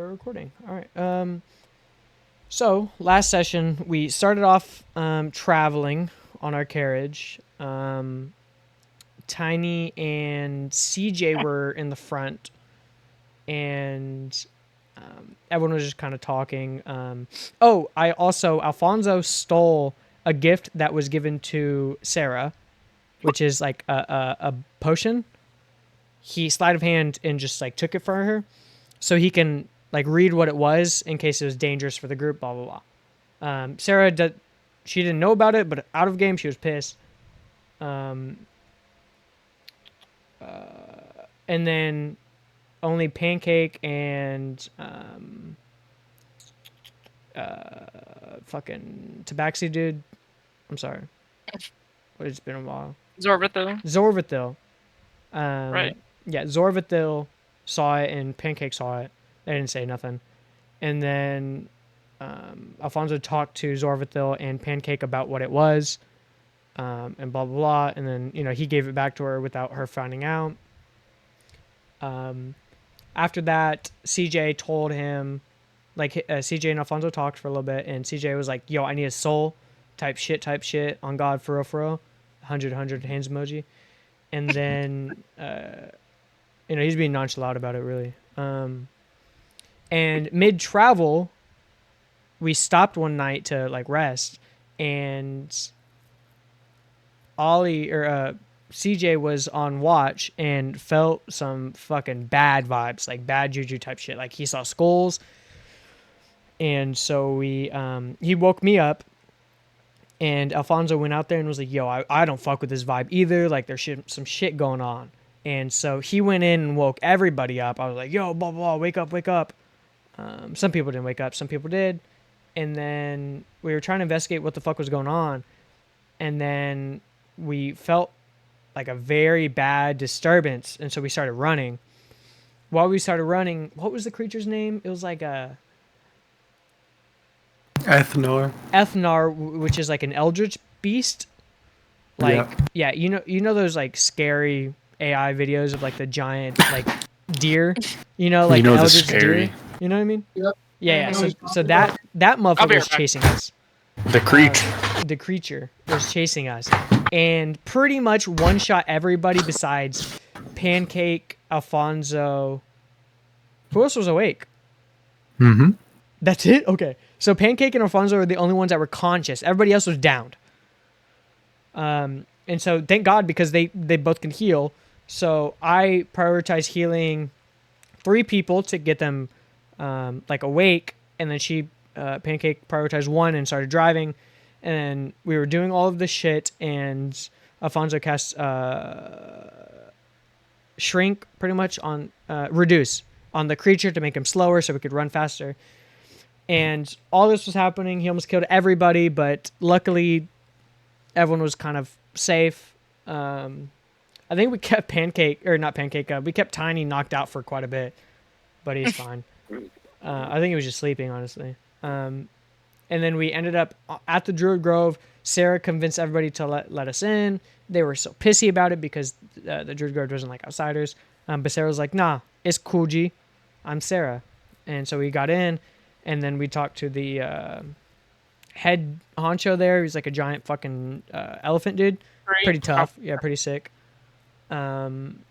recording. All right. So last session we started off traveling on our carriage. Tiny and CJ were in the front, and everyone was just kind of talking. Alfonso stole a gift that was given to Sarah, which is like a potion. He sleight of hand and just like took it from her, so he can like read what it was in case it was dangerous for the group. Blah blah blah. Sarah she didn't know about it, but out of game she was pissed. And then only Pancake and fucking Tabaxi dude. I'm sorry. It's been a while. Zorvithil. Right. Yeah, Zorvithil saw it and Pancake saw it. They didn't say nothing. And then Alfonso talked to Zorvithil and Pancake about what it was, and blah, blah, blah. And then, he gave it back to her without her finding out. After that, CJ told him, like, CJ and Alfonso talked for a little bit, and CJ was like, yo, I need a soul type shit on God for real. 100 hands emoji. And then, he's being nonchalant about it, really. And mid-travel, we stopped one night to, like, rest, and CJ was on watch and felt some fucking bad vibes, like bad juju type shit. Like, he saw skulls, and so he woke me up, and Alfonso went out there and was like, yo, I don't fuck with this vibe either. Like, there's some shit going on. And so he went in and woke everybody up. I was like, yo, blah, blah, wake up. Some people didn't wake up. Some people did. And then we were trying to investigate what the fuck was going on. And then we felt like a very bad disturbance. And so we started running. While we started running, what was the creature's name? It was like a... Ethnar, which is like an eldritch beast. Like, yeah, you know those like scary AI videos of like the giant like deer, like eldritch deer. You know what I mean? Yep. Yeah. So that motherfucker was chasing us. The creature was chasing us, and pretty much one shot everybody besides Pancake, Alfonso. Who else was awake? Mm-hmm. That's it? Okay. So Pancake and Alfonso are the only ones that were conscious. Everybody else was downed. And so thank God, because they both can heal. So I prioritize healing 3 people to get them like awake, and then Pancake prioritized 1 and started driving. And we were doing all of this shit, and Alfonso cast shrink pretty much on reduce on the creature to make him slower so we could run faster. And all this was happening. He almost killed everybody, but luckily everyone was kind of safe. I think we kept we kept Tiny knocked out for quite a bit, but he's fine. I think he was just sleeping, honestly. And then we ended up at the Druid Grove. Sarah convinced everybody to let us in. They were so pissy about it because the Druid Grove doesn't like outsiders. But Sarah was like, nah, it's cool, G. I'm Sarah. And so we got in. And then we talked to the head honcho there. He's like a giant fucking elephant dude. Pretty tough. Yeah, pretty sick. And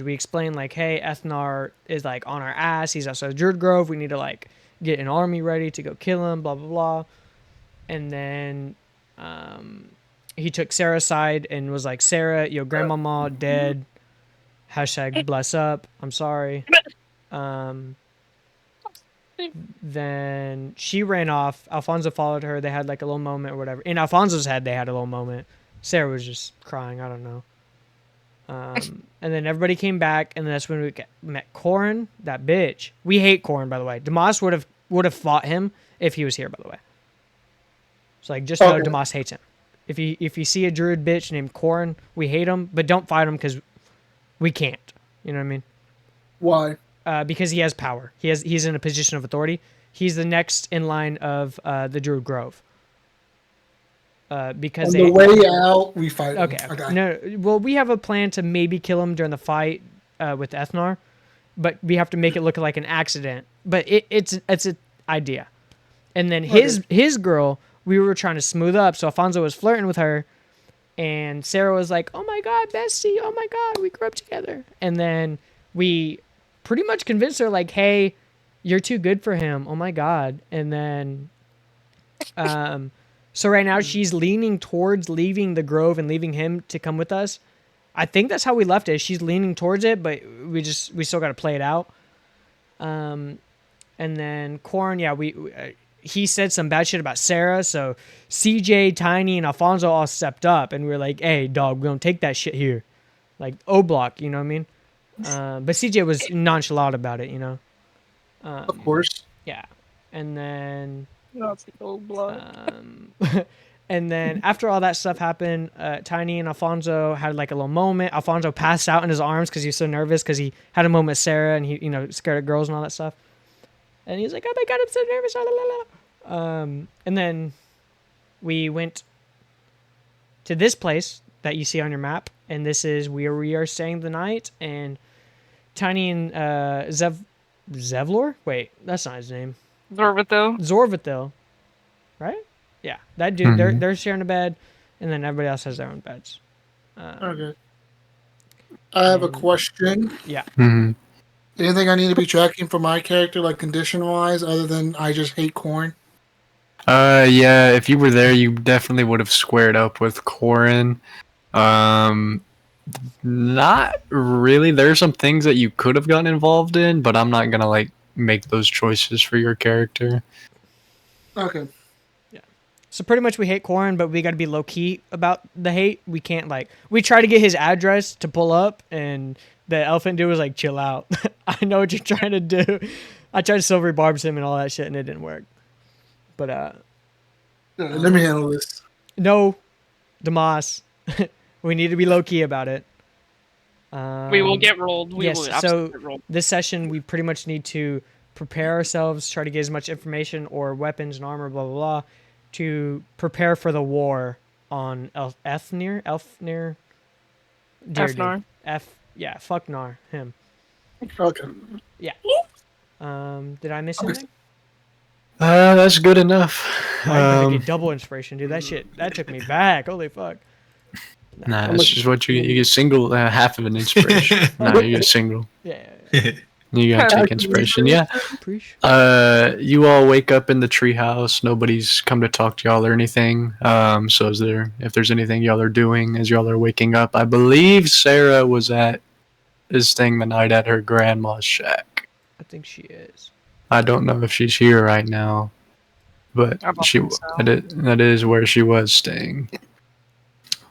we explained, like, hey, Ethnar is, like, on our ass. He's outside the Druid Grove. We need to, like, get an army ready to go kill him, blah, blah, blah. And then he took Sarah's side and was like, Sarah, your grandmama dead. # bless up. I'm sorry. Then she ran off. Alfonso followed her. They had like a little moment or whatever. In Alfonso's head, they had a little moment. Sarah was just crying. I don't know. And then everybody came back, and that's when we met Quoren, that bitch. We hate Quoren, by the way. Damas would have fought him if he was here, by the way. It's like, just know Damas hates him. If you see a druid bitch named Quoren, we hate him, but don't fight him because we can't. You know what I mean? Why? Because he has power. He's in a position of authority. He's the next in line of the Druid Grove. Because on the way out, we fight him. Okay. No. Well, we have a plan to maybe kill him during the fight with Ethnar, but we have to make it look like an accident. But it's an idea. And then Okay. his girl, we were trying to smooth up. So Alfonso was flirting with her, and Sarah was like, "Oh my God, bestie! Oh my God, we grew up together." And then we pretty much convinced her, like, "Hey, you're too good for him. Oh my God." And then, so right now she's leaning towards leaving the Grove and leaving him to come with us. I think that's how we left it. She's leaning towards it, but we still got to play it out. And then Quoren, yeah, he said some bad shit about Sarah, so CJ, Tiny, and Alfonso all stepped up, and we were like, "Hey, dog, we don't take that shit here." Like O Block, you know what I mean? But CJ was nonchalant about it, you know. Of course. Yeah, and then That's the old block. and then after all that stuff happened, Tiny and Alfonso had like a little moment. Alfonso passed out in his arms because he was so nervous because he had a moment with Sarah and he, scared of girls and all that stuff. And he was like, "Oh my God, I'm so nervous." La, la, la. And then we went to this place that you see on your map, and this is where we are staying the night. And Tiny and Zevlor? Wait, that's not his name. Zorvathil, right? Yeah, that dude. They're sharing a bed, and then everybody else has their own beds. Okay. I have a question. Yeah. Anything I need to be tracking for my character, like condition-wise, other than I just hate corn? Yeah, if you were there, you definitely would have squared up with Quoren. Not really. There are some things that you could have gotten involved in, but I'm not gonna like make those choices for your character. Okay. So pretty much we hate Quoren, but we got to be low key about the hate. We can't we try to get his address to pull up, and the elephant dude was like, "Chill out. I know what you're trying to do." I tried to silvery barbs him and all that shit, and it didn't work. But Let me handle this. no, Damas, we need to be low key about it. We will get rolled. We will absolutely get rolled. This session we pretty much need to prepare ourselves, try to get as much information or weapons and armor, blah blah blah, to prepare for the war on Elfnir. Efnar. Yeah, fuck Nar, him. Okay. Yeah. Did I miss anything? That's good enough. I'm gonna get double inspiration, dude. That took me back. Holy fuck. Nah, that's just what you get. You get single half of an inspiration. Nah, you get single. Yeah. You gotta take inspiration. Yeah. You all wake up in the treehouse. Nobody's come to talk to y'all or anything. So if there's anything y'all are doing as y'all are waking up, I believe Sarah is staying the night at her grandma's shack. I think she is. I don't know if she's here right now, but that is where she was staying.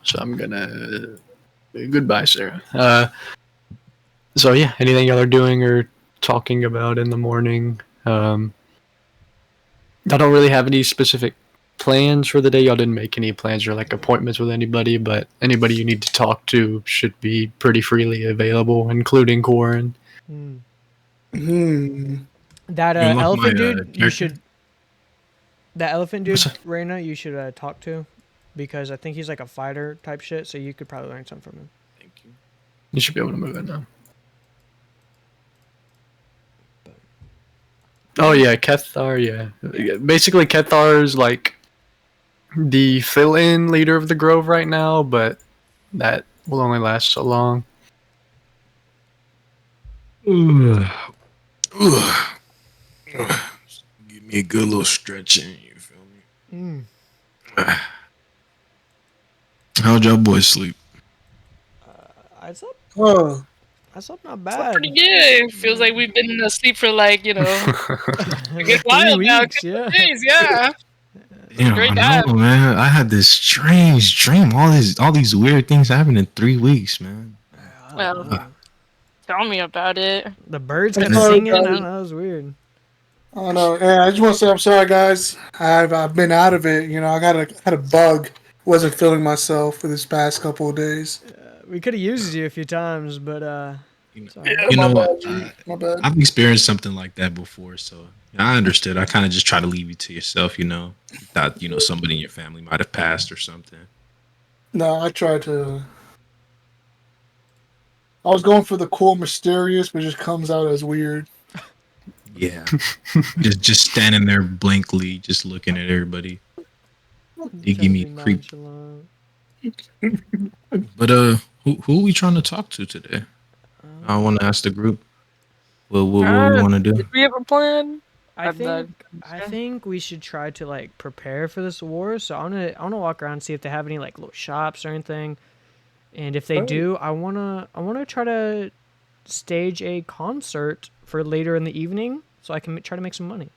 So I'm gonna goodbye, Sarah. So yeah, anything y'all are doing or talking about in the morning? I don't really have any specific plans for the day. Y'all didn't make any plans or like appointments with anybody, but anybody you need to talk to should be pretty freely available, including Quoren. That elephant dude, you should. That elephant dude, Reyna, you should talk to, because I think he's like a fighter type shit. So you could probably learn something from him. Thank you. You should be able to move it now. Oh yeah, Kethar. Yeah, basically Kethar is like the fill-in leader of the Grove right now, but that will only last so long. Give me a good little stretch in, you feel me? How'd y'all boys sleep? I slept. Oh. I slept not It's bad. pretty good. Feels like we've been asleep for a good while now. Weeks, yeah. Days, yeah. Yeah, Great I dive. know, man. I had this strange dream. All these weird things happened in 3 weeks, man. Well, tell me about it. The birds kept Sorry, singing. I guys. don't know. It was weird. Oh no! Yeah, I just want to say I'm sorry, guys. I've been out of it. I had a bug. Wasn't feeling myself for this past couple of days. We could have used you a few times, but sorry. You know what? My bad. I've experienced something like that before, so I understood. I kind of just try to leave you to yourself, Thought, somebody in your family might have passed or something. No, I tried to. I was going for the cool, mysterious, but it just comes out as weird. Yeah. just standing there blankly, just looking at everybody. They Trying give to me be creep. nonchalant. But who are we trying to talk to today? I want to ask the group what we want to do. Did we have a plan? I I'm not think we should try to like prepare for this war. So I wanna walk around and see if they have any like little shops or anything. And if they do, I wanna try to stage a concert for later in the evening so I can try to make some money.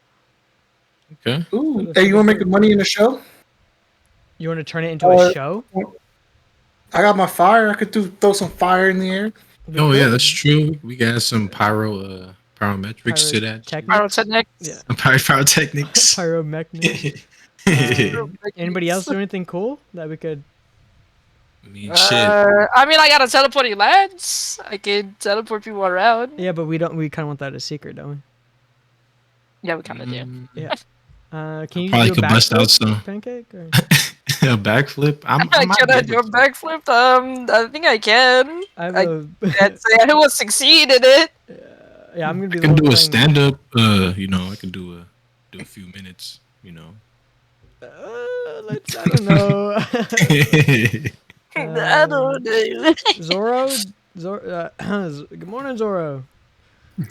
Okay. Ooh, hey, you want to make money in the show? You want to turn it into a show? I got my fire. I could throw some fire in the air. Oh yeah, that's true. We got some pyrometrics to that. Pyrotechnics. Yeah. Pyrotechnics. Pyromechanics. Anybody else do anything cool that we could? I mean, shit. I mean, I got a teleporting lens. I can teleport people around. Yeah, but we don't. We kind of want that as secret, don't we? Yeah, we kind of do. Yeah. Can you Probably do a could bust out backflip, some pancake? Or? a backflip. I Can I do a backflip? I think I can. I have I can't say I will succeed in it. Yeah, I'm gonna be. I can the do one a playing- stand up. I can do a few minutes. Let's. I don't know. I don't know. Zoro. Good morning, Zoro.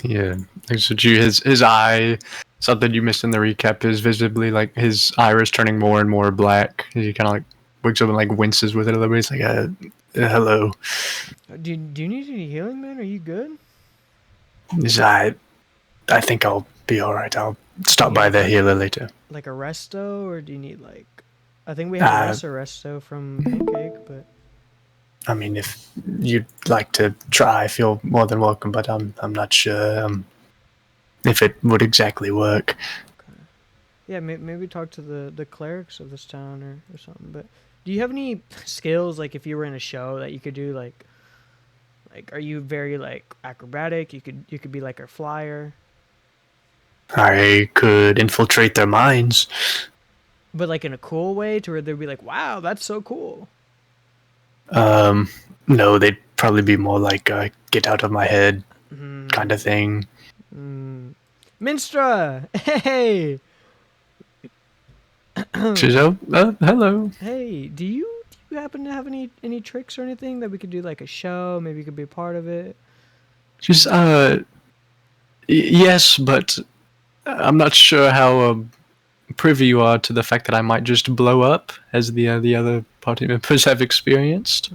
Yeah, so his eye, something you missed in the recap, is visibly like his iris turning more and more black. He kind of like wakes up and like winces with it a little bit. He's like, hello. Do you need any healing, man? Are you good? His eye, I think I'll be all right. I'll stop by the healer later. Like a resto, or do you need like? I think we have a resto from Pancake, but. I mean, if you'd like to try, feel more than welcome. But I'm not sure if it would exactly work. Okay. Yeah, maybe talk to the clerics of this town or something. But do you have any skills like if you were in a show that you could do like are you very like acrobatic? You could be like a flyer. I could infiltrate their minds. But like in a cool way, to where they'd be like, "Wow, that's so cool." No, they'd probably be more like get out of my head kind of thing. Minstra, hey. She's hello. Hey, do you happen to have any tricks or anything that we could do like a show? Maybe you could be a part of it. She's yes, but I'm not sure how privy you are to the fact that I might just blow up, as the other party members have experienced.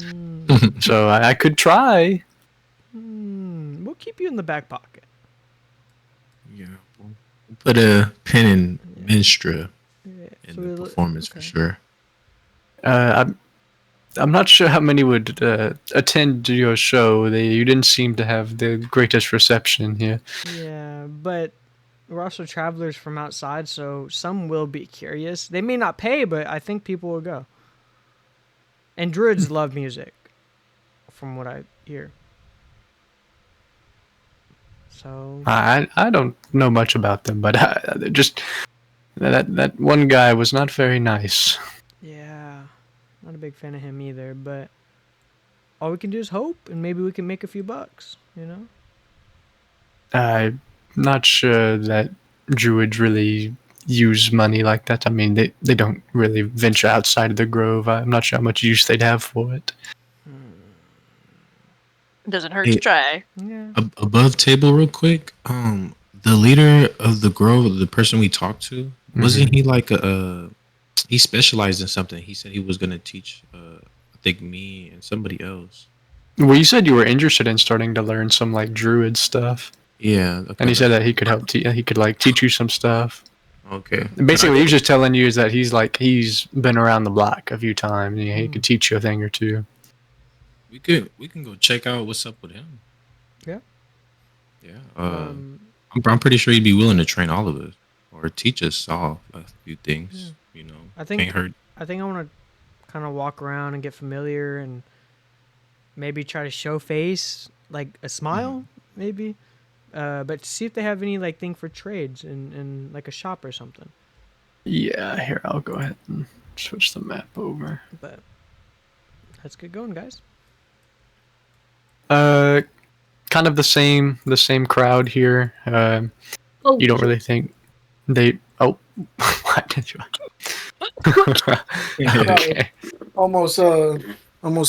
So I could try. We'll keep you in the back pocket. Yeah, we'll put a pin in Minstra in the performance for sure. I'm not sure how many would attend your show. You didn't seem to have the greatest reception here. Yeah, but we're also travelers from outside, so some will be curious. They may not pay, but I think people will go. And druids love music, from what I hear. So I don't know much about them, but just that one guy was not very nice. yeah, not a big fan of him either. But all we can do is hope, and maybe we can make a few bucks. You know. I'm not sure that druids really use money like that. I mean, they don't really venture outside of the grove. I'm not sure how much use they'd have for it. It doesn't hurt to try. Yeah. Above table, real quick. The leader of the grove, the person we talked to, wasn't he like he specialized in something? He said he was gonna teach. I think me and somebody else. Well, you said you were interested in starting to learn some like druid stuff. Yeah. And he said that he could help. He could like teach you some stuff. Okay. Basically, he was just telling you is that he's been around the block a few times. And he could teach you a thing or two. We can go check out what's up with him. Yeah. Yeah. I'm pretty sure he'd be willing to train all of us or teach us all a few things. You know, I think can't hurt. I think I want to kind of walk around and get familiar and maybe try to show face, like a smile, maybe. But see if they have any like thing for trades in like a shop or something. Yeah, here I'll go ahead and switch the map over. But let's get going, guys. Kind of the same crowd here. Oh, You don't really think they? Oh, what did you? Okay. Almost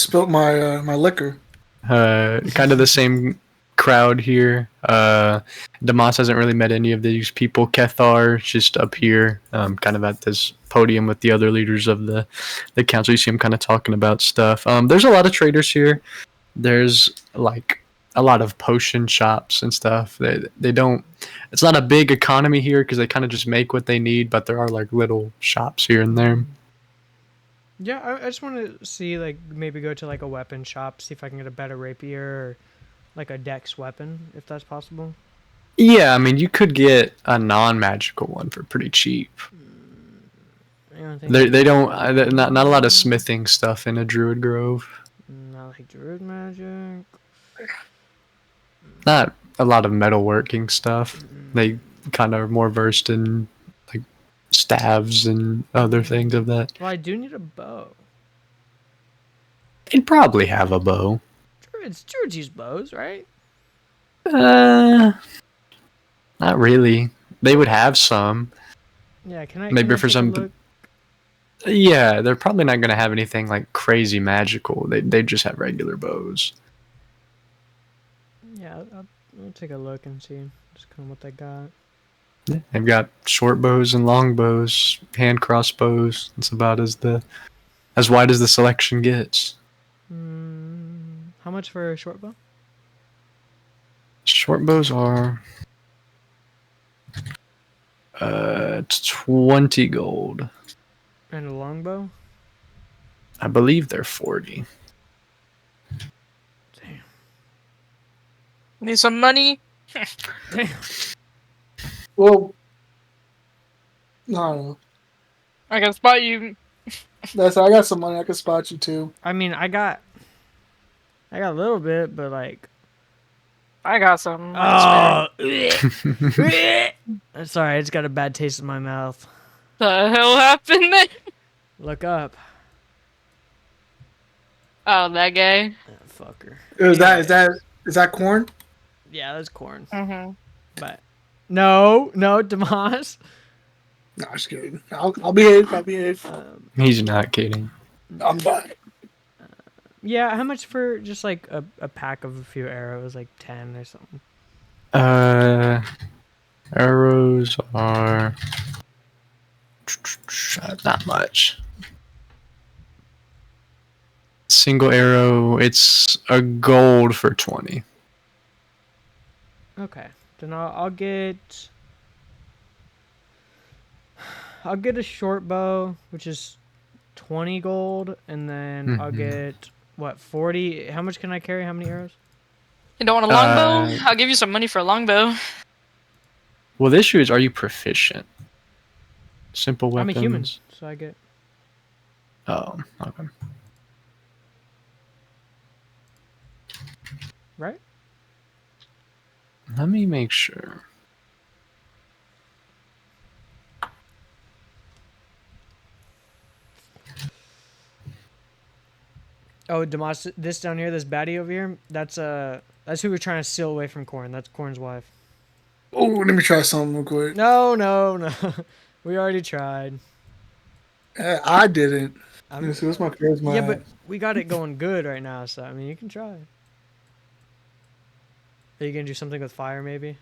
spilt my my liquor. Kind of the same crowd here. Damas hasn't really met any of these people. Kethar just up here, kind of at this podium with the other leaders of the council. You see him kind of talking about stuff. There's a lot of traders here. There's like a lot of potion shops and stuff. They don't. It's not a big economy here because they kind of just make what they need. But there are like little shops here and there. Yeah, I just want to see, like, maybe go to, like, a weapon shop, see if I can get a better rapier or, like, a dex weapon, if that's possible. Yeah, I mean, you could get a non-magical one for pretty cheap. They don't not a lot of smithing stuff in a druid grove. Not like druid magic. Not a lot of metalworking stuff. They kind of are more versed in like staves and other things of that. Well, I do need a bow. They'd probably have a bow. Druids use bows, right? Not really. They would have some. Yeah, can I? Maybe can I for take a some. look? Yeah, they're probably not going to have anything like crazy magical. They just have regular bows. Yeah, I'll take a look and see just kind of what they got. Yeah, they've got short bows and long bows, hand crossbows. It's about as wide as the selection gets. How much for a short bow? Short bows are 20 gold. And a longbow? I believe they're 40. Damn. need some money? Damn. Well, no, I can spot you. I got some money. I can spot you too. I mean, I got a little bit, but like. I got some. Oh. Sorry, I just got a bad taste in my mouth. The hell happened there? Look up. Oh, that guy. Fucker. Is that corn? Yeah, that's corn. Mm-hmm. But no, Damas. No, I'm just kidding. I'll behave. He's not kidding. I'm fine. Yeah, how much for just like a pack of a few arrows, like 10 or something? Arrows are not much. Single arrow, it's a gold for 20. Okay, then I'll get a short bow, which is 20 gold, and then I'll get what 40. How much can I carry? How many arrows? You don't want a longbow? I'll give you some money for a longbow. Well, the issue is, are you proficient? Simple weapons. I'm a human, so I get. Oh, okay. Right? Let me make sure. Oh, Damas, this down here, this baddie over here, that's who we're trying to steal away from Quoren. That's Quoren's wife. Oh, let me try something real quick. No. We already tried. I didn't. I'm, Let's see, what's my charisma? yeah, but we got it going good right now, so I mean, you can try. Are you gonna do something with fire, maybe?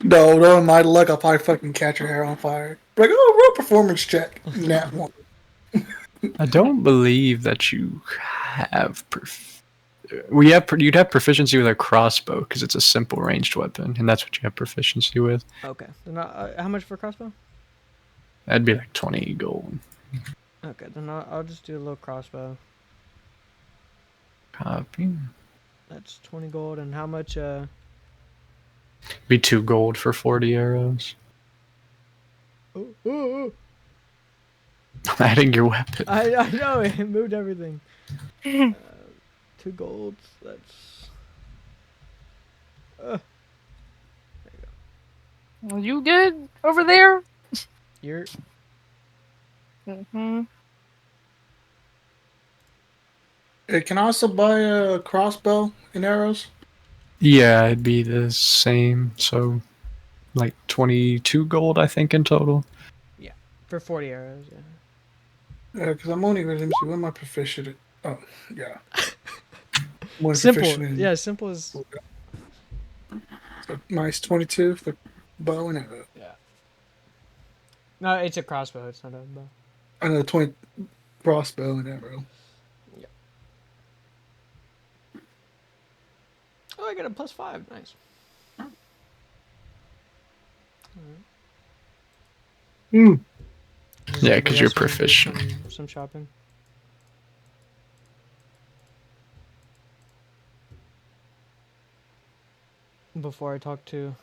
No, in my luck, I'll probably fucking catch her hair on fire. Like, oh, real performance check. Nah, one. I don't believe that you have. You'd have proficiency with a crossbow because it's a simple ranged weapon, and that's what you have proficiency with. Okay. Then how much for a crossbow? That'd be like 20 gold. Okay, then I'll just do a little crossbow. Copy. That's 20 gold, and how much? Be 2 gold for 40 arrows. Oh. I'm adding your weapon. I know it moved everything. 2 golds. That's. Are you good over there? You're. Mm-hmm. Can I also buy a crossbow and arrows? Yeah, it'd be the same. So, like 22 gold, I think, in total. Yeah, for 40 arrows. Yeah. Yeah, because I'm only. Let me see. What am I proficient at? Oh, yeah. I'm only Simple. proficient in. Yeah, simple as. So nice 22 for bow and arrow. Yeah. No, it's a crossbow. It's not a bow. I know 20 crossbow and arrow. Yeah. Oh, I got a +5. Nice. Hmm. Does Yeah, anybody 'cause you're else wanna do proficient. Some shopping. Before I talk to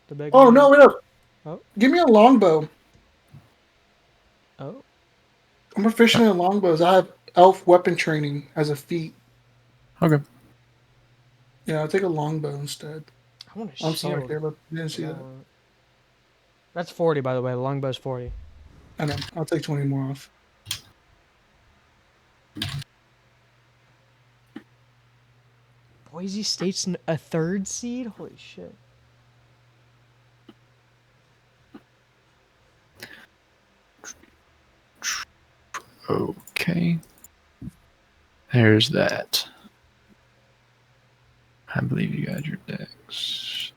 the big. Oh, man. no, wait up. Oh. Give me a longbow. Oh. I'm proficient in longbows. I have elf weapon training as a feat. Okay. Yeah, I'll take a longbow instead. I want a I'm sorry, shield. Caleb. I didn't see I that. want- That's 40, by the way. The longbow's 40. I know. I'll take 20 more off. Boise State's a 3rd seed? Holy shit. Okay. There's that. I believe you got your decks.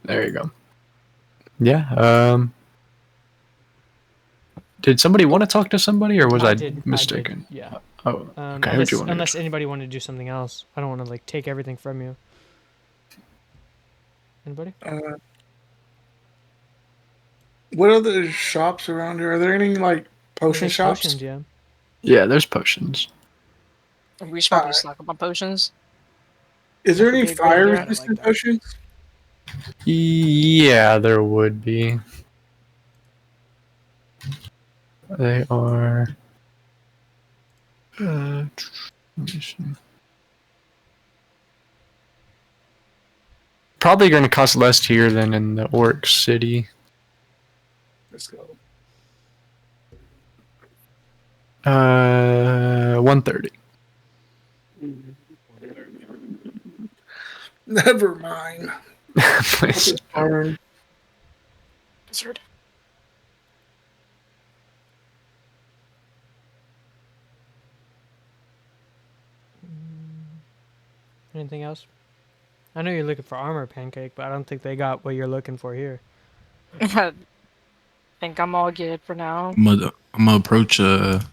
There you go. Yeah. Did somebody want to talk to somebody, or was I mistaken? Yeah. Oh, okay. Who'd you want to Unless anybody wanted to do something else. I don't want to like take everything from you. Anybody? What other shops around here? Are there any like potion There's shops? potions, yeah. Yeah, there's potions. We should probably stock up on potions. Is there That would any be a good fire idea. resistant that. potions? Yeah, there would be. They are. Let me see. Probably going to cost less here than in the Orc City. Let's go. 130. Never mind. Please. Burn. Wizard. Anything else? I know you're looking for armor, Pancake, but I don't think they got what you're looking for here. I think I'm all good for now. I'm gonna approach the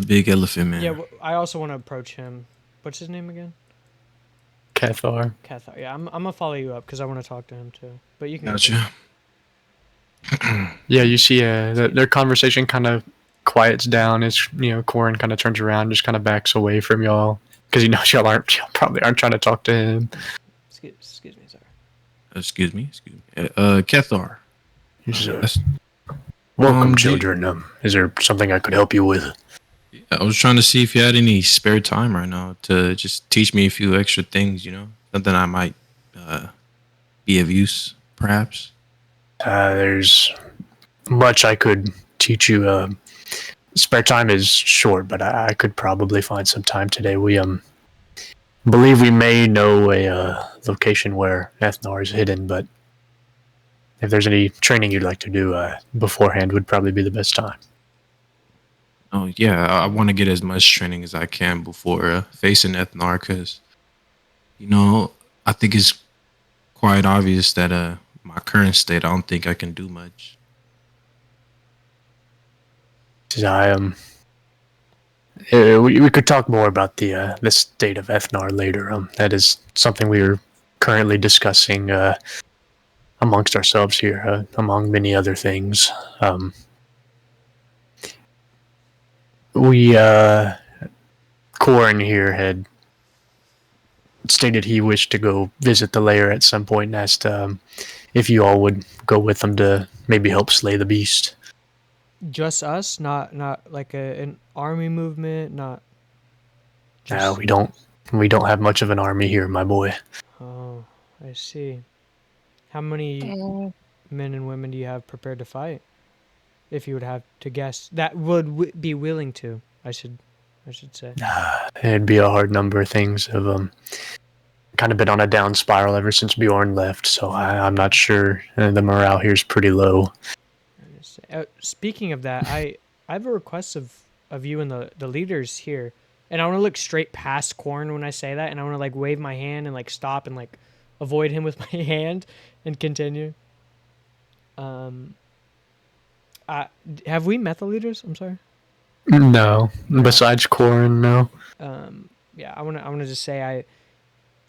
big elephant man. Yeah, I also want to approach him. What's his name again? Cathar. Cathar. Yeah, I'm gonna follow you up because I want to talk to him too. But you can. Go first. Gotcha. Yeah, you see their conversation kind of quiets down as, Quoren kind of turns around, just kind of backs away from y'all. Because y'all probably aren't trying to talk to him. Excuse me, sir. Excuse me. Cathar. Welcome, children. Is there something I could help you with? I was trying to see if you had any spare time right now to just teach me a few extra things, something I might be of use, perhaps. There's much I could teach you. Spare time is short, but I could probably find some time today. We believe we may know a location where Ethnar is hidden, but if there's any training you'd like to do beforehand, would probably be the best time. Oh yeah, I want to get as much training as I can before facing Ethnar, because I think it's quite obvious that my current state, I don't think I can do much. We could talk more about the state of Ethnar later. That is something we are currently discussing amongst ourselves here, among many other things. Quoren here had stated he wished to go visit the lair at some point and asked if you all would go with him to maybe help slay the beast. Just us, not like an army movement, not. No, we don't have much of an army here, my boy. Oh, I see. How many men and women do you have prepared to fight? If you would have to guess, that would be willing to. I should I should say. It'd be a hard number. Things have kind of been on a down spiral ever since Bjorn left, so I'm not sure. The morale here is pretty low. Speaking of that, I have a request of you and the leaders here, and I want to look straight past Quoren when I say that, and I want to like wave my hand and like stop and like avoid him with my hand and continue. Have we met the leaders? I'm sorry. No, besides Quoren, no. Yeah, I wanna just say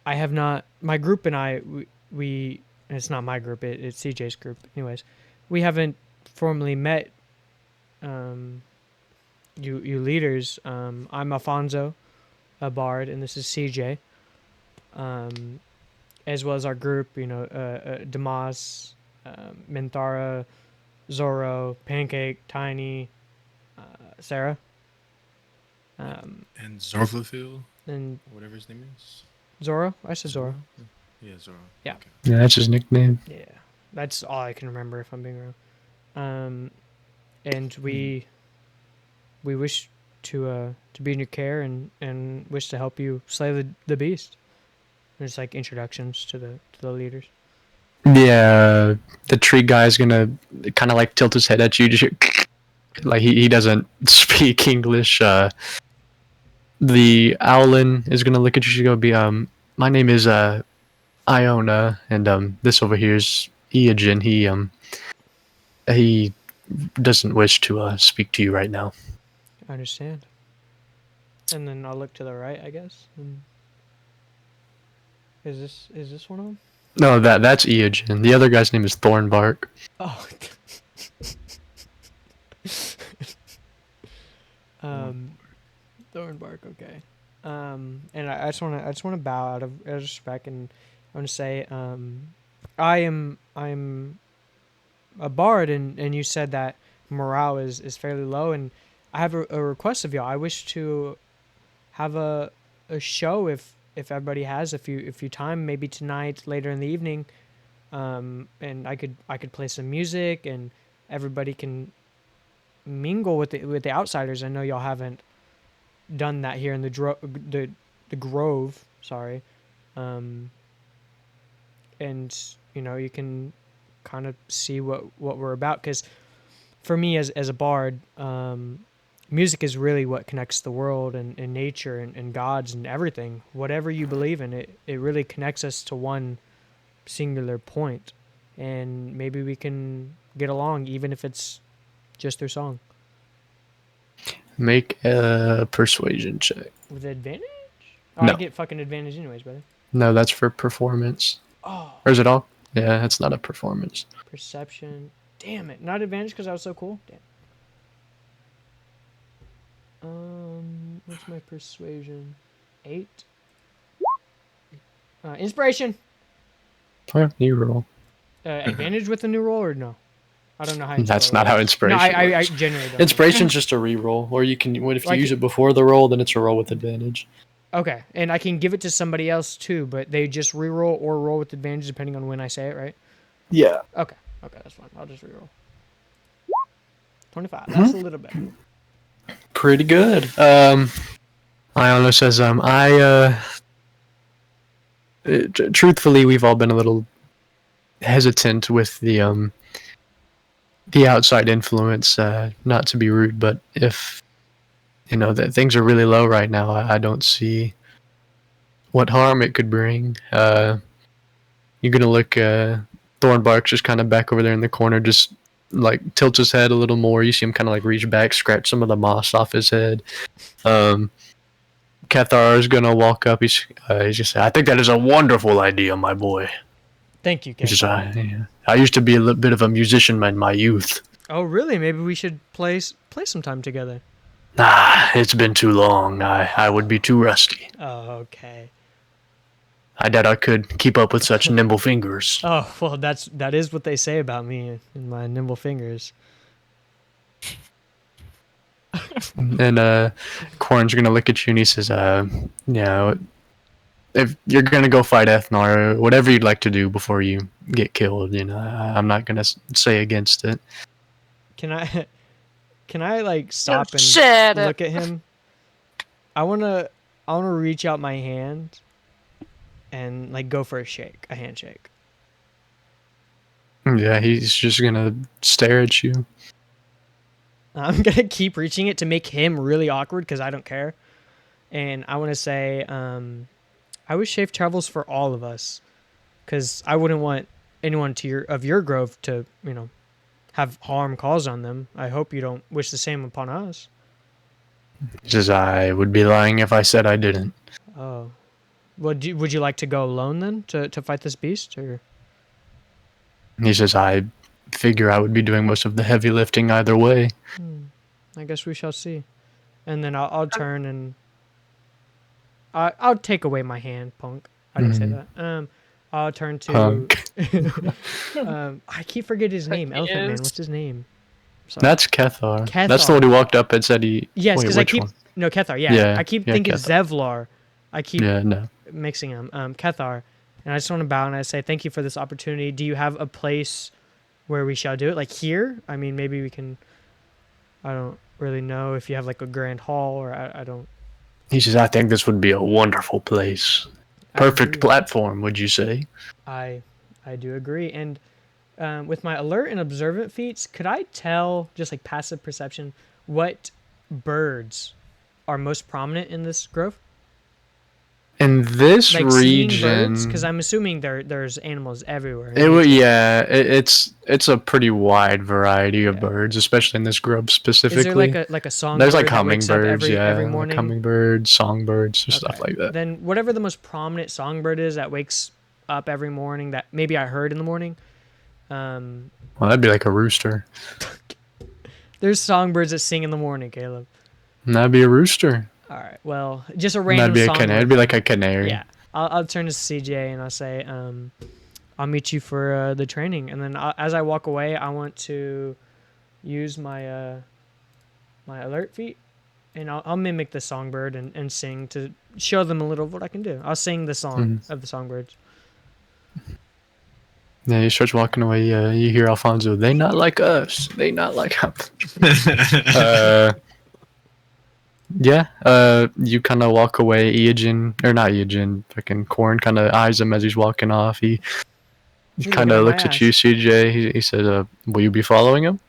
I have not. My group and we and it's not my group. It's CJ's group. Anyways, we haven't formally met. You leaders. I'm Alfonso, a bard, and this is CJ. As well as our group. You know, Damas, Minthara, Zoro, Pancake, Tiny, Sarah. And Zorflafil, And whatever his name is. Zoro. I said Zoro. Yeah, Zoro. Yeah. Okay. Yeah, that's his nickname. Yeah, that's all I can remember if I'm being real. And we wish to be in your care and wish to help you slay the beast. There's like introductions to the leaders. Yeah, the tree guy's gonna kind of like tilt his head at you, just like he doesn't speak English. The Owlin is gonna look at you. She's gonna be my name is Iona, and this over here is Eogen. He doesn't wish to speak to you right now. I understand. And then I'll look to the right, I guess. And is this one of them? No, that's Eogen. The other guy's name is Thornbark. Oh. Thornbark, okay. And I just wanna bow out of respect, and I wanna say, I'm a bard, and you said that morale is fairly low, and I have a request of y'all. I wish to have a show if everybody has a few time, maybe tonight, later in the evening, and I could play some music, and everybody can mingle with the outsiders. I know y'all haven't done that here in the Grove, sorry, and you know, you can kind of see what we're about, because for me as a bard, music is really what connects the world and nature and gods and everything. Whatever you believe in, it really connects us to one singular point, and maybe we can get along even if it's just through song. Make a persuasion check. With advantage? Oh, No. I get fucking advantage anyways, brother. No, that's for performance. Oh, Or is it all? Yeah, that's not a performance. perception. Damn it. Not advantage because I was so cool? Damn. What's my persuasion? 8. Inspiration. Oh, you roll. Advantage with the new roll or no? I don't know how. That's not how inspiration No, I works. generally don't. Inspiration's just a re-roll, or you can if you Like- use it before the roll, then it's a roll with advantage. Okay, and I can give it to somebody else too, but they just reroll or roll with advantage depending on when I say it, right? Yeah. Okay, that's fine. I'll just reroll. 25. That's a little better. Pretty good. Iona says, truthfully, we've all been a little hesitant with the outside influence. Not to be rude, but if you know that things are really low right now, I don't see what harm it could bring. You're gonna look. Thornbark's just kind of back over there in the corner, just like tilts his head a little more. You see him kind of like reach back, scratch some of the moss off his head. Cathar is gonna walk up. He's just say, I think that is a wonderful idea, my boy. Thank you, Ken. Which is, I used to be a little bit of a musician in my youth. Oh, really? Maybe we should play sometime together. It's been too long. I would be too rusty. Oh, okay. I doubt I could keep up with such nimble fingers. Oh, well, that is what they say about me and my nimble fingers. And Quoren's gonna look at you and he says, if you're gonna go fight Ethnar, whatever you'd like to do before you get killed, I'm not gonna say against it. Can I like stop and Shut up. look at him? I wanna reach out my hand and like go for a handshake. Yeah, he's just gonna stare at you. I'm gonna keep reaching it to make him really awkward because I don't care. And I want to say, I wish safe travels for all of us, because I wouldn't want anyone of your grove to have harm caused on them. I hope you don't wish the same upon us. He says, I would be lying if I said I didn't. Oh, well, would you like to go alone then to fight this beast, or? He says, I figure I would be doing most of the heavy lifting either way. I guess we shall see. And then I'll turn and I'll take away my hand, punk. I didn't say that. I'll turn to. Punk. I keep forgetting his name. Punk Elephant Man. is- What's his name? Sorry. That's Kethar. Kethar. That's the one who walked up and said he. Yes, Wait, because I which keep one? no Kethar. Yeah, Yeah, I keep yeah, thinking Kethar. Zevlar. I keep Yeah, no. mixing them. Kethar, and I just want to bow and I say thank you for this opportunity. Do you have a place where we shall do it? Like here? I mean, maybe we can. I don't really know if you have like a grand hall, or I don't. He says, I think this would be a wonderful place. I Perfect agree. platform, would you say? I do agree. And with my alert and observant feats, could I tell, just like passive perception, what birds are most prominent in this grove? In this Like seeing birds, region, because I'm assuming there's animals everywhere. it would, yeah, it's a pretty wide variety of birds, especially in this grove specifically. Is there like a song? There's like that wakes up hummingbirds, every yeah, morning? like hummingbirds, songbirds, or stuff Okay. like that. Then whatever the most prominent songbird is that wakes up every morning that maybe I heard in the morning. Well, that'd be like a rooster. There's songbirds that sing in the morning, Caleb. And that'd be a rooster. All right. Well, just a And random that'd be a songbird. canary. It'd be like a canary. Yeah. I'll turn to CJ and I'll say, I'll meet you for the training. And then as I walk away, I want to use my my alert feat, and I'll mimic the songbird and sing to show them a little of what I can do. I'll sing the song of the songbirds. Yeah, he starts walking away. You hear Alfonso. They not like us. They not like us. You kind of walk away. Fucking Quoren kind of eyes him as he's walking off. He He's kind looking of at my looks at ass. you, CJ. He says, "Will you be following him?"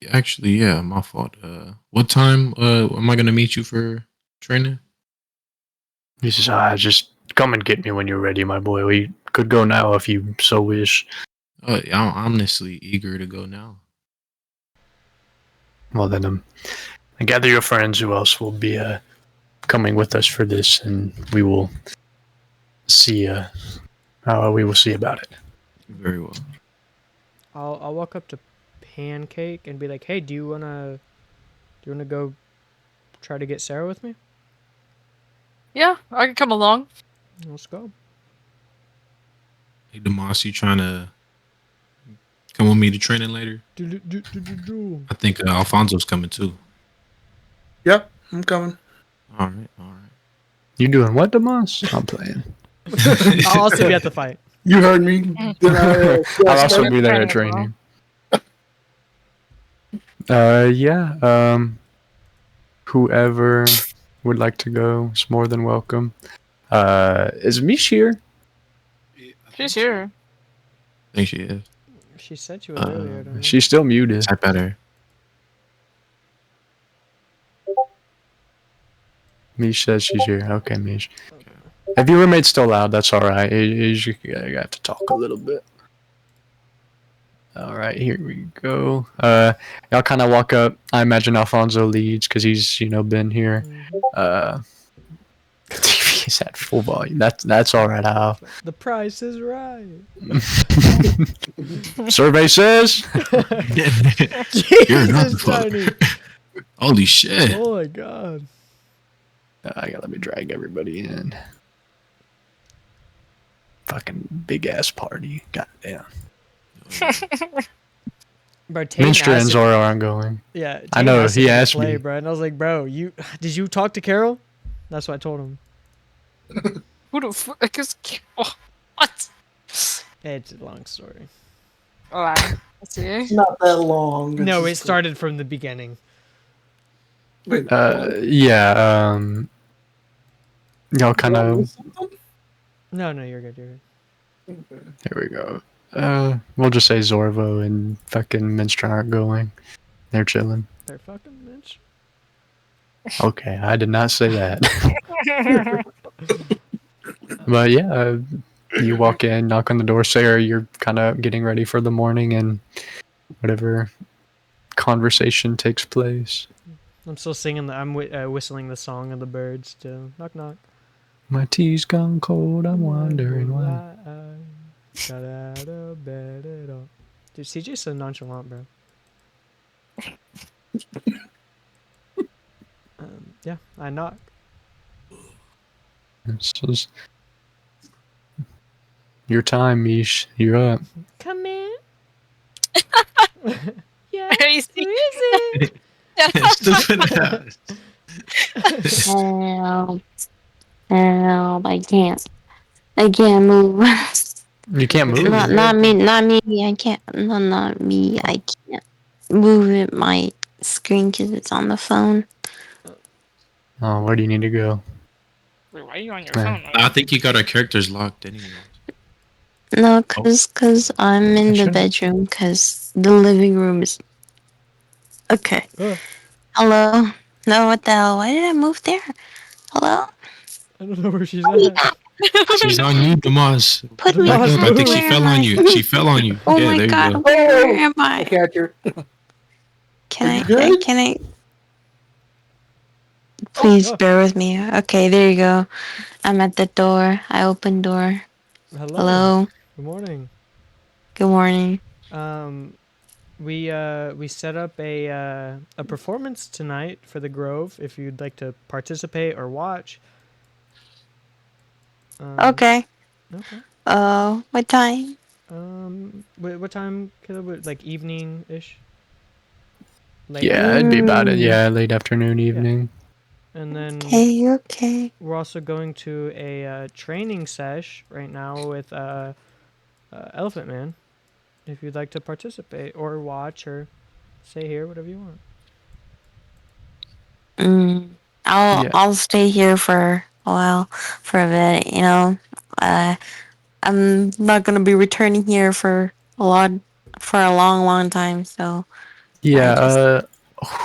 Actually, yeah, my fault. What time am I gonna meet you for training? He says, "Just come and get me when you're ready, my boy. We could go now if you so wish." I'm honestly eager to go now. Well then, gather your friends. Who else will be coming with us for this, and we will see. We will see about it. Very well. I'll walk up to Pancake and be like, "Hey, do you wanna go try to get Sarah with me? Yeah, I can come along. Let's go." Hey, Demas, you trying to come with me to training later? I think Alfonso's coming too. Yep, I'm coming. All right. You doing what, Demas? I'm playing. I'll also be at the fight. You heard me. Did I, I'll also be there at Training, training. Whoever would like to go is more than welcome. Is Mish here? She's here. I think she is. She said she was earlier. I don't know. She's still muted. Type at her. Mish says she's here. Okay, Mish. If your roommate's still loud, that's alright. You have to talk a little bit. Alright, here we go. Y'all kind of walk up. I imagine Alfonso leads because he's, been here. TV is at full volume. That's alright, Al. The price is right. Survey says. You're not Jesus, the Tiny. Holy shit. Oh my god. I gotta let me drag everybody in. Fucking big ass party. Goddamn. Bro, Tate Minster and asked- Zoro aren't going. Yeah, Tate I know, asked he if to asked play, me. bro, and I was like, bro, did you talk to Carol? That's what I told him. Who the fuck is... What? It's a long story. Alright, let's see. Not that long. No, it started from the beginning. Wait, Yeah. Y'all kind of. No, you're good. You're good. Here we go. We'll just say Zorvo and fucking Minster aren't going. They're chilling. They're fucking bitch. Okay, I did not say that. But yeah, you walk in, knock on the door, Sarah. You're kind of getting ready for the morning, and whatever conversation takes place. I'm still singing I'm whistling the song of the birds still. Knock knock. My tea's gone cold. I'm wondering why. Got out of bed at all. Dude, CJ's so nonchalant, bro. Yeah, I knock. This is your time, Mish. You're up. Come in. Yeah. Are you Who is it? Stupid ass. Help, I can't move. You can't move. Not me, I can't, no, not me, I can't move it, my screen, because it's on the phone. Oh, where do you need to go? Wait, why are you on your Yeah. phone? I think you got our characters locked anyway. No, cause I'm in the Sure. bedroom, cause the living room is... Okay. Ugh. Hello? No, what the hell? Why did I move there? Hello? I don't know where she's at. She's on you, Damas. Put The me mouse I think she where fell am on I? you. She fell on you. Oh Yeah, my there you god, go. where am I I? catch her. Can Are you good? can I... Please Oh. bear with me. Okay, there you go. I'm at the door. I open door. Hello. Hello? Good morning. Good morning. We set up a performance tonight for the Grove. If you'd like to participate or watch. Okay. Okay. What time? What time? Like evening ish. Yeah, it'd be about it. Mm. Yeah, late afternoon, evening. And then Okay. we're also going to a training sesh right now with Elephant Man. If you'd like to participate or watch or stay here, whatever you want. Yeah. I'll stay here for a while, for a bit, you know. I'm not gonna be returning here for a long time, so Yeah. I just...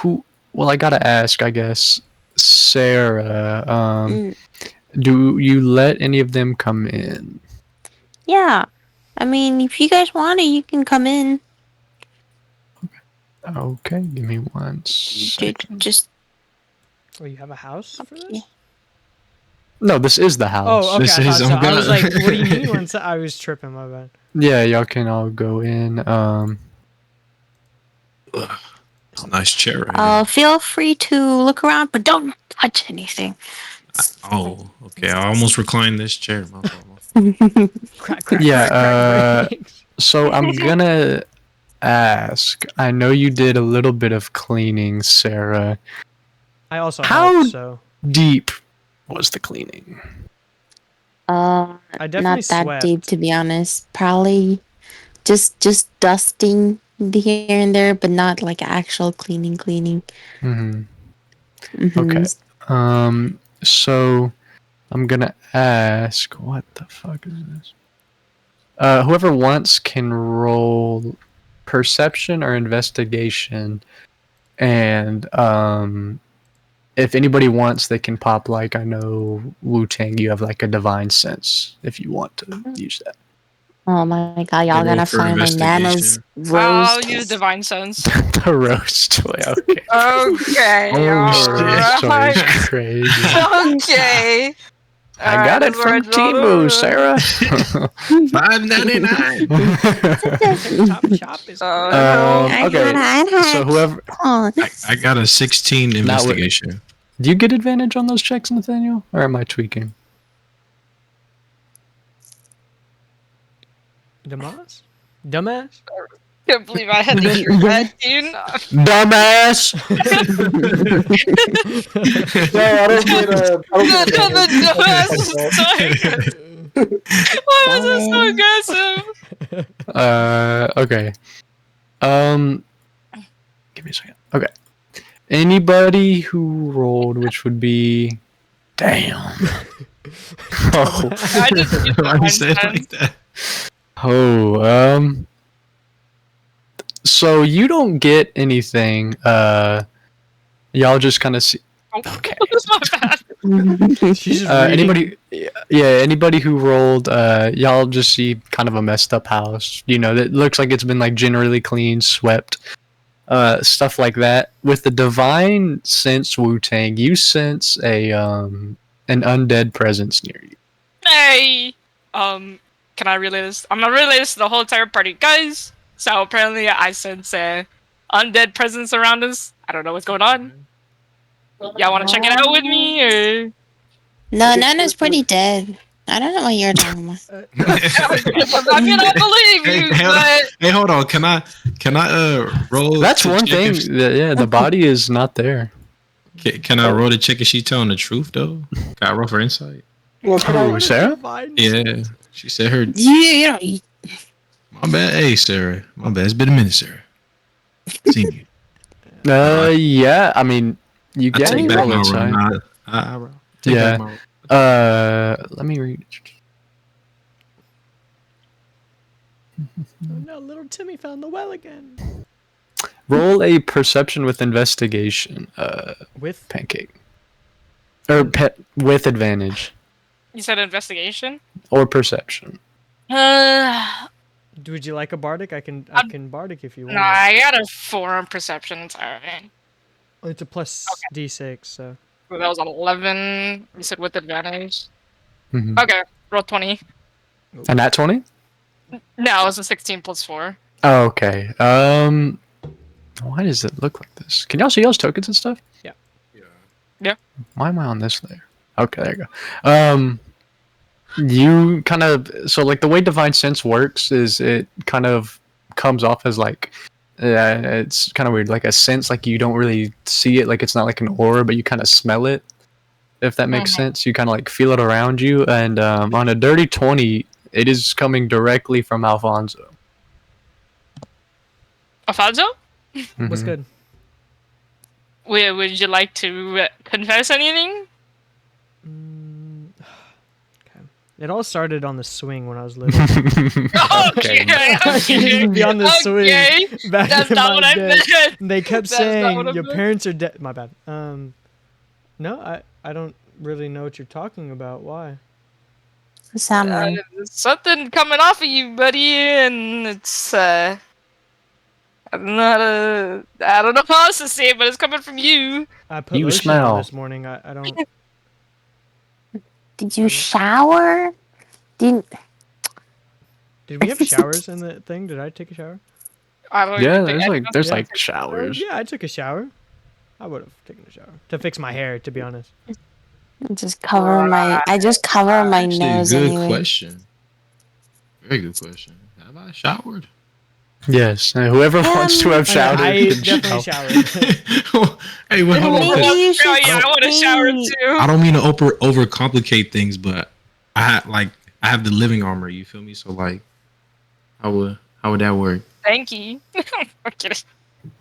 Who? Well, I gotta ask. I guess Sarah. Mm, Do you let any of them come in? yeah. I mean, if you guys want it, you can come in. Okay, give me one second. Just Oh, you have a house for okay. this? No, this is the house. Oh, okay. This I thought is- so. I'm I was gonna- like, what do you mean? I was tripping. My bad. Yeah, y'all can all go in. It's a nice chair right Feel free to look around, but don't touch anything. here. Oh, okay. I almost reclined this chair. My fault, my fault. Crack. Yeah, breaks. So I'm gonna ask. I know you did a little bit of cleaning, Sarah. I also How- helped, so Deep was the cleaning? I definitely Not that swept. deep, to be honest. Probably just dusting here and there, but not like actual cleaning. Mm-hmm. Mhm. Okay. So I'm gonna ask. What the fuck is this? Whoever wants can roll perception or investigation, and if anybody wants, they can pop, like, I know Wu Tang, you have like a divine sense if you want to use that. Oh my god, y'all I'll roll gonna for find my nana's investigation. I'll roast. use divine sense. The roast toy, okay. Okay. Roast toy alright. is crazy. Okay. I got it from Timu, Sarah. $5.99. Top shop is. Okay, so whoever, Oh, I got a 16 investigation. do you get advantage on those checks, Nathaniel, or am I tweaking? Dumbass? Can't believe I had to hear that, dude. Dumbass. No, I don't get The dumbass was so aggressive. Why was it so aggressive? Okay. Give me a second. Okay. Anybody who rolled, which would be, damn. Oh, I just used Why you divine say it sense. like that? oh. So you don't get anything. Y'all just kind of see. Oh, Okay. that's my bad. She's just reading. Anybody, yeah, anybody who rolled, y'all just see kind of a messed up house. You know, that looks like it's been like generally cleaned, swept, stuff like that. With the divine sense Wu Tang, you sense an undead presence near you. Hey, can I relay this? I'm gonna relay this to the whole entire party, guys. So apparently, I sense a undead presence around us. I don't know what's going on. Y'all want to check it out with me, or? No, Nana's pretty dead. I don't know what you're talking about. I mean, I believe you, but Hey, hold on. Can I roll? That's to one check thing. if- Yeah, the body is not there. Can I roll to check if she telling the truth though? Can I roll for insight? Well, can Oh, I, Sarah? Yeah, she said her. You know, My bad. Hey, Sarah. My bad. It's been a minute, Sarah. Seen you. Yeah. I mean, you I get take any back roll my roll. inside. Nah, I take Yeah. back my roll. Let me read. Oh no, little Timmy found the well again. Roll a perception with investigation. With Pancake. Or pet with advantage. you said investigation. Or perception. would you like a bardic? I can bardic if you want. Nah, I got a 4 on perception. It's alright. It's a plus d6, so So that was 11. You said with advantage. Mhm. Okay, roll 20. And that 20? No, it was a 16 plus 4. Oh, okay. Why does it look like this? Can y'all see y'all's tokens and stuff? Yeah. Yeah. Why am I on this layer? Okay, there you go. You kind of like the way divine sense works is it kind of comes off as like it's kind of weird, like a sense, like you don't really see it, like it's not like an aura, but you kind of smell it. If that makes sense, you kind of like feel it around you, and on a dirty 20, it is coming directly from Alfonso. Alfonso? what's Mhm. good? Would you like to confess anything? Okay. It all started on the swing when I was little. Okay, I used to be on the swing okay. back That's in not my what I day. meant. They kept That's not saying what I your meant. parents are dead. My bad. No, I don't really know what you're talking about. Why? what's happening? There's something coming off of you, buddy, and it's I don't know how else to say it, but it's coming from you. I put You lotion on smell. this morning. I don't. Did you shower? Didn't Did we have showers in the thing? Did I take a shower? I don't Yeah, even think there's Yeah. like showers. Yeah, I took a shower. I would have taken a shower to fix my hair. To be honest. just cover my? I just cover my Actually, nose good anyway. question. Very good question. Have I showered? Yes, whoever wants to have I showered. definitely can showered. Hey, wait, hold on. Maybe 'cause you should Oh yeah, I want to shower stay- too. I don't mean to overcomplicate things, but I have the living armor. You feel me? So like, how would that work? Thank you. I'm kidding.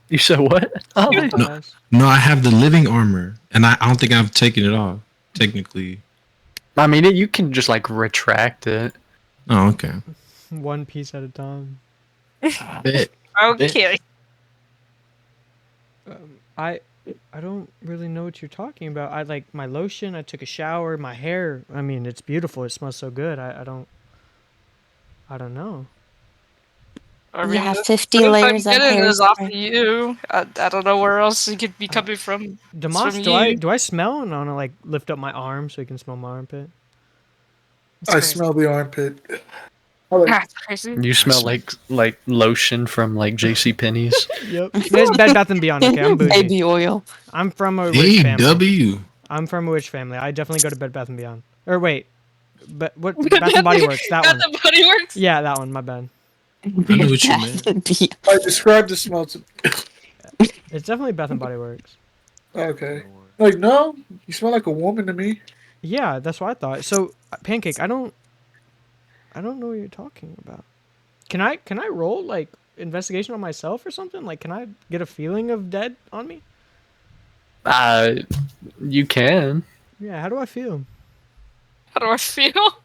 You said what? Oh, No. No, I have the living armor, and I don't think I've taken it off. Technically. I mean, you can just like retract it. Oh, okay. One piece at a time. Bet. Okay. I don't really know what you're talking about. I like my lotion. I took a shower. My hair. I mean, it's beautiful. It smells so good. I don't know. I You mean, have the 50 sense layers I'm of getting is off hairspray. of you. I don't know where else you could be coming from. It's Demas, from do I you. smell? And I want to like lift up my arm so you can smell my armpit. It's I crazy. smell the armpit. I like, That's crazy. You smell like lotion from like J.C. Penney's. Yep. There's Bed Bath and Beyond. Okay, I'm bougie. Baby oil. I'm from a rich family. AW. I'm from a rich family. I definitely go to Bed Bath and Beyond. Or wait, but what Bath and Body Works? That Got one. the Body Works? Yeah, that one. My bad. I know what you meant. I described the smell to. It's definitely Bath and Body Works. Okay. Like, no, you smell like a woman to me. Yeah, that's what I thought. So, Pancake, I don't know what you're talking about. Can I roll like investigation on myself or something? Like, can I get a feeling of dead on me? You can. Yeah, how do I feel? How do I feel?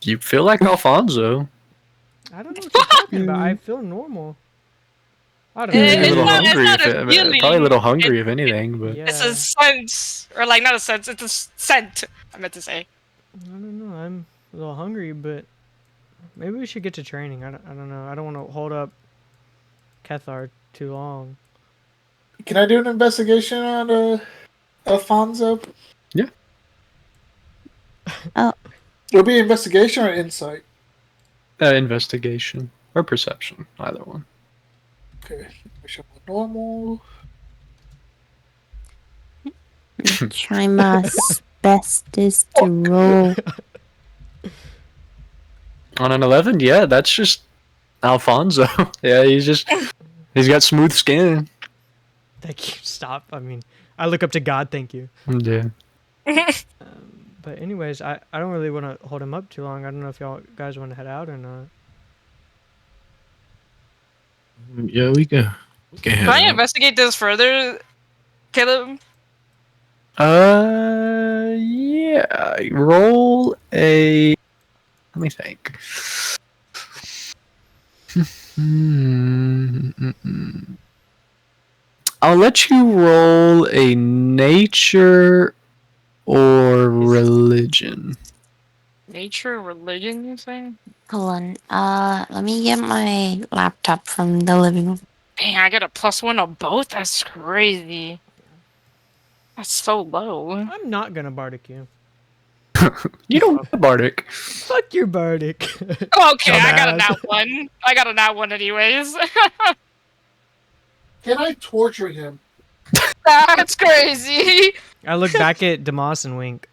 You feel like Alfonso. I don't know what you're talking about. I feel normal. I don't know. Maybe a It's little Maybe- not. It's hungry. not a Probably a little feeling. hungry, if anything. But It's Yeah. a sense, or like not a sense. It's a scent. I meant to say. I don't know. I'm a little hungry, but maybe we should get to training. I don't know. I don't want to hold up Kethar too long. Can I do an investigation on Alfonso? Yeah. Oh. It'll be investigation or insight. Investigation or perception, either one. Okay. Normal. Try my bestest to roll. On an 11, yeah, that's just Alfonso. Yeah, he's got smooth skin. Thank you. Stop. I mean, I look up to God. Thank you. Yeah. But anyways, I don't really want to hold him up too long. I don't know if y'all guys want to head out or not. Yeah, we can Can head I out. investigate this further, Caleb? Yeah. Roll a. Let me think. I'll let you roll a nature or religion. Nature, religion, you say? Hold on. Let me get my laptop from the living room. Dang, I get a +1 on both? That's crazy. That's so low. I'm not gonna bardic you. You don't get bardic. Fuck your bardic. Okay, I got a Dumbass. nat 1. I got a nat 1 anyways. Can I torture him? That's crazy. I look back at Demas and wink.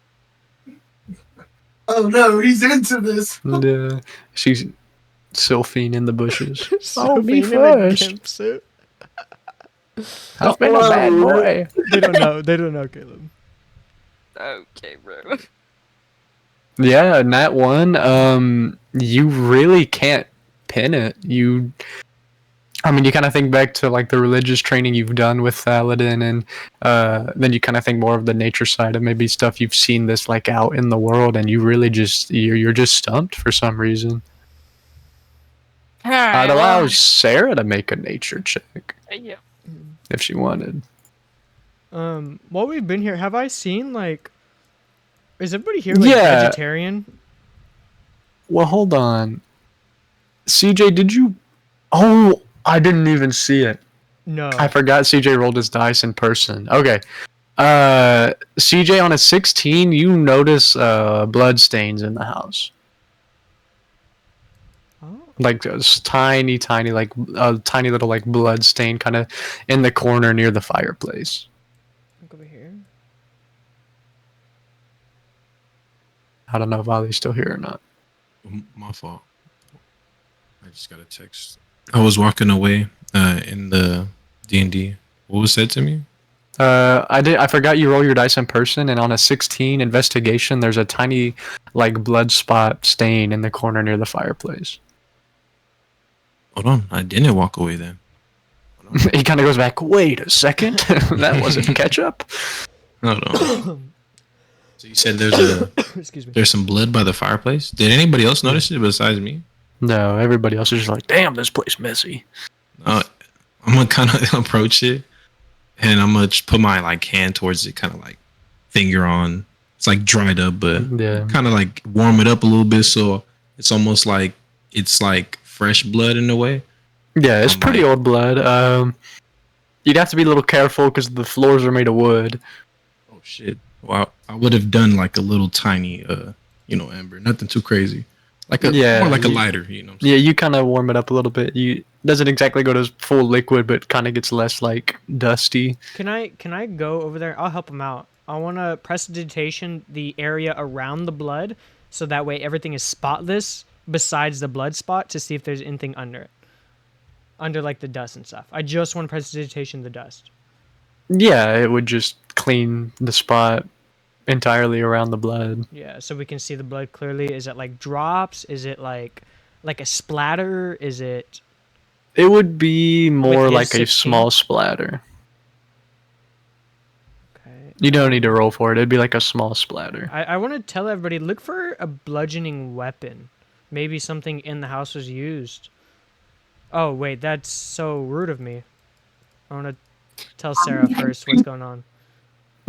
Oh no, he's into this. Yeah. She's sylphine in the bushes. So me mean in a first. gimp suit. I've been a bad boy. They don't know. They don't know, Caleb. Okay, bro. Yeah, Nat 1, you really can't pin it. You kind of think back to like the religious training you've done with Thaladin, and then you kind of think more of the nature side of maybe stuff you've seen this like out in the world, and you really you're just stumped for some reason. I'd allow Sarah to make a nature check Yeah. if she wanted. While we've been here, have I seen like? Is everybody here like Yeah. vegetarian? Well, hold on. CJ, did you? Oh, I didn't even see it. No. I forgot CJ rolled his dice in person. Okay. CJ, on a 16, you notice blood stains in the house. Oh. Like this tiny, like a tiny little like blood stain kind of in the corner near the fireplace. Look over here. I don't know if Ali's still here or not. My fault. I just got a text. I was walking away in the D&D. What was said to me? I forgot you roll your dice in person, and on a 16 investigation, there's a tiny like blood spot stain in the corner near the fireplace. Hold on. I didn't walk away then. He kind of goes back. Wait a second, that wasn't ketchup. Hold on. So you said Excuse me. there's some blood by the fireplace. Did anybody else notice it besides me? No, everybody else is just like, damn, this place messy. I'm gonna kind of approach it, and I'm gonna just put my like hand towards it, kind of like finger on. It's like dried up, but Yeah. kind of like warm it up a little bit, so it's almost like it's like fresh blood in a way. Yeah, it's I'm pretty like- old blood. You'd have to be a little careful because the floors are made of wood. Oh shit! Well, I would have done like a little tiny, ember, nothing too crazy, like more like a lighter, you know. Yeah, you kind of warm it up a little bit. You doesn't exactly go to full liquid, but kind of gets less like dusty. Can I go over there? I'll help him out. I want to prestidigitation the area around the blood, so that way everything is spotless besides the blood spot to see if there's anything under it, under like the dust and stuff. I just want to prestidigitation the dust. Yeah, it would just clean the spot entirely around the blood. Yeah, so we can see the blood clearly. Is it like drops? Is it like a splatter? Is it? It would be more his like a 16? small splatter. You don't need to roll for it. It'd be like a small splatter. I want to tell everybody, look for a bludgeoning weapon. Maybe something in the house was used. Oh, wait, that's so rude of me. I want to tell Sarah first what's going on.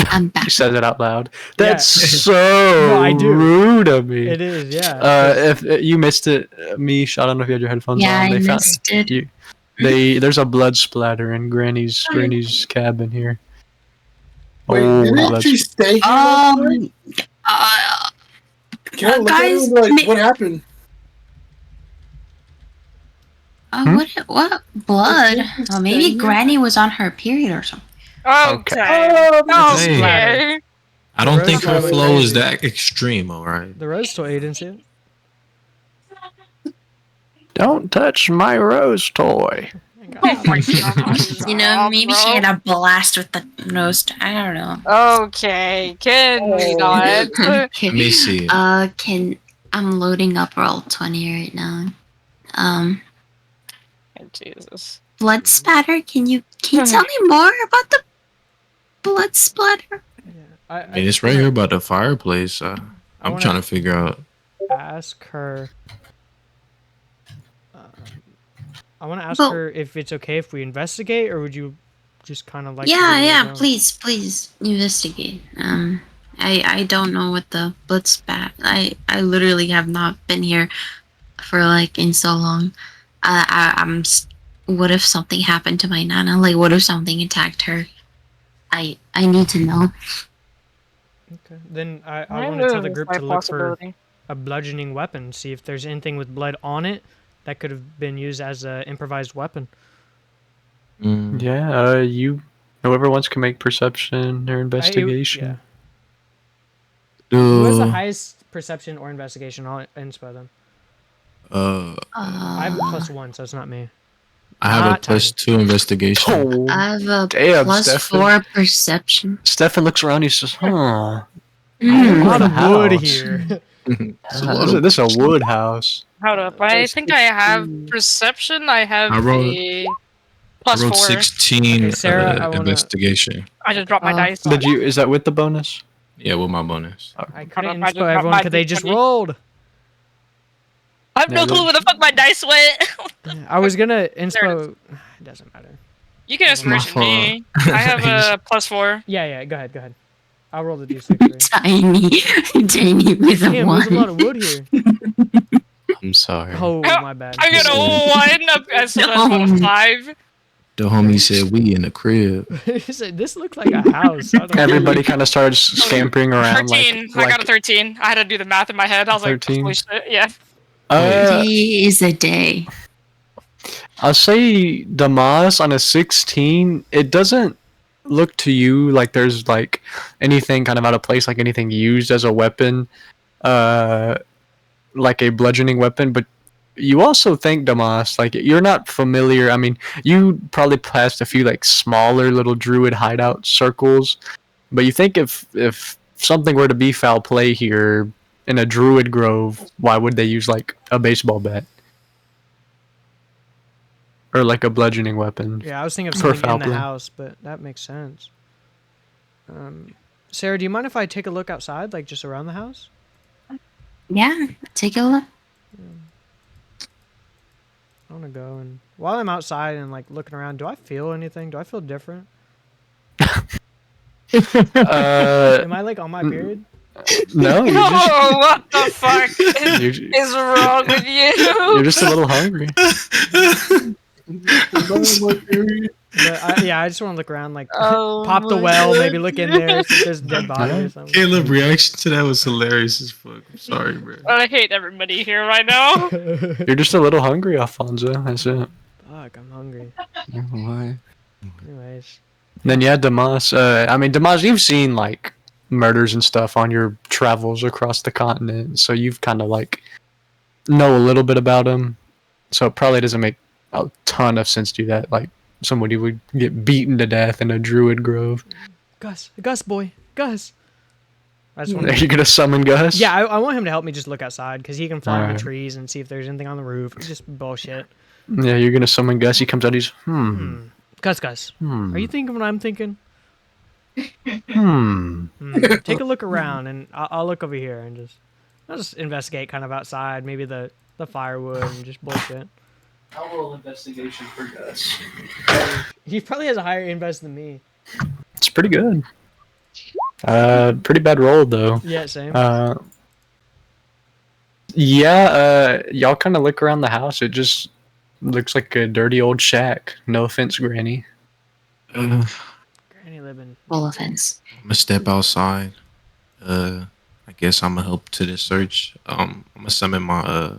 I'm back. She says it out loud. Yeah. That's so I do. rude of me. It is, yeah. If you missed it, Mish, I don't know if you had your headphones Yeah, on. I missed it. There's a blood splatter in Granny's cabin here. Wait, Oh, did it blood actually stay here? last night? Can I look at guys, it? Like, what happened? What blood? Oh, maybe Granny was on her period or something. Okay. Okay. I don't think her Rose flow toy. is that extreme, alright? The rose toy, you didn't see it? Don't touch my rose toy. Oh my god. You know, maybe she had a blast with the nose. I don't know. Okay, can we not? Let me see. I'm loading up roll 20 right now. Jesus. Blood splatter. Can you tell me more about the blood splatter? I mean, it's right here by the fireplace. I'm wanna- trying to figure out. Ask her. I want to ask Well- her if it's okay if we investigate, or would you just kind of like? Yeah. Please investigate. I don't know what the blood spat. I literally have not been here for like in so long. What if something happened to my nana? Like, what if something attacked her? I need to know. Okay. Then I want to tell the group to look for a bludgeoning weapon. See if there's anything with blood on it that could have been used as an improvised weapon. Yeah, whoever wants can make perception or investigation. Who has the highest perception or investigation? I'll inspo them. I have a +1, so it's not me. I have Not a +2 investigation. Oh, I have a damn, +4 perception. Stefan looks around. He says, "Huh, A Mm. lot of wood house. here. This is a wood house." Hold up. I think I have perception. I have I wrote- a I +4. wrote 16 Okay, Sarah, I wanna- investigation. I just dropped my dice. Did you? Is that with the bonus? Yeah, with my bonus. I couldn't I just inspo got everyone my because they just D20. rolled. I have no clue where the fuck my dice went. I was gonna inspo. It doesn't matter. You can inspiration me. I have a +4. Yeah. Go ahead. I'll roll the d6. Tiny with a Damn, there's a lot of 1. wood here. I'm sorry. Oh, my bad. I got a 1. So that's what, a 5. The homie said we in the crib. He said, this looks like a house. I don't know. Everybody kind of starts scampering around. 13. I got a 13. I had to do the math in my head. I was 13? like, holy shit, yeah. Day is a day. I'll say Damas on a 16. It doesn't look to you like there's like anything kind of out of place, like anything used as a weapon, like a bludgeoning weapon. But you also think, Damas, like you're not familiar. I mean, you probably passed a few like smaller little druid hideout circles, but you think if something were to be foul play here in a druid grove, why would they use like a baseball bat? Or like a bludgeoning weapon. Yeah, I was thinking of For something foul in the play. house, but that makes sense. Sarah, do you mind if I take a look outside, like just around the house? Yeah, take a look. I want to go, and while I'm outside and like looking around, do I feel anything? Do I feel different? Am I like on my period? No, you're just, Oh, what the fuck you're, is wrong with you? you're just a little hungry. But I just want to look around, like Oh pop the my well, God. maybe look in there, see if there's a dead body or something. Caleb's reaction to that was hilarious as fuck. I'm sorry, bro. I hate everybody here right now. You're just a little hungry, Alfonso. That's it. Fuck, I'm hungry. Why? Anyways, Then yeah, Damas. I mean, Damas, you've seen like murders and stuff on your travels across the continent, so you've kind of like know a little bit about him. So it probably doesn't make a ton of sense to do that. Like somebody would get beaten to death in a druid grove. Gus, boy, Gus. I just want Are you gonna summon Gus? Yeah, I want him to help me just look outside because he can fly in Alright. the trees and see if there's anything on the roof. It's just bullshit. Yeah, you're gonna summon Gus. He comes out. He's Gus, are you thinking what I'm thinking? Take a look around, and I'll look over here and I'll just investigate kind of outside, maybe the firewood and just bullshit. I'll roll investigation for Gus. He probably has a higher invest than me. It's pretty good. Pretty bad roll though. Yeah, same. Y'all kind of look around the house. It just looks like a dirty old shack. No offense, Granny. Granny living. Full offense. I'm gonna step outside. I guess I'm gonna help to the search. I'm gonna summon my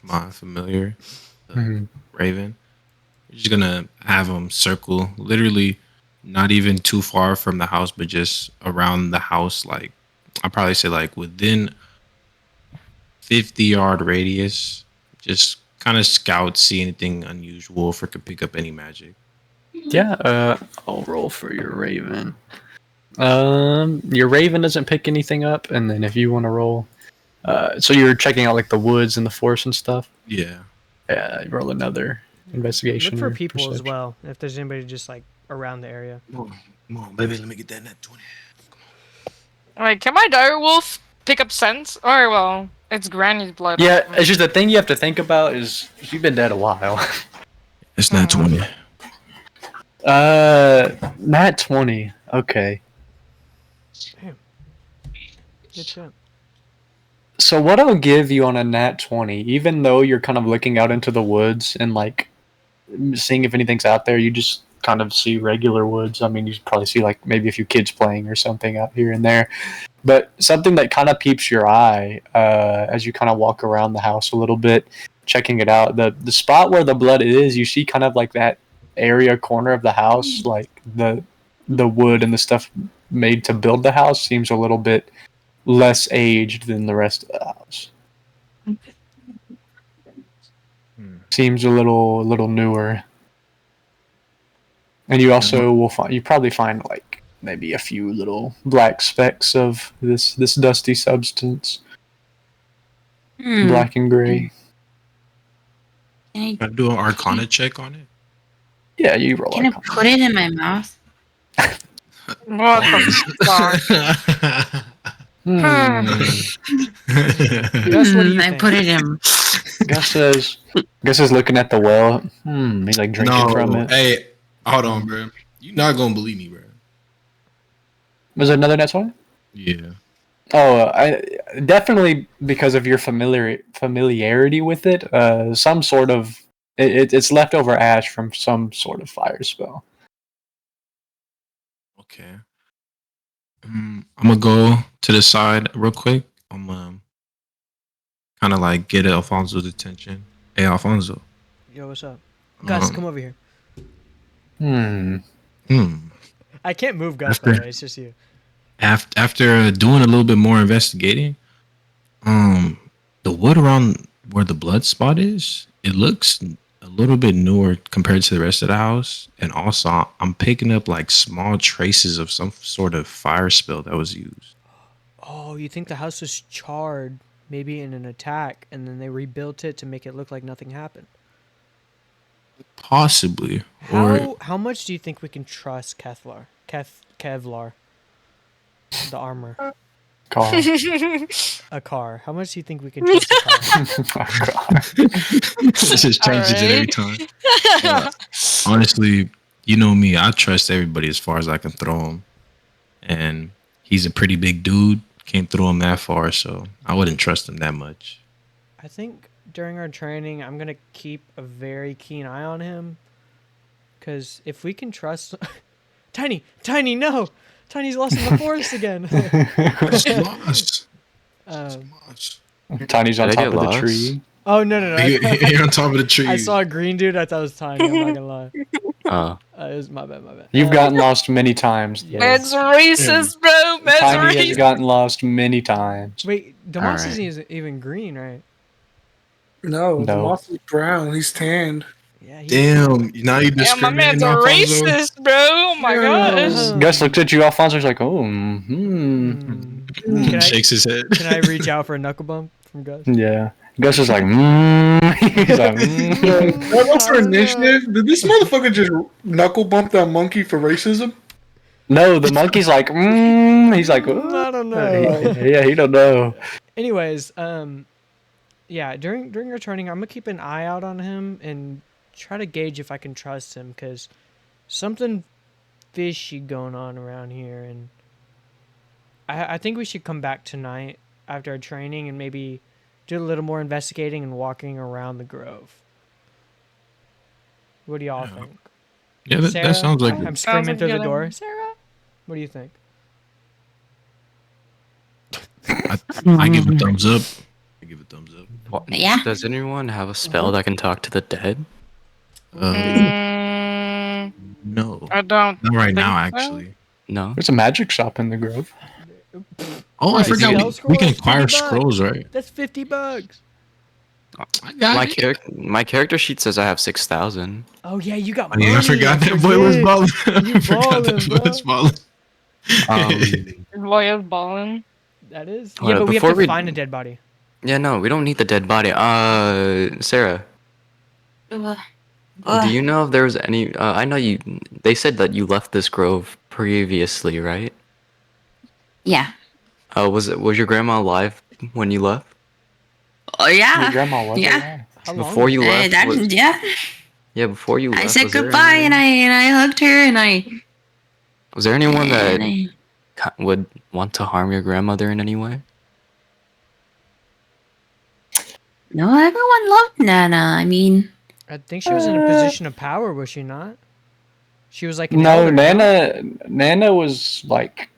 my familiar, Raven. We're just gonna have him circle, literally, not even too far from the house, but just around the house. Like I'd probably say, like within 50-yard radius. Just kind of scout, see anything unusual, if it could pick up any magic. Yeah, I'll roll for your Raven. Your Raven doesn't pick anything up, and then if you want to roll, so you're checking out like the woods and the forest and stuff. Yeah. Yeah, roll another investigation. Look for or people as perception. well, if there's anybody just like around the area. Come on, baby. Let me get that net 20. Wait, can my direwolf pick up scents? Or, well, it's Granny's blood. Yeah, it's just the thing you have to think about is she's been dead a while. It's not 20. Nat 20. Okay. Damn. Good shit. So what I'll give you on a nat 20, even though you're kind of looking out into the woods and like seeing if anything's out there, you just kind of see regular woods. I mean, you probably see like maybe a few kids playing or something out here and there. But something that kind of peeps your eye as you kind of walk around the house a little bit, checking it out. The spot where the blood is, you see kind of like that area corner of the house, like the wood and the stuff made to build the house seems a little bit less aged than the rest of the house. Seems a little newer. And you also will probably find like maybe a few little black specks of this dusty substance. Black and gray. Can Can I do an Arcana check on it? Yeah, you roll. I put it in my mouth? What the fuck? Gus, what do you I think? put it in. Gus is looking at the well. He's like drinking from it. Hey, hold on, bro. You're not gonna believe me, bro. Was it another net 20? Yeah. Oh, I definitely because of your familiarity with it. Some sort of it's leftover ash from some sort of fire spell. Okay. I'm gonna go to the side real quick. I'm kind of like get Alfonso's attention. Hey, Alfonso. Yo, what's up? Gus, come over here. I can't move Gus, by the way. It's just you. After doing a little bit more investigating, the wood around where the blood spot is, it looks a little bit newer compared to the rest of the house. And also, I'm picking up like small traces of some sort of fire spell that was used. Oh, you think the house was charred, maybe in an attack, and then they rebuilt it to make it look like nothing happened? Possibly. Or How much do you think we can trust Kevlar? Kevlar. The armor. Car. A car. How much do you think we can trust a car? this just changes it every time. Honestly, you know me. I trust everybody as far as I can throw him. And he's a pretty big dude. Can't throw him that far, so I wouldn't trust him that much. I think during our training, I'm going to keep a very keen eye on him. Because if we can trust... Tiny, no! Tiny's lost in the forest again. It's lost. Tiny's on Did I top get of the lost? tree. Oh, no. You're on top of the tree. I saw a green dude. I thought it was Tiny. I'm not going to lie. Oh, It was my bad. You've gotten lost many times. though. Man's racist, bro. Man's Tiny has racist. gotten lost many times. Wait, the moss Alright. isn't even green, right? No, the No. moss is brown. He's tanned. Yeah. Damn, now you Yeah, my discriminating, man's a Alfonso? racist, bro. Oh my gosh. Gus looked at you, Alfonso's like, oh, Can I, Shakes his head. can I reach out for a knuckle bump from Gus? Yeah. Gus is like, He's like, What's for initiative? Did this motherfucker just knuckle bump that monkey for racism? No, the monkey's like, he's like, I don't know. he don't know. Anyways, yeah, during returning, I'm gonna keep an eye out on him and try to gauge if I can trust him, because something fishy going on around here, and I think we should come back tonight after our training and maybe do a little more investigating and walking around the grove. What do y'all think? Yeah, that sounds like I'm Sounds screaming like through the good door. idea. Sarah, what do you think? I give a thumbs up. I give a thumbs up. Yeah. Does anyone have a spell that can talk to the dead? No, I don't. not right think now. so. Actually. No. There's a magic shop in the grove. Oh, I Right, forgot spell we can scrolls, acquire 50 bucks. scrolls, right? That's $50. I got it. My character sheet says I have 6,000. Oh yeah, you got Oh, money. yeah, I forgot that boy was forget. balling. You I forgot that ballin', boy bro. was balling. Um, Lawyer's balling. That is. Hold Yeah, up, but we have before to we- find a dead body. yeah, no, we don't need the dead body. Sarah, do you know if there was any? I know you. They said that you left this grove previously, right? Yeah. Was your grandma alive when you left? Oh Your yeah. grandma was Yeah. alive. How long? Before you left, That, yeah. yeah, before you left, I said was there goodbye anyone- and I hugged her and I. Was there anyone that and I- would want to harm your grandmother in any way? No, everyone loved Nana. I mean, I think she was in a position of power, was she not? She was like an No, elder, Nana was like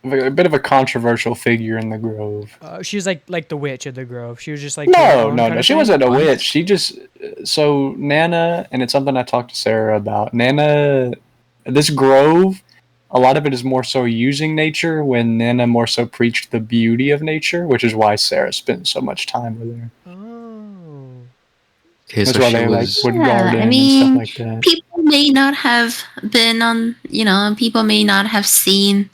a bit of a controversial figure in the grove. She was like the witch of the grove. She was just like doing her No, own no, kind no. of She thing? wasn't a witch. She just so Nana, and it's something I talked to Sarah about. Nana, this grove, a lot of it is more so using nature, when Nana more so preached the beauty of nature, which is why Sarah spent so much time with her. Oh. Okay, That's so why she they was. like would Yeah, garden I and mean, stuff like that. people may not have been on, people may not have seen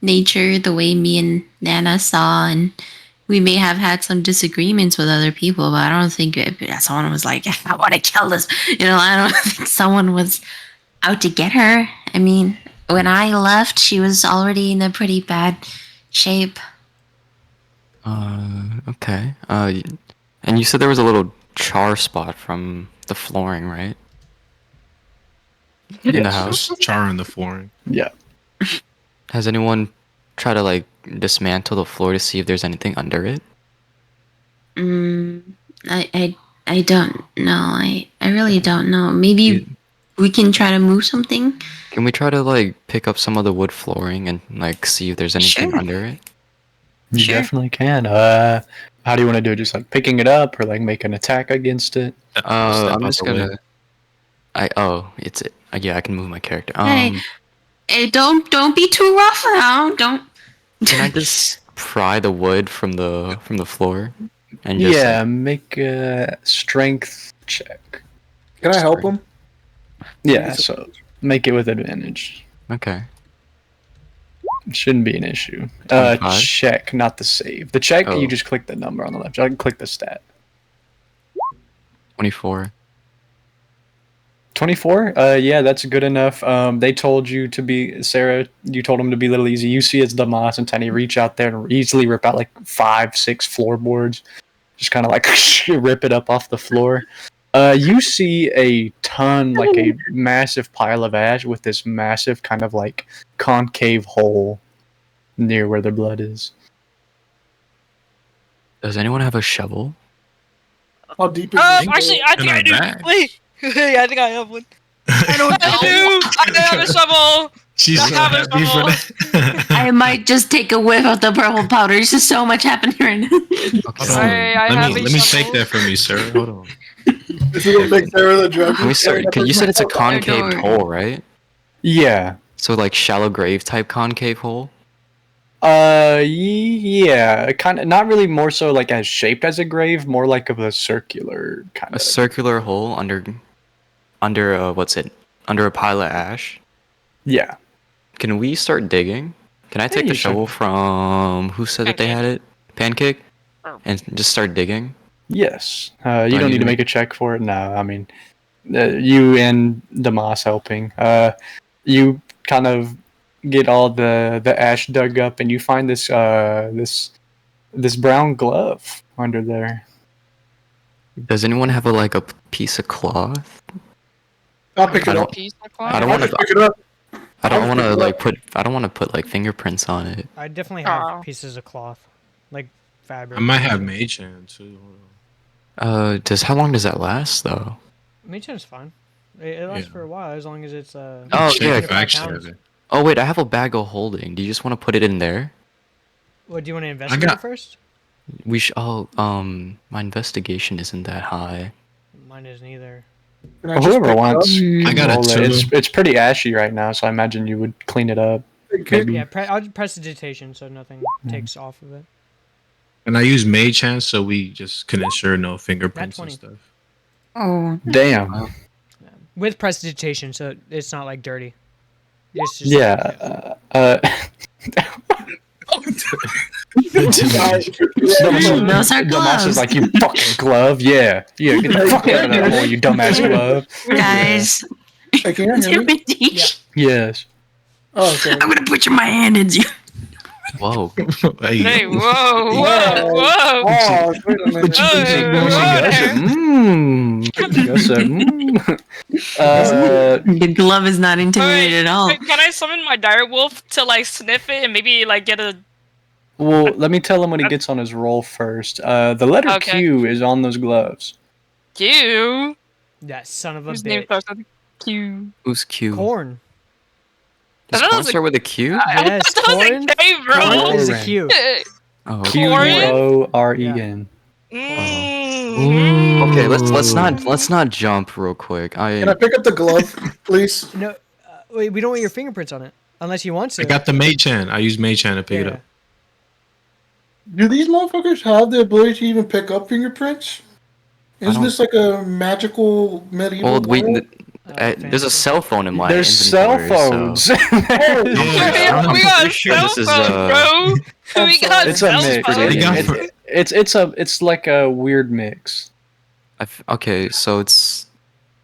nature the way me and Nana saw, and we may have had some disagreements with other people, but I don't think someone was like, I want to kill this. I don't think someone was out to get her. I mean, when I left, she was already in a pretty bad shape. Okay. And you said there was a little char spot from the flooring, right? In the Yes. house. Just char in the flooring. Yeah. Has anyone tried to like dismantle the floor to see if there's anything under it? I don't know. I really don't know. Maybe You- we can try to move something. Can we try to like pick up some of the wood flooring and like see if there's anything Sure. under it? You Sure. definitely can. How do you want to do it? Just like picking it up, or like make an attack against it? Step I'm out just the way. gonna. It's it. Yeah, I can move my character. Hey. Hey, don't be too rough now. Don't. Can I just pry the wood from the floor? And just Yeah, make a strength check. Can I help him? Yeah, so make it with advantage. okay. It shouldn't be an issue. 25? Check, not the save. The check, Oh. you just click the number on the left. I can click the stat. 24. 24? Yeah, that's good enough. They told you to be, Sarah, you told them to be a little easy. You see it's Damas and Tiny reach out there and easily rip out like 5-6 floorboards. Just kind of like rip it up off the floor. You see a ton, like a massive pile of ash with this massive kind of like concave hole near where the blood is. Does anyone have a shovel? How deep is Actually, I think In I our do. bag. Wait. Hey, I think I have one. I don't I do. I have a shovel. She's I so have a happy for that. I might just take a whiff of the purple powder. There's just so much happening right now. Hold on. Sorry, I have a let me shovel. take that from you, sir. Hold on. This is a big Sarah the drug. Can we start? Cause you said it's a concave door. hole, right? Yeah. So like shallow grave type concave hole. Yeah, kind of not really more so like as shaped as a grave, more like of a circular kind A of. circular hole under what's it? Under a pile of ash. Yeah. Can we start digging? Can I take you the can. shovel from who said that they had it? Pancake? And just start digging? Yes. You I don't need need to to make a check for it. No, I mean, you and Damas helping. You kind of get all the ash dug up, and you find this brown glove under there. Does anyone have a piece of cloth? I'll pick I it don't- up. Piece of I cloth? don't I'll want just to. pick it up. I don't I'll want pick to it like up. put. I don't want to put like fingerprints on it. I definitely have Aw. pieces of cloth, like fabric. I might have mage hand too. Hold on. How long does that last though? Mage is fine. It lasts Yeah. for a while as long as it's Oh, Check yeah, if I 25 actually pounds. have it. Oh wait, I have a bag of holding. Do you just want to put it in there? What do you want to investigate got- first? We should. My investigation isn't that high. Mine isn't either. Can I Well, just whoever pick it wants, up? I got a roll it. two. It's pretty ashy right now, so I imagine you would clean it up. Maybe. Yeah, I'll press digitation so nothing takes off of it. And I use mage hand so we just can ensure no fingerprints and 20. stuff. Oh, damn. Yeah. With prestidigitation, so it's not like dirty. It's just Yeah. Those are Dumbass gloves. is like, you fucking glove. Yeah. Yeah, get the fuck out of that hole, you dumbass glove. Guys, Hey, can you hear me? intimidation. Yes. Oh, okay. I'm gonna put my hand in you. Whoa. Hey, whoa, whoa, Yeah. whoa! Oh, wait a minute. Hey, whoa there. The glove is not intimidated at all. Wait, can I summon my dire wolf to like sniff it and maybe like get a? Well, let me tell him when he gets on his roll first. The letter Okay. Q is on those gloves. Q? that son of a Whose name bitch. starts with Q? Who's Q? Corn. Does That corn was a- start with a Q? Yes, that was Corin. a K, bro. Corn is a Quoren. Q. Oh. Quoren. Mm-hmm. Okay, let's not jump real quick. Can I pick up the glove, please? No, wait, we don't want your fingerprints on it unless you want to. I got the mage hand. I use mage hand to pick it Yeah. up. Do these motherfuckers have the ability to even pick up fingerprints? Isn't don't- this like a magical medieval Well, world? there's a fancy. cell phone in my There's cell inventory, so- phones. Yeah. We got pretty sure cell this is, phones, bro. We got It's a cell mix. phones. They got It's like a weird mix. Okay, so it's.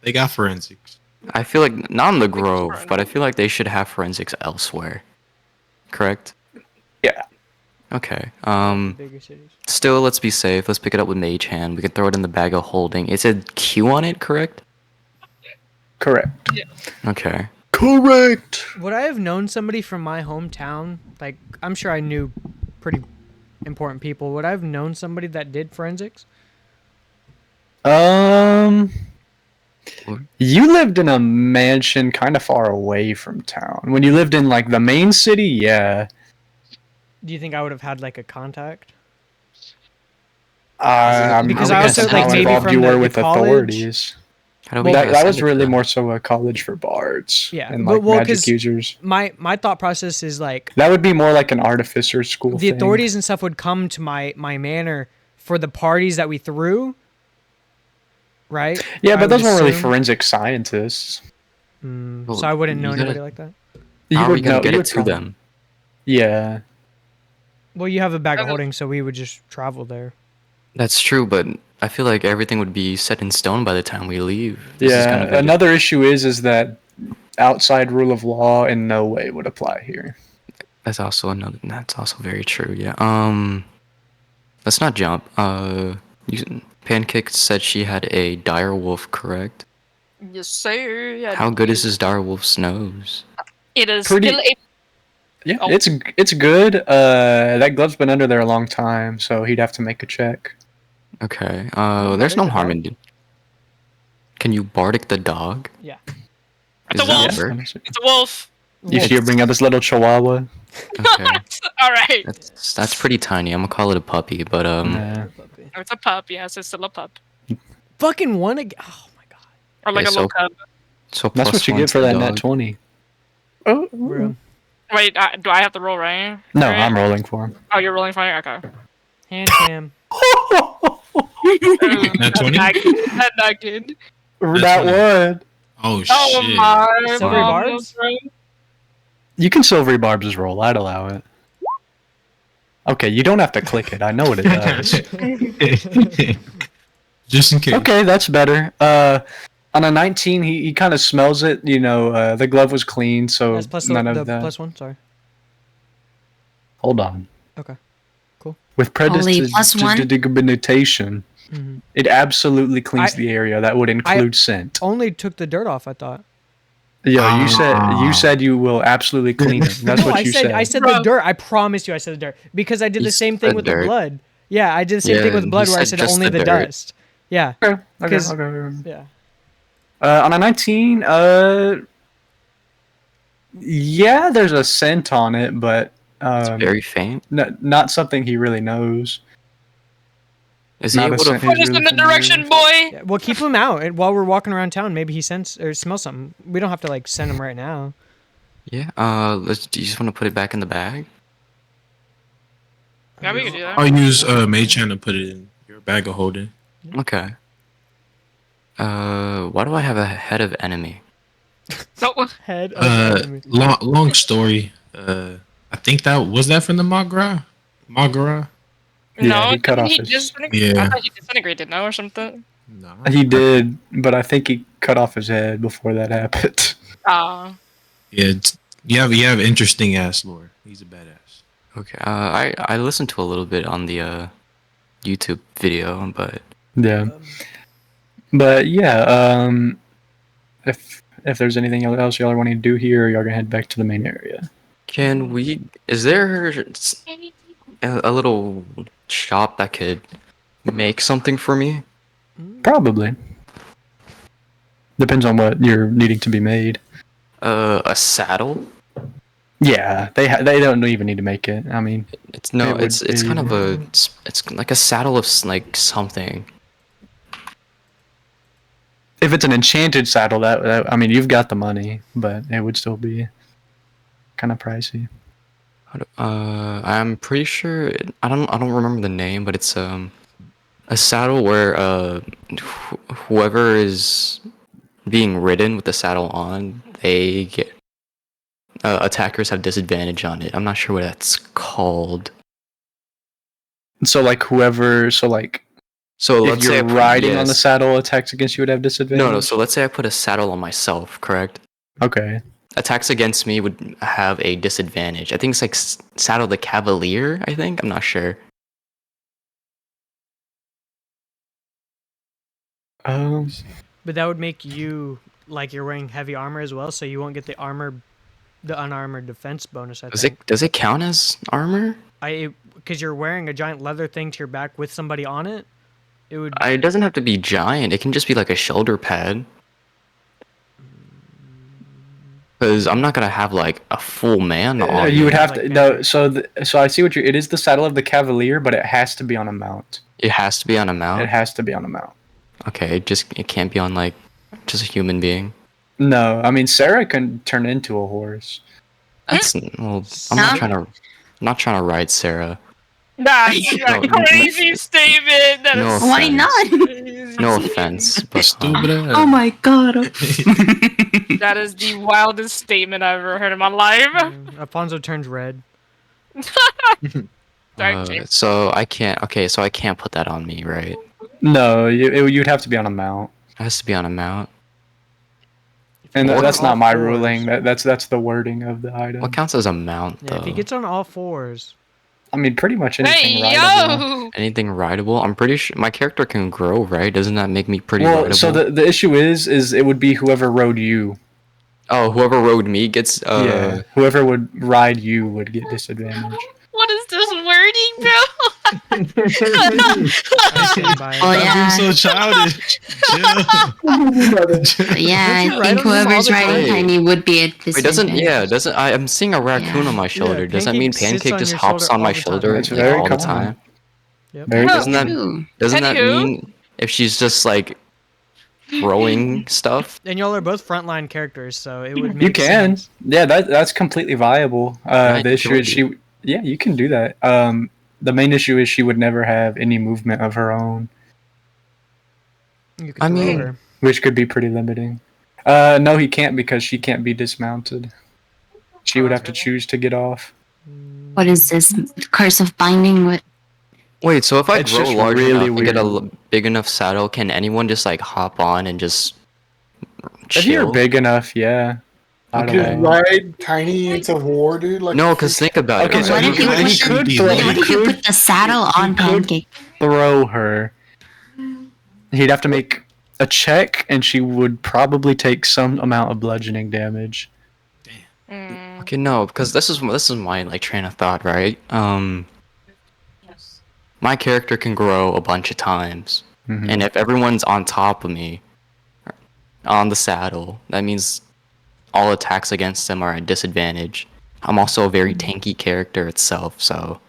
They got forensics. I feel like not in the Grove, but I feel like they should have forensics elsewhere. Correct? Yeah. Okay. Bigger cities. Still, let's be safe. Let's pick it up with Mage Hand. We can throw it in the bag of holding. It said Q on it, correct? Correct. Okay. Correct. Would I have known somebody from my hometown? Like, I'm sure I knew pretty important people. Would I have known somebody that did forensics? You lived in a mansion kind of far away from town. When you lived in like the main city, yeah. Do you think I would have had like a contact? Because I also, like, how maybe involved from you the- were the with college- authorities. How do we That was send it really to them? more so a college for bards. Yeah, and but- like well, magic 'cause- users. My thought process is like That would be more like an artificer school. the thing. authorities and stuff would come to my manor for the parties that we threw. Right? Yeah, I but would those weren't really assume. forensic scientists. Mm, Well, so I wouldn't know you gotta- anybody like that. You How are we would gonna know- get you it would to probably- them? Yeah. Well, you have a bag of holding, so we would just travel there. That's true, but I feel like everything would be set in stone by the time we leave. This is Yeah. gonna be Another issue is that outside rule of law in no way would apply here. That's also very true. Yeah. Let's not jump. Pancake said she had a dire wolf, correct? Yes, sir. Yeah, How good is this dire wolf's nose? It is Pretty- still a Yeah, Oh. it's good. That glove's been under there a long time, so he'd have to make a check. Okay. Oh, There's no bardic the harm dog? in. Can you bardic the dog? Yeah. It's a Does that wolf. work? It's a wolf. You should bring out this little chihuahua. Okay. All right. That's pretty tiny. I'm gonna call it a puppy, but Yeah. It's a pup. Yes, it's still a pup. Fucking one again. Oh my god. Or like Okay, a little so- cub. so That's plus what you one get to for the that dog. nat 20. Oh Bro. Wait, do I have to roll, right? no, Right? I'm rolling for him. Oh, you're rolling for me? Okay. Hand cam. Nat 20? That nugget. That one. Oh shit! Oh my. Silvery mom, barbs? bro. You can silvery barbs roll. I'd allow it. Okay, you don't have to click it. I know what it does. Just in case. Okay, that's better. On a 19, he kind of smells it. You know, the glove was clean, so That's plus none the of that. +1. Sorry. Hold on. Okay. Cool. With Only +1? prestidigitation, Mhm. it absolutely cleans I- the area. That would include scent. Only took the dirt off. I thought. Yo, you said you will absolutely clean it. That's No, what I you said. said. I said the dirt. I promise you, I said the dirt because I did You the same thing said with dirt. the blood. Yeah, I did the same thing with Yeah, blood he where I said said just only the the dirt. dust. Yeah. Okay. 'Cause- Okay. Yeah. On a 19, yeah, there's a scent on it, but It's very faint. not something he really knows. Is he Not a able to? scent Point he's us really in the familiar direction, with. boy. Yeah, well, keep him out, and while we're walking around town, maybe he sense or smells something. We don't have to like send him right now. Yeah. Do you just want to put it back in the bag? Yeah, we can do that. I'll use Mage Hand to put it in your bag of holding. Okay. Why do I have a head of enemy? No, Head of enemy. Long story. I think that from the Magra. Magra. Yeah, no, he cut off he his. Yeah. I thought he disintegrated now or something. No. He did, but I think he cut off his head before that happened. Yeah, you have interesting ass lore. He's a badass. Okay. I listened to a little bit on the YouTube video, but Yeah, but yeah. If there's anything else y'all are wanting to do here, y'all gonna head back to the main area. can we? Is there a little shop that could make something for me? Probably. Depends on what you're needing to be made. A saddle? Yeah, they don't even need to make it. I mean, It's no, It would it's kind of be- it's like a saddle of like something. if it's an enchanted saddle, that I mean, you've got the money, but it would still be kind of pricey. I'm pretty sure I don't remember the name, but it's a saddle where whoever is being ridden with the saddle on, they get attackers have disadvantage on it. I'm not sure what that's called. So like So if let's say I you're put- riding on the yes. saddle, attacks against you would have disadvantage. No. So let's say I put a saddle on myself, correct? Okay. Attacks against me would have a disadvantage. I think it's like Saddle the Cavalier, I think. I'm not sure. But that would make you like you're wearing heavy armor as well, so you won't get the unarmored defense bonus. I think. Does it count as armor? Because you're wearing a giant leather thing to your back with somebody on it. It would. It doesn't have to be giant. It can just be like a shoulder pad. Because I'm not gonna have like a full man on. You would have Like to that. no. So I see what you. It is the saddle of the Cavalier, but it has to be on a mount. It has to be on a It mount. has to be on a mount. Okay, it can't be on like just a human being. No, I mean Sarah can turn into a horse. That's well. I'm not trying to ride Sarah. That's a No, crazy statement. That no is Why offense. not? crazy. No offense, but Stupid ass. Oh my god. That is the wildest statement I've ever heard in my life. Alfonso turns red. Sorry, James. so I can't. Okay, so I can't put that on me, right? No, you'd have to be on a mount, It has to be on a mount. and Or that's all not my fours. ruling. That's the wording of the item. What counts as a mount Yeah, though? if he gets on all fours. I mean, pretty much anything Hey, rideable. yo! Anything rideable? I'm pretty sure my character can grow, right? Doesn't that make me pretty Well, rideable? so the issue is it would be whoever rode you. Oh, whoever rode me gets. Yeah, whoever would ride you would get disadvantage. What is this wording, bro? I stand by it. Oh yeah. so childish. But yeah, Don't you I ride think on them all whoever's the riding time? Tiny would be at Wait, doesn't disadvantage. I'm seeing a raccoon Yeah. on my shoulder. Yeah, Does that mean Pancake sits Pancake on just your hops shoulder on my all the time. shoulder That's like, very all the common. time? Yep. Very Doesn't that True. doesn't that Anywho. mean if she's just like throwing stuff? And y'all are both frontline characters, so it would make You can, sense. yeah, that's completely viable. I The issue is enjoyed yeah, you can do that. The main issue is she would never have any movement of her own, You could I throw mean- her. which could be pretty limiting. No, he can't because she can't be dismounted. She would have to choose to get off. What is this curse of binding? What? Wait, so if I It's grow just large really enough and get a weird. big enough saddle, can anyone just like hop on and just chill. If you're big enough, yeah. I You don't could know. ride Tiny into war, dude. Like No, because think about Okay, it. so What Right? if you Tiny put could be Wait, like- what if you put the saddle on Pancake? Throw her. He'd have to make a check, and she would probably take some amount of bludgeoning damage. Mm. Okay, no, because this is my like train of thought, right? My character can grow a bunch of times, Mhm. and if everyone's on top of me, on the saddle, that means all attacks against them are at disadvantage. I'm also a very tanky character itself, so.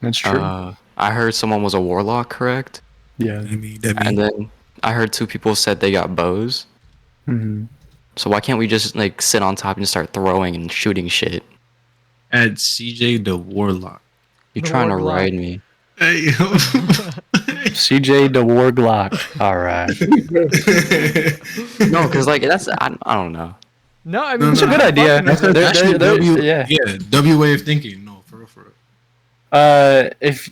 That's true. I heard someone was a warlock, correct? Yeah. And then I heard 2 people said they got bows. Mhm. So why can't we just like sit on top and start throwing and shooting shit? At CJ the Warlock. You The trying to warlock. ride me? Hey, CJ the Warglock. All right. No, because like that's I don't know. No, I No, mean it's a good idea. fucking with it. There- Actually, there- yeah. yeah. W way of thinking. No, for real, for real. If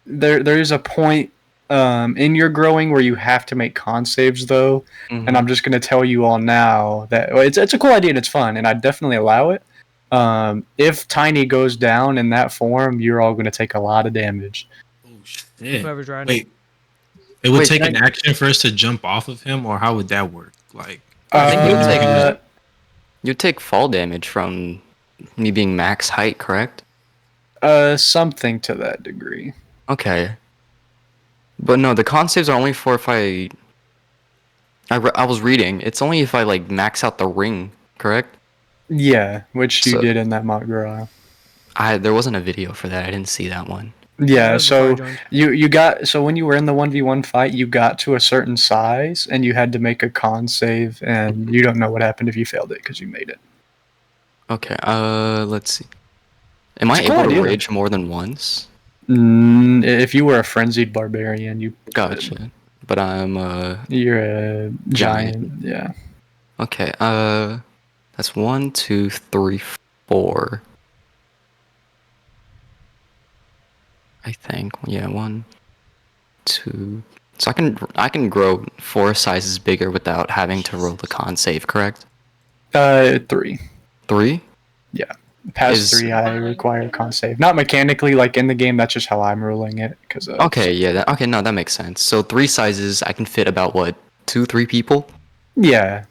there is a point in your growing where you have to make con saves though, Mhm. and I'm just gonna tell you all now that it's a cool idea and it's fun, and I definitely allow it. If Tiny goes down in that form, you're all gonna take a lot of damage. Oh shit! Whoever's riding. Wait, it would Wait, take can an action for us to jump off of him, or how would that work? Like, I think you'd take Uh, you take fall damage from me being max height, correct? something to that degree. Okay. But no, the con saves are only for if I was reading. It's only if I like max out the ring, correct? Yeah, which you So- did in that mock girl. There wasn't a video for that. I didn't see that one. That Yeah, was before I so joined. you got so when you were in the 1v1 fight, you got to a certain size and you had to make a con save, and you don't know what happened if you failed it because you made it. Okay. Let's see. Am I It's a cool able to idea. rage more than once? If you were a frenzied barbarian, you Gotcha. But I'm you're a Giant. giant. Yeah. okay. That's 1, 2, 3, 4. I think. Yeah, 1, 2. So I can grow 4 sizes bigger without having to roll the con save, correct? 3. 3? Past Is- 3, I require con save. Not mechanically, like in the game. That's just how I'm ruling it. Because Okay, yeah. Okay, no, that makes sense. So 3 sizes, I can fit about what 2, 3 people. yeah.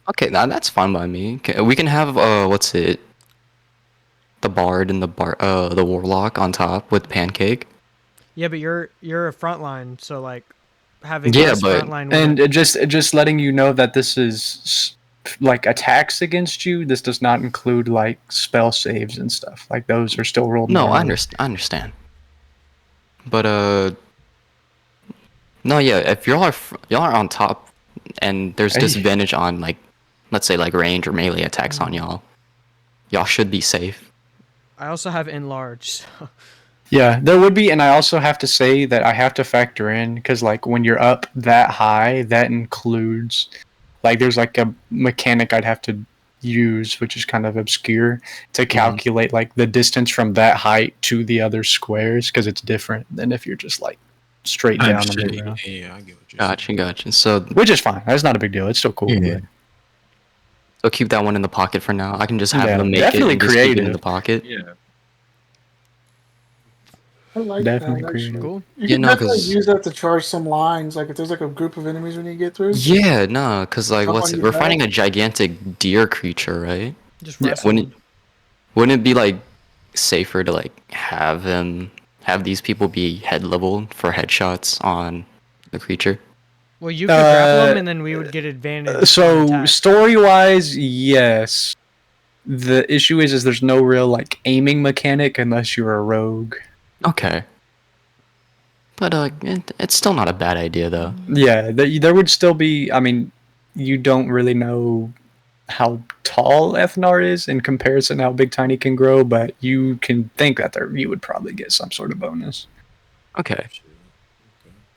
Okay, that's fine by me. Okay, we can have what's it? The bard and the warlock on top with pancake. Yeah, but you're a frontline, so like having Yeah, less but- frontline. And wouldn't- just letting you know that this is like attacks against you. This does not include like spell saves and stuff. Like those are still rolled. No, I normally. understand. But no, yeah. If y'all are on top, and there's Hey. disadvantage on like, let's say like range or melee attacks on y'all should be safe. I also have enlarge. So. Yeah, there would be, and I also have to say that I have to factor in because like when you're up that high, that includes like there's like a mechanic I'd have to use, which is kind of obscure, to calculate like the distance from that height to the other squares because it's different than if you're just like straight down on the ground. Yeah, I get what you're saying. Gotcha. So Which is fine. That's not a big deal. It's still cool. Yeah. so keep that one in the pocket for now. I can just have Yeah, them make definitely it and just keep it in creative. the pocket. Yeah. I like Definitely that. creative. Actually. Cool. You Yeah, can no, definitely 'cause- use that to charge some lines. Like if there's like a group of enemies when you get through. Yeah, no, because like Jump what's on it? your We're back. fighting a gigantic deer creature, right? Just Yeah, wrestle. Wouldn't it be like safer to like have these people be head level for headshots on the creature? Well, you could grapple Uh, them, and then we would get advantage. on So attack. story wise, yes. The issue is there's no real like aiming mechanic unless you're a rogue. Okay. But it's still not a bad idea though. Yeah, there would still be. I mean, you don't really know how tall Ethnar is in comparison to how big Tiny can grow, but you can think that you would probably get some sort of bonus. Okay.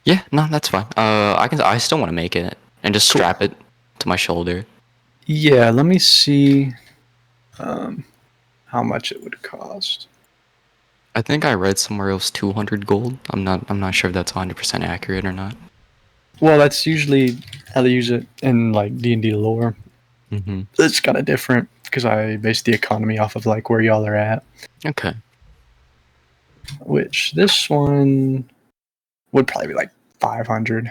Yeah, no, that's fine. I still want to make it and just Cool. strap it to my shoulder. Yeah, let me see how much it would cost. I think I read somewhere else 200 gold. I'm not sure if that's 100% accurate or not. Well, that's usually how they use it in like D&D lore. Mm-hmm. It's kind of different because I base the economy off of like where y'all are at. Okay. Which this one would probably be like 500.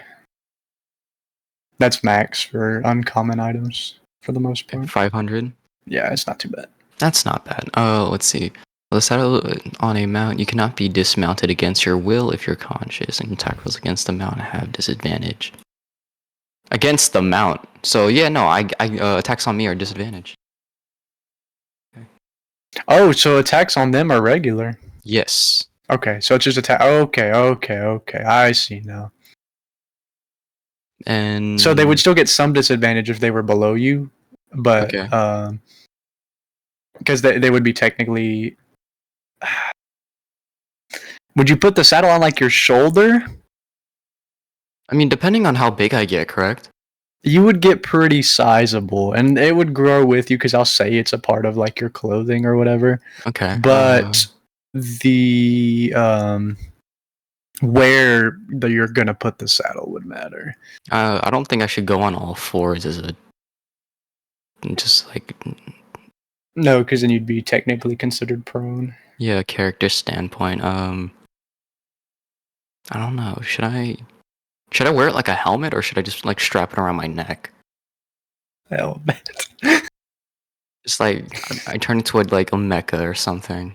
That's max for uncommon items for the most part. 500. Yeah, it's not too bad. That's not bad. Let's see. Well, the saddle on a mount, you cannot be dismounted against your will if you're conscious, and attack rolls against the mount have disadvantage. Against the mount. So yeah, no, I attacks on me are disadvantage. Oh, so attacks on them are regular. Yes. Okay, so it's just attack. Okay. I see now. And So they would still get some disadvantage if they were below you, but Okay. because they would be technically. Would you put the saddle on like your shoulder? I mean, depending on how big I get, correct? You would get pretty sizable, and it would grow with you because I'll say it's a part of like your clothing or whatever. Okay. But the where you're gonna put the saddle would matter. I don't think I should go on all fours as a just like No, because then you'd be technically considered prone. character standpoint. I don't know. Should I wear it like a helmet or should I just like strap it around my neck? Helmet. It's like I turn into a mecha or something,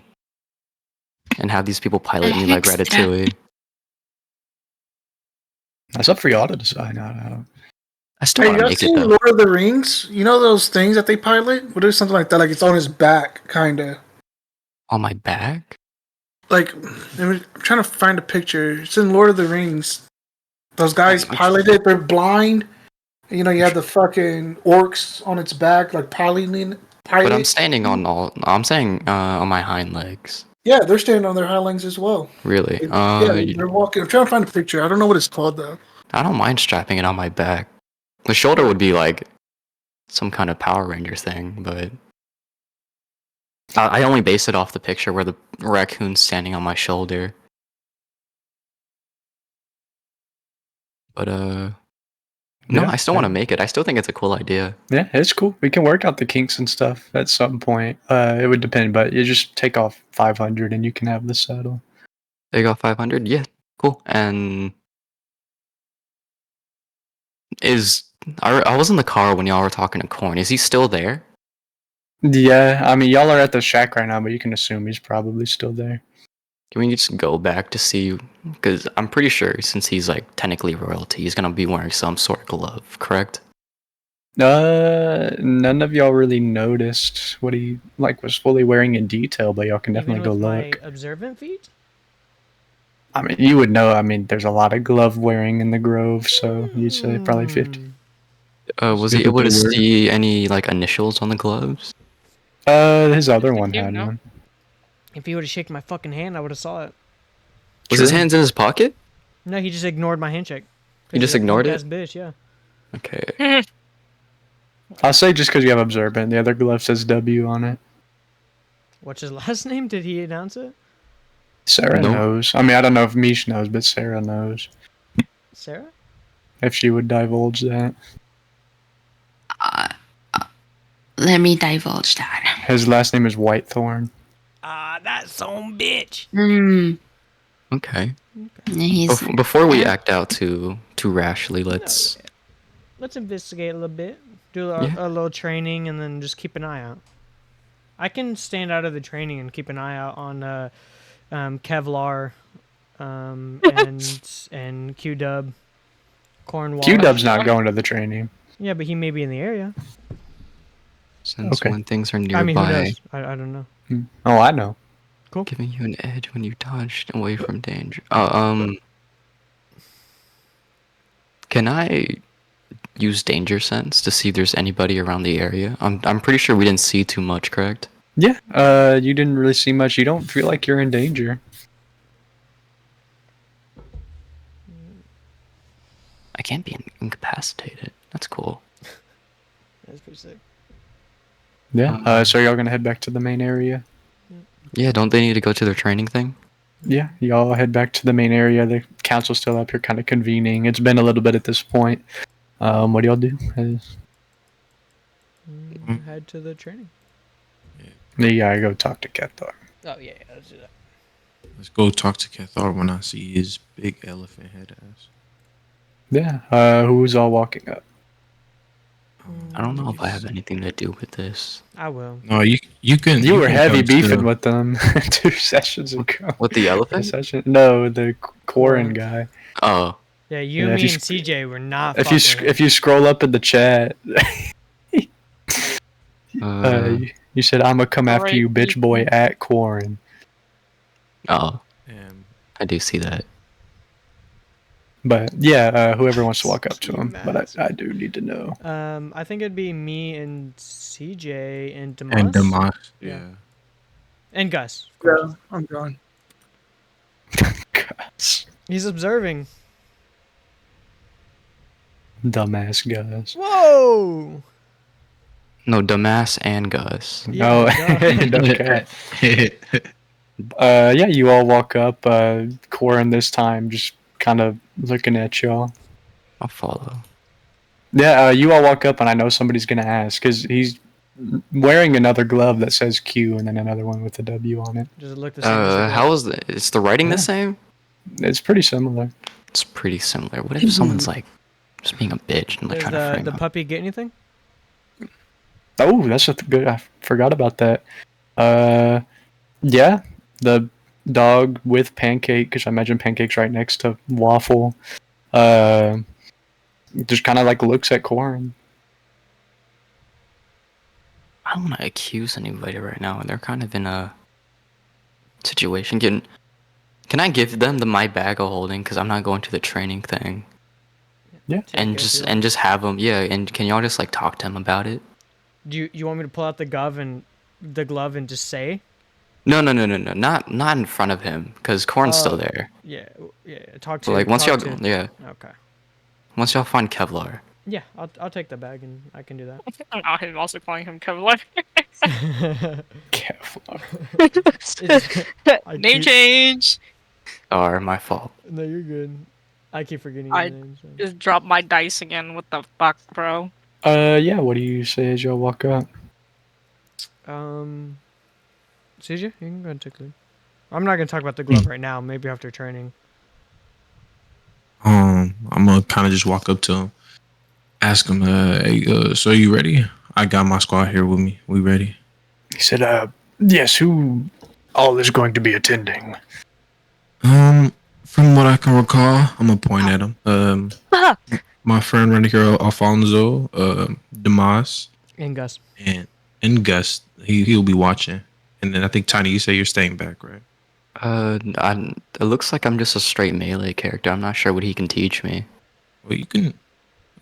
and have these people pilot me like Ratatouille. That's up for y'all to decide. I still Hey, want to y'all make it seen though. Lord of the Rings? You know those things that they pilot? What is something like that? Like it's on his back, kinda. On my back? Like I'm trying to find a picture. It's in Lord of the Rings. Those guys pilot it. They're blind. You know, you have the fucking orcs on its back, like piloting. But I'm standing on all. I'm saying on my hind legs. Yeah, they're standing on their hind legs as well. Really? Yeah, they're walking. I'm trying to find a picture. I don't know what it's called though. I don't mind strapping it on my back. The shoulder would be like some kind of Power Ranger thing, but I only base it off the picture where the raccoon's standing on my shoulder. But no, Yeah, I still want to make it. I still think it's a cool idea. Yeah, it's cool. We can work out the kinks and stuff at some point. It would depend, but you just take off 500 and you can have the saddle. They got 500. Yeah, cool. And I was in the car when y'all were talking to Quoren. Is he still there? Yeah, I mean, y'all are at the shack right now, but you can assume he's probably still there. Can we just go back to see? Because I'm pretty sure since he's like technically royalty, he's gonna be wearing some sort of glove, correct? None of y'all really noticed what he was fully wearing in detail, but y'all can definitely Even with go my look. observant feet? I mean, you would know. I mean, there's a lot of glove wearing in the Grove, so you'd say probably 50. Was he able to see any like initials on the gloves? His other one you had know. one. If he would have shaken my fucking hand, I would have saw it. Was his True. hands in his pocket? No, he just ignored my handshake. He just ignored it? Bitch, yeah. Okay. I'll say just because you have observant. The other glove says W on it. What's his last name? Did he announce it? Sarah Nope. knows. I mean, I don't know if Mish knows, but Sarah knows. Sarah? If she would divulge that. Let me divulge that. His last name is Whitethorn. Ah, that son bitch. Okay. He's Before we act out too rashly, let's. Let's investigate a little bit. Do Yeah. a little training and then just keep an eye out. I can stand out of the training and keep an eye out on Kevlar and Q-Dub. Cornwall. Q-Dub's not going to the training. Yeah, but he may be in the area. Since Okay. when things are nearby, I mean, who knows? I don't know. Oh, I know. Cool. giving you an edge when you dodged away from danger. Can I use danger sense to see if there's anybody around the area? I'm pretty sure we didn't see too much, correct? Yeah, you didn't really see much. You don't feel like you're in danger. I can't be incapacitated. That's cool. That's pretty sick. Yeah. So y'all gonna head back to the main area? Yeah, don't they need to go to their training thing? Yeah, y'all head back to the main area. The council's still up here, kind of convening. It's been a little bit at this point. What do y'all do? Head to the training. Yeah, I go talk to Cathar. Oh yeah, let's do that. Let's go talk to Cathar when I see his big elephant head ass. Yeah. Who's all walking up? I don't know if I have anything to do with this. I will. No, you can. You were can heavy come beefing still. with them 2 sessions ago. With the elephant? No, the Quoren guy. Oh, Yeah, you, Yeah, if me, you and CJ were not. If you scroll up in the chat, you said I'm gonna come after you, bitch boy, at Quoren. oh, Um, I do see that. But yeah, whoever wants to walk up to him. But I do need to know. I think it'd be me and CJ and Demas. and Demas. Yeah. Yeah. And Gus. Of course. Yeah, I'm gone. Gosh. He's observing. Dumbass guys. Whoa! No, Damas and Gus. No, duh. okay. Yeah, you all walk up. Quoren this time, just kind of looking at y'all. I'll follow. Yeah, you all walk up, and I know somebody's gonna ask because he's wearing another glove that says Q and then another one with a W on it. Does it look the same? as the How is the? Is the writing the same? It's pretty similar. It's pretty similar. What if someone's like just being a bitch and like Does trying to frame the up? puppy get anything? Oh, that's a good. I forgot about that. Yeah, the dog with Pancake, because I imagine Pancake's right next to Waffle. Just kind of like looks at Quoren. I don't want to accuse anybody right now, and they're kind of in a situation. Can I give them my bag of holding? Because I'm not going to the training thing. Yeah. And just have them. Yeah, and can y'all just like talk to him about it? Do you want me to pull out the glove and just say? No, not in front of him, because Corn's still there. Yeah. Talk to. So like once y'all, talk to- yeah, Okay. once y'all find Kevlar. Yeah, I'll take the bag and I can do that. I'm also calling him Kevlar. Kevlar. Name change. Or my fault. No, you're good. I keep forgetting I- your name. So. Just dropped my dice again. What the fuck, bro? Yeah. What do you say as y'all walk up? CJ, you can go and take the lead. I'm not gonna talk about the glove right now. Maybe after training. I'm gonna kind of just walk up to him, ask him, "Hey, so you ready? I got my squad here with me. We ready?" He said, yes. Who all is going to be attending? From what I can recall, I'm gonna point at him. My friend right here, Alfonso, Demas, And Gus. and Gus. He'll be watching. And then I think Tiny, you say you're staying back, right? It looks like I'm just a straight melee character. I'm not sure what he can teach me. Well, you can.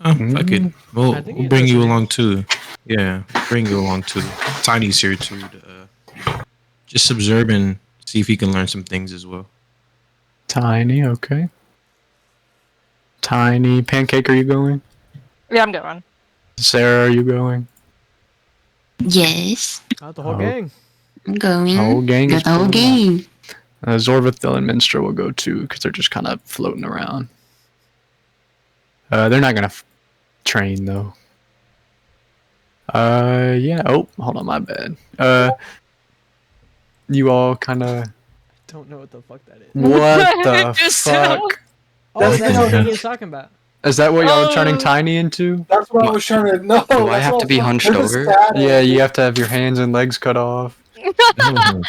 Fuck it. We'll I think he bring knows you it along is. too. Yeah, bring you along too. Tiny's here too. To, just observe and see if he can learn some things as well. Tiny. Okay. Tiny. Pancake, are you going? Yeah, I'm going. Sarah, are you going? Yes, Out the whole Oh. gang. I'm going. The whole gang is Got the whole pulling gang. Zorvithil and Minster will go too because they're just kind of floating around. They're not gonna train though. Yeah. Oh, hold on, my bad. You all kind of. Don't know what the fuck that is. What the Just fuck? Oh, That's that's the- what he was talking about. Is that what y'all are turning Oh. Tiny into? That's what I was trying to know. Do I have to be hunched over? Yeah, you have to have your hands and legs cut off. No, And Not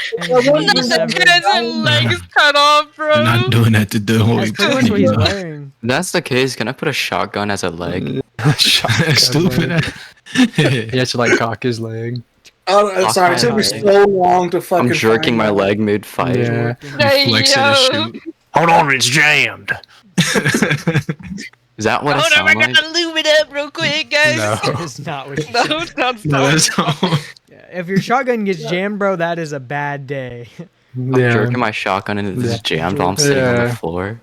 he the severed- Heads and legs cut off, bro. I'm not doing that to the Holy That's pretty much what he's Trinity. wearing. If that's the case, can I put a shotgun as a leg? Shotgun Stupid. leg. He has to like cock his leg. Oh, sorry, it took me so long to fucking. I'm jerking find my that. leg mid-fight. Yeah. Hey, Flex it and yo. shoot. Hold on, it's jammed. Is that what I Hold on, sound I like? gotta lube it up real quick, guys. That is not what you No, said. that's No, not. that's all. Yeah, if your shotgun gets jammed, bro, that is a bad day. I'm jerking my shotgun and it's jammed while I'm sitting on the floor.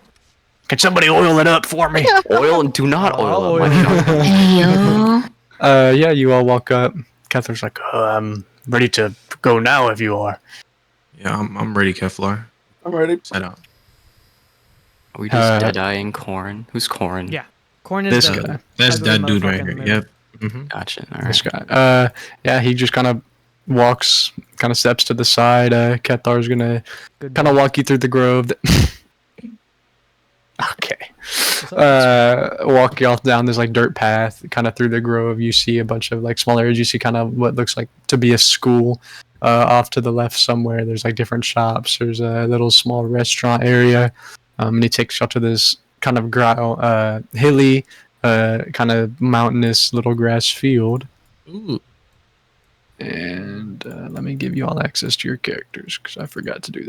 Can somebody oil it up for me? Oil? Do not I'll oil up my oil it. shotgun. Hey yo. Yeah, you all walk up. Catherine's like, I'm ready to go now if you are. Yeah, I'm ready, Kevlar. I'm ready. Set up. Are we just Uh, dead-eyeing Quoren? Who's Quoren? Yeah. Quoren is This the guy. That's ugly that dude right motherfucker in here. the middle. Yep. Hmm. Gotcha. All This right. guy. Yeah, he just kind of walks, kind of steps to the side. Kethar's gonna Good kind of boy. walk you through the grove. Okay. What's up? Walk you off down this like dirt path, kind of through the grove. You see a bunch of like small areas. You see kind of what looks like to be a school. Off to the left somewhere, there's like different shops. There's a little small restaurant area, and he takes you up to this kind of hilly, kind of mountainous little grass field. Ooh. And let me give you all access to your characters because I forgot to do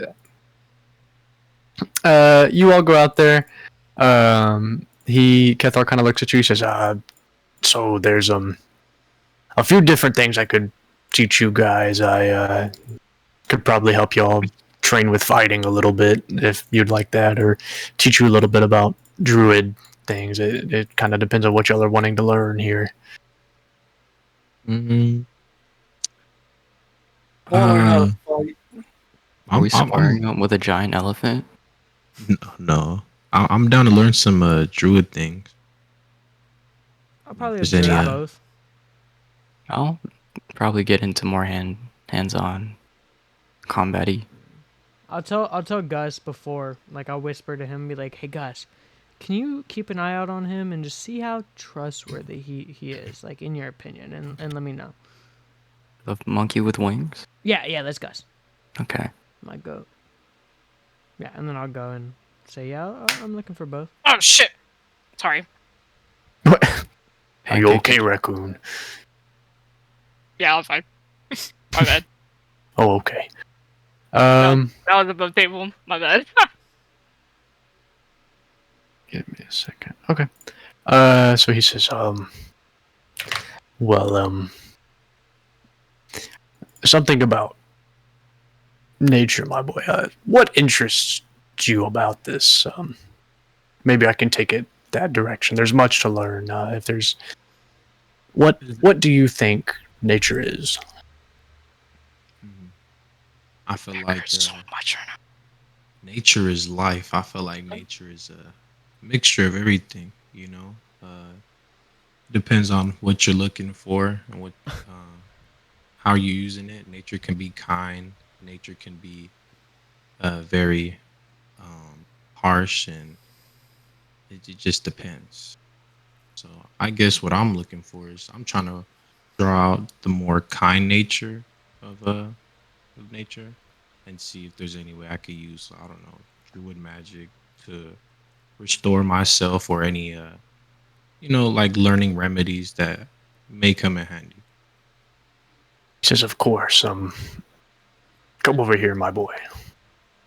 that. You all go out there. Kethar kind of looks at you. He says, "So there's a few different things I could teach you guys. I could probably help y'all train with fighting a little bit if you'd like that, or teach you a little bit about druid things. It kind of depends on what y'all are wanting to learn here." Mm-hmm. I want to learn how to fight. Are we squaring up with a giant elephant? No. I'm down to learn some druid things. I'll probably Is observe any, both. I'll probably get into more hands-on combat-y. I'll tell Gus before, like I'll whisper to him and be like, "Hey Gus, can you keep an eye out on him and just see how trustworthy he is, like in your opinion, and let me know." The monkey with wings? Yeah, that's Gus. Okay. My goat. Yeah, and then I'll go and say, "Yeah, I'm looking for both." Oh shit! Sorry. Are you okay, raccoon? Yeah, I'm fine. My bad. Oh, okay. That was above table. My bad. Give me a second. Okay. So he says, something about nature, my boy. What interests you about this? Maybe I can take it that direction. There's much to learn. If there's, what do you think nature is? I feel like so much right now. nature is life. I feel like nature is a mixture of everything. Depends on what you're looking for and what how you're using it. Nature can be kind. Nature can be very harsh, and it just depends. So I guess what I'm looking for is I'm trying to draw out the more kind nature of nature and see if there's any way I could use, I don't know, druid magic to restore myself, or any like learning remedies that may come in handy. He says, of course. Come over here, my boy.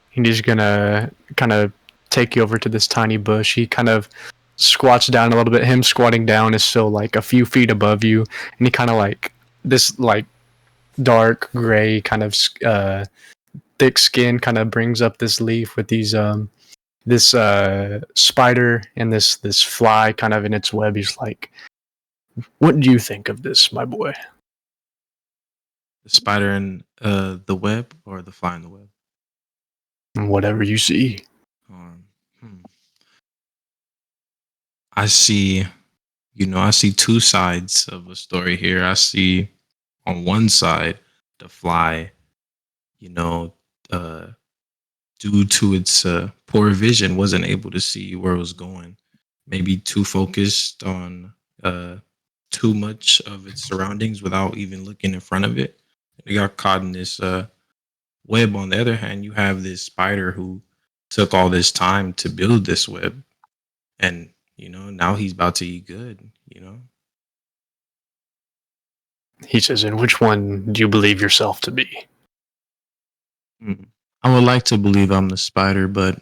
He's gonna kind of take you over to this tiny bush. He kind of squats down a little bit. Him squatting down is still like a few feet above you, and he kind of like this like dark gray kind of thick skin kind of brings up this leaf with these this spider and this fly kind of in its web. He's like, "What do you think of this, my boy?" The spider in the web, or the fly in the web? Whatever you see. Hmm. I see, I see two sides of a story here. I see on one side the fly, you know, uh, due to its poor vision, wasn't able to see where it was going. Maybe too focused on too much of its surroundings without even looking in front of it. It got caught in this web. On the other hand, you have this spider who took all this time to build this web, and now he's about to eat good. He says, "And which one do you believe yourself to be?" I would like to believe I'm the spider, but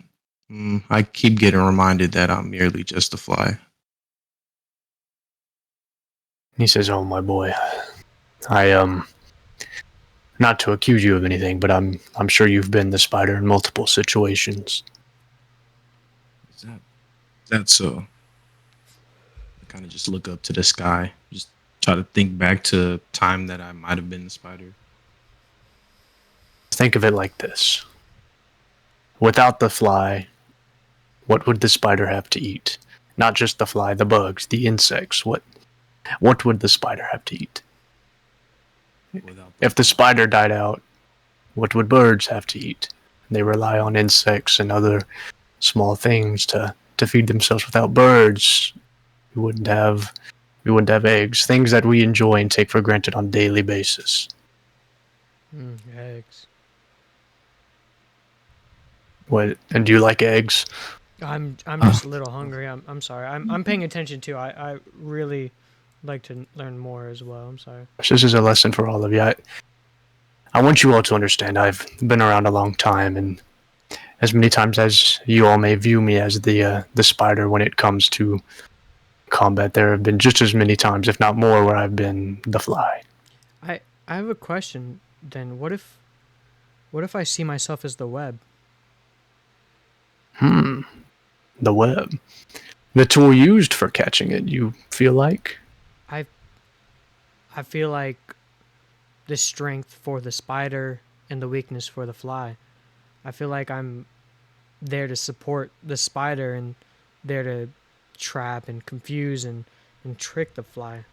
I keep getting reminded that I'm merely just a fly. He says, "Oh, my boy, I not to accuse you of anything, but I'm sure you've been the spider in multiple situations." That's so. I kind of just look up to the sky, just try to think back to time that I might have been the spider. Think of it like this. Without the fly, what would the spider have to eat? Not just the fly, the bugs, the insects. What would the spider have to eat? If the spider died out, what would birds have to eat? They rely on insects and other small things to feed themselves. Without birds, we wouldn't have eggs, things that we enjoy and take for granted on a daily basis. Eggs. What? And do you like eggs? I'm just a little hungry. I'm sorry. I'm paying attention too. I really like to learn more as well. I'm sorry. This is a lesson for all of you. I want you all to understand I've been around a long time, and as many times as you all may view me as the spider when it comes to combat, there have been just as many times, if not more, where I've been the fly. I have a question then. What if I see myself as the web? The web. The tool used for catching it, you feel like? I feel like the strength for the spider and the weakness for the fly. I feel like I'm there to support the spider and there to trap and confuse and trick the fly.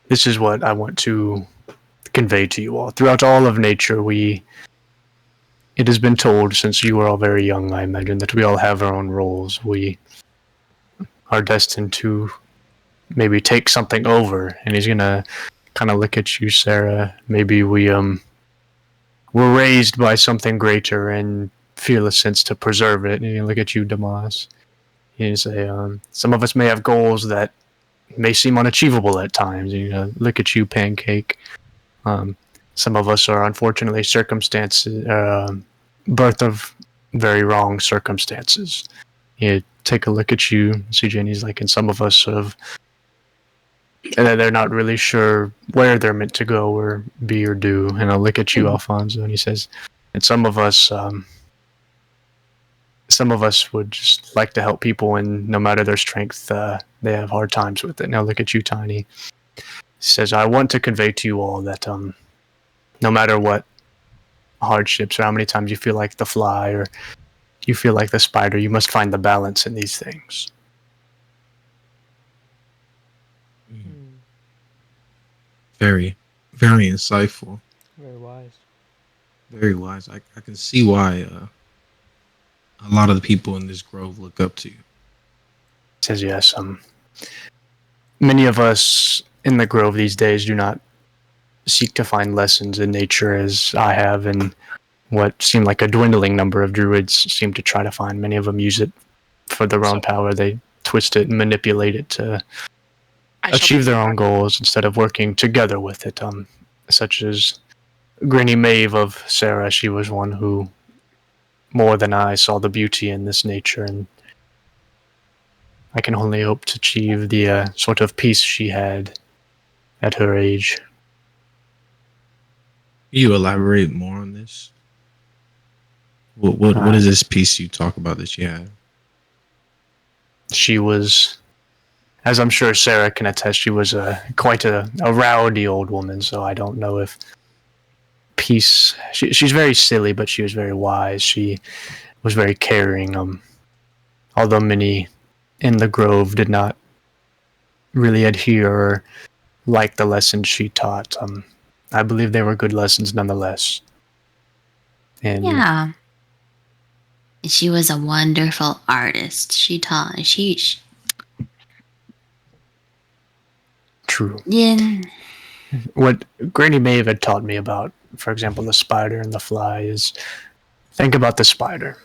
This is what I want to convey to you all. Throughout all of nature, it has been told since you were all very young, I imagine, that we all have our own roles. We are destined to maybe take something over, and he's gonna kind of look at you, Sarah. Maybe were raised by something greater and feel a sense to preserve it. And you look at you, Damas. You say, some of us may have goals that may seem unachievable at times. You look at you, Pancake. Some of us are unfortunately birth of very wrong circumstances. You take a look at you, CJ, and he's like, and some of us and they're not really sure where they're meant to go or be or do. And I'll look at you, Alfonso, and he says, and some of us would just like to help people, and no matter their strength, they have hard times with it. Now look at you, Tiny. He says, I want to convey to you all that no matter what hardships or how many times you feel like the fly or you feel like the spider, you must find the balance in these things. Very, very insightful. Very wise. Very wise. I can see why a lot of the people in this grove look up to you. Says yes. Many of us in the grove these days do not seek to find lessons in nature as I have, and what seemed like a dwindling number of druids seem to try to find. Many of them use it for their own power. They twist it and manipulate it to achieve their own goals instead of working together with it. Such as Granny Maeve of Sarah, she was one who, more than I, saw the beauty in this nature, and I can only hope to achieve the sort of peace she had at her age. Can you elaborate more on this? What is this piece you talk about that you have? She was, as I'm sure Sarah can attest, she was quite a rowdy old woman, so I don't know if peace... She's very silly, but she was very wise. She was very caring. Although many in the grove did not really adhere or like the lessons she taught, I believe they were good lessons nonetheless. And Yeah. She was a wonderful artist. She taught. True. Yeah. What Granny Maeve had taught me about, for example, the spider and the fly is, think about the spider.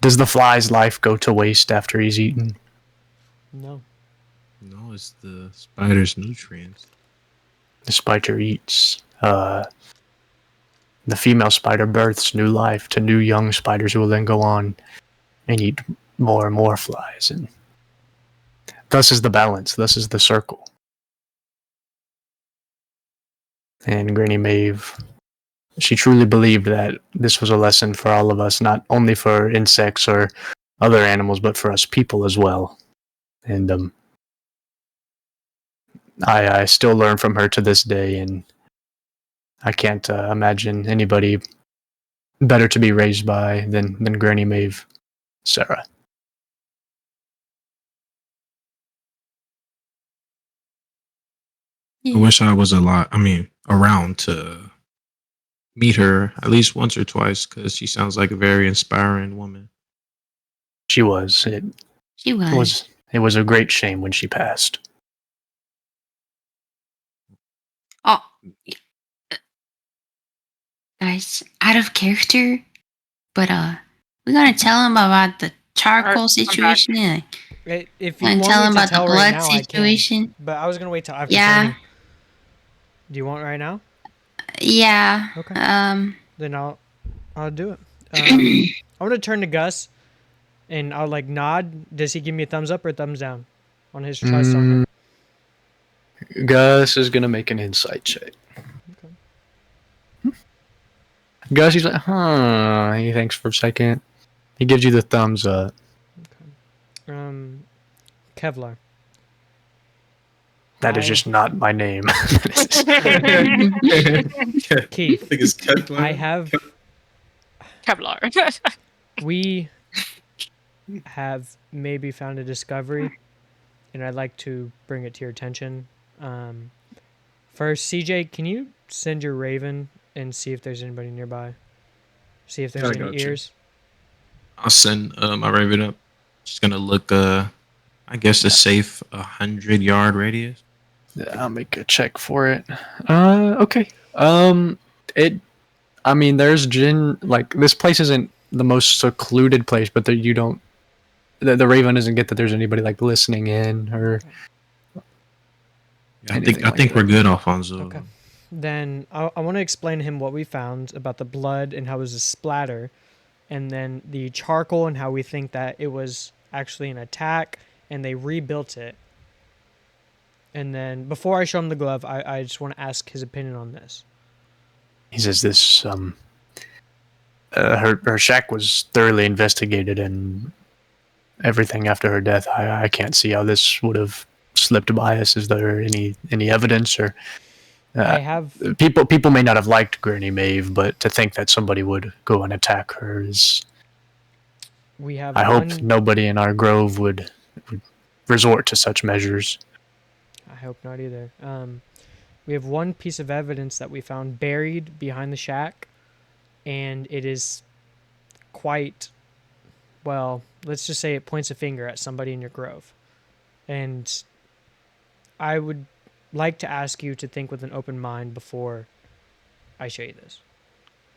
Does the fly's life go to waste after he's eaten? No. No, it's the spider's nutrients. The spider eats. The female spider births new life to new young spiders who will then go on and eat more and more flies. And thus is the balance. Thus is the circle. And Granny Maeve, she truly believed that this was a lesson for all of us, not only for insects or other animals, but for us people as well. And I still learn from her to this day, and I can't imagine anybody better to be raised by than Granny Maeve, Sarah. I wish I was around to meet her at least once or twice because she sounds like a very inspiring woman. She was. She was. It was a great shame when she passed. Oh, guys, out of character, but we're gonna tell him about the charcoal I'm situation. And If you and want tell me him to about the tell right blood now, I can. situation. But I was gonna wait till after Yeah. training. Do you want right now? Yeah. Okay. Then I'll do it. I'm gonna turn to Gus, and I'll like nod. Does he give me a thumbs up or a thumbs down on his trust on him? Gus is gonna make an insight check. Gus, he's like, huh? He thinks for a second. He gives you the thumbs up. Kevlar. That is I- just not my name. Keith. it's Kevlar. I have. Kevlar. We have maybe found a discovery, and I'd like to bring it to your attention. First, CJ, can you send your Raven and see if there's anybody nearby? See if there's I any got you. ears. I'll send my Raven up. She's gonna look. I guess a safe 100-yard radius. Yeah, I'll make a check for it. Okay. I mean, there's like this place isn't the most secluded place, but you don't. The Raven doesn't get that there's anybody like listening in or. I think we're good, Alfonso. Okay. Then I want to explain to him what we found about the blood and how it was a splatter, and then the charcoal and how we think that it was actually an attack and they rebuilt it. And then before I show him the glove, I just want to ask his opinion on this. He says this. Her shack was thoroughly investigated and everything after her death. I can't see how this would have slipped by us. Is there any evidence or? I have People may not have liked Granny Maeve, but to think that somebody would go and attack her is. We have. I hope nobody in our grove would resort to such measures. I hope not either. We have one piece of evidence that we found buried behind the shack, and it is quite, well, let's just say it points a finger at somebody in your grove. And I would like to ask you to think with an open mind before I show you this.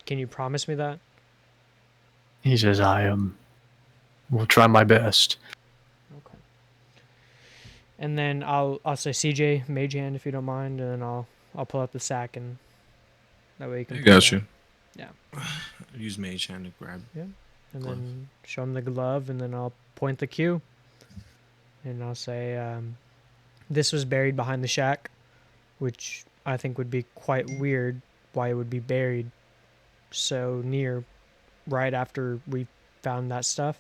Can you promise me that? He says, I will try my best. Okay. And then I'll say CJ mage hand if you don't mind, and then I'll pull out the sack and that way you can. I got you. Yeah. Use mage hand to grab. Yeah. And glove. then show him the glove, and then I'll point the cue, and I'll say, this was buried behind the shack, which I think would be quite weird. Why it would be buried so near, right after we found that stuff,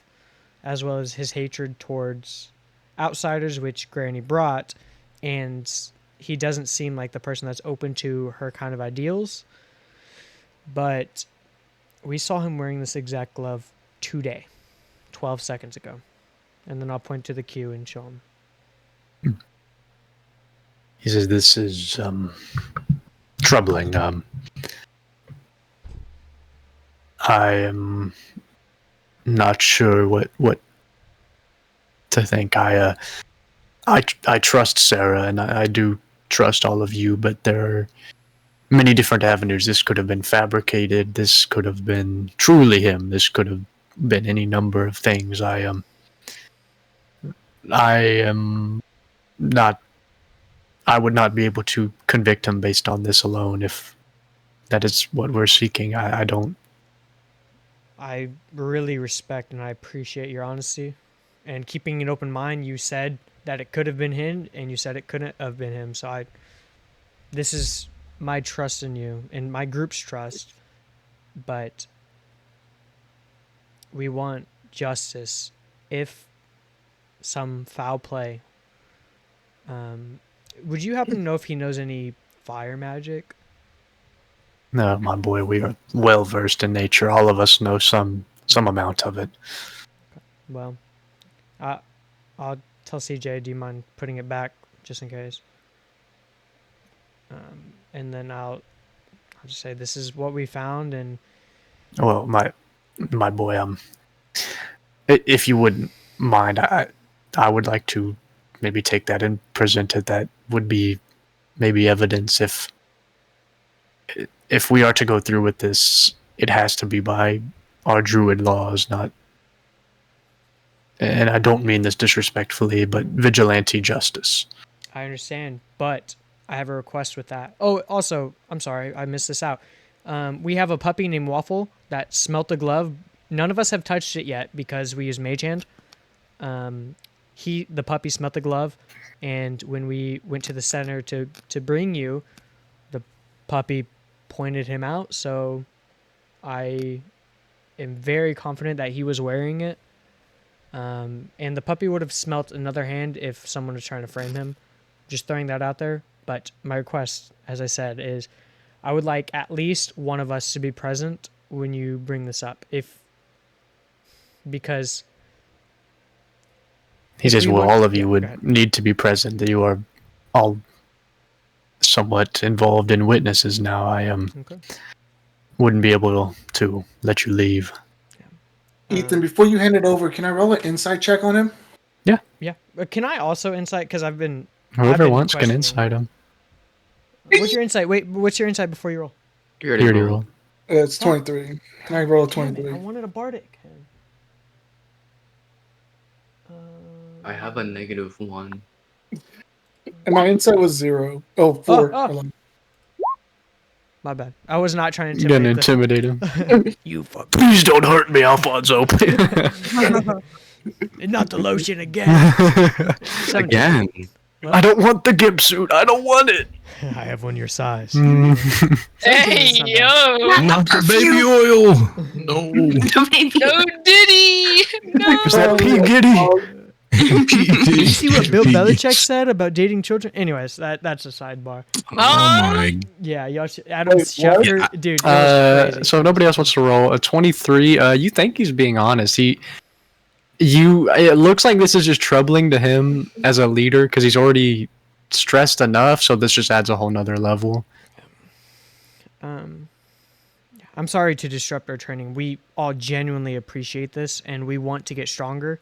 as well as his hatred towards outsiders, which Granny brought, and he doesn't seem like the person that's open to her kind of ideals. But we saw him wearing this exact glove today, 12 seconds ago. And then I'll point to the queue and show him. He says, this is troubling. I am not sure what to think. I trust Sarah, and I do trust all of you, but there are many different avenues. This could have been fabricated. This could have been truly him. This could have been any number of things. I am not. I would not be able to convict him based on this alone if that is what we're seeking. I don't. I really respect and I appreciate your honesty and keeping an open mind. You said that it could have been him, and you said it couldn't have been him. So this is my trust in you and my group's trust, but we want justice. If some foul play, would you happen to know if he knows any fire magic? No, my boy, we are well versed in nature. All of us know some amount of it. Well, I'll tell CJ, do you mind putting it back just in case? And then I'll just say this is what we found, and Well, my boy, if you wouldn't mind, I would like to maybe take that and present it. That would be maybe evidence if we are to go through with this, it has to be by our druid laws, not. And I don't mean this disrespectfully, but vigilante justice. I understand, but I have a request with that. Oh, also, I'm sorry, I missed this out. We have a puppy named Waffle that smelt a glove. None of us have touched it yet because we use Mage Hand. The puppy smelt the glove, and when we went to the center to bring you, the puppy pointed him out. So I am very confident that he was wearing it. And the puppy would have smelt another hand if someone was trying to frame him. Just throwing that out there. But my request, as I said, is I would like at least one of us to be present when you bring this up. Because he says, well, all of you go ahead. would need to be present. That you are all somewhat involved in witnesses now. I Okay. wouldn't be able to let you leave. Ethan, before you hand it over, can I roll an insight check on him? Yeah. But can I also insight? Because I've been Whoever wants can questioning. insight him. What's your insight? Wait, what's your insight before you roll? You already rolled. It's 23. Can I roll a Damn it, 23? I wanted a bardic. I have a -1. And my insight was 0. Oh, 4. Oh. My bad. I was not trying to You're gonna intimidate intimidate him. you fuck. Please don't hurt me, Alfonso. Not the lotion again. 17. Again. I don't want the gimp suit. I don't want it. I have one your size. Hey, yo! Not the baby oil. No. No Diddy! No! Is that P. Giddy? Did you see what Bill Belichick said about dating children? Anyways, that's a sidebar. Oh my. Yeah, y'all Adam's Wait, what? chapter, dude. That was crazy. So if nobody else wants to roll a 23, you think he's being honest. It looks like this is just troubling to him as a leader because he's already stressed enough, so this just adds a whole nother level. I'm sorry to disrupt our training. We all genuinely appreciate this, and we want to get stronger.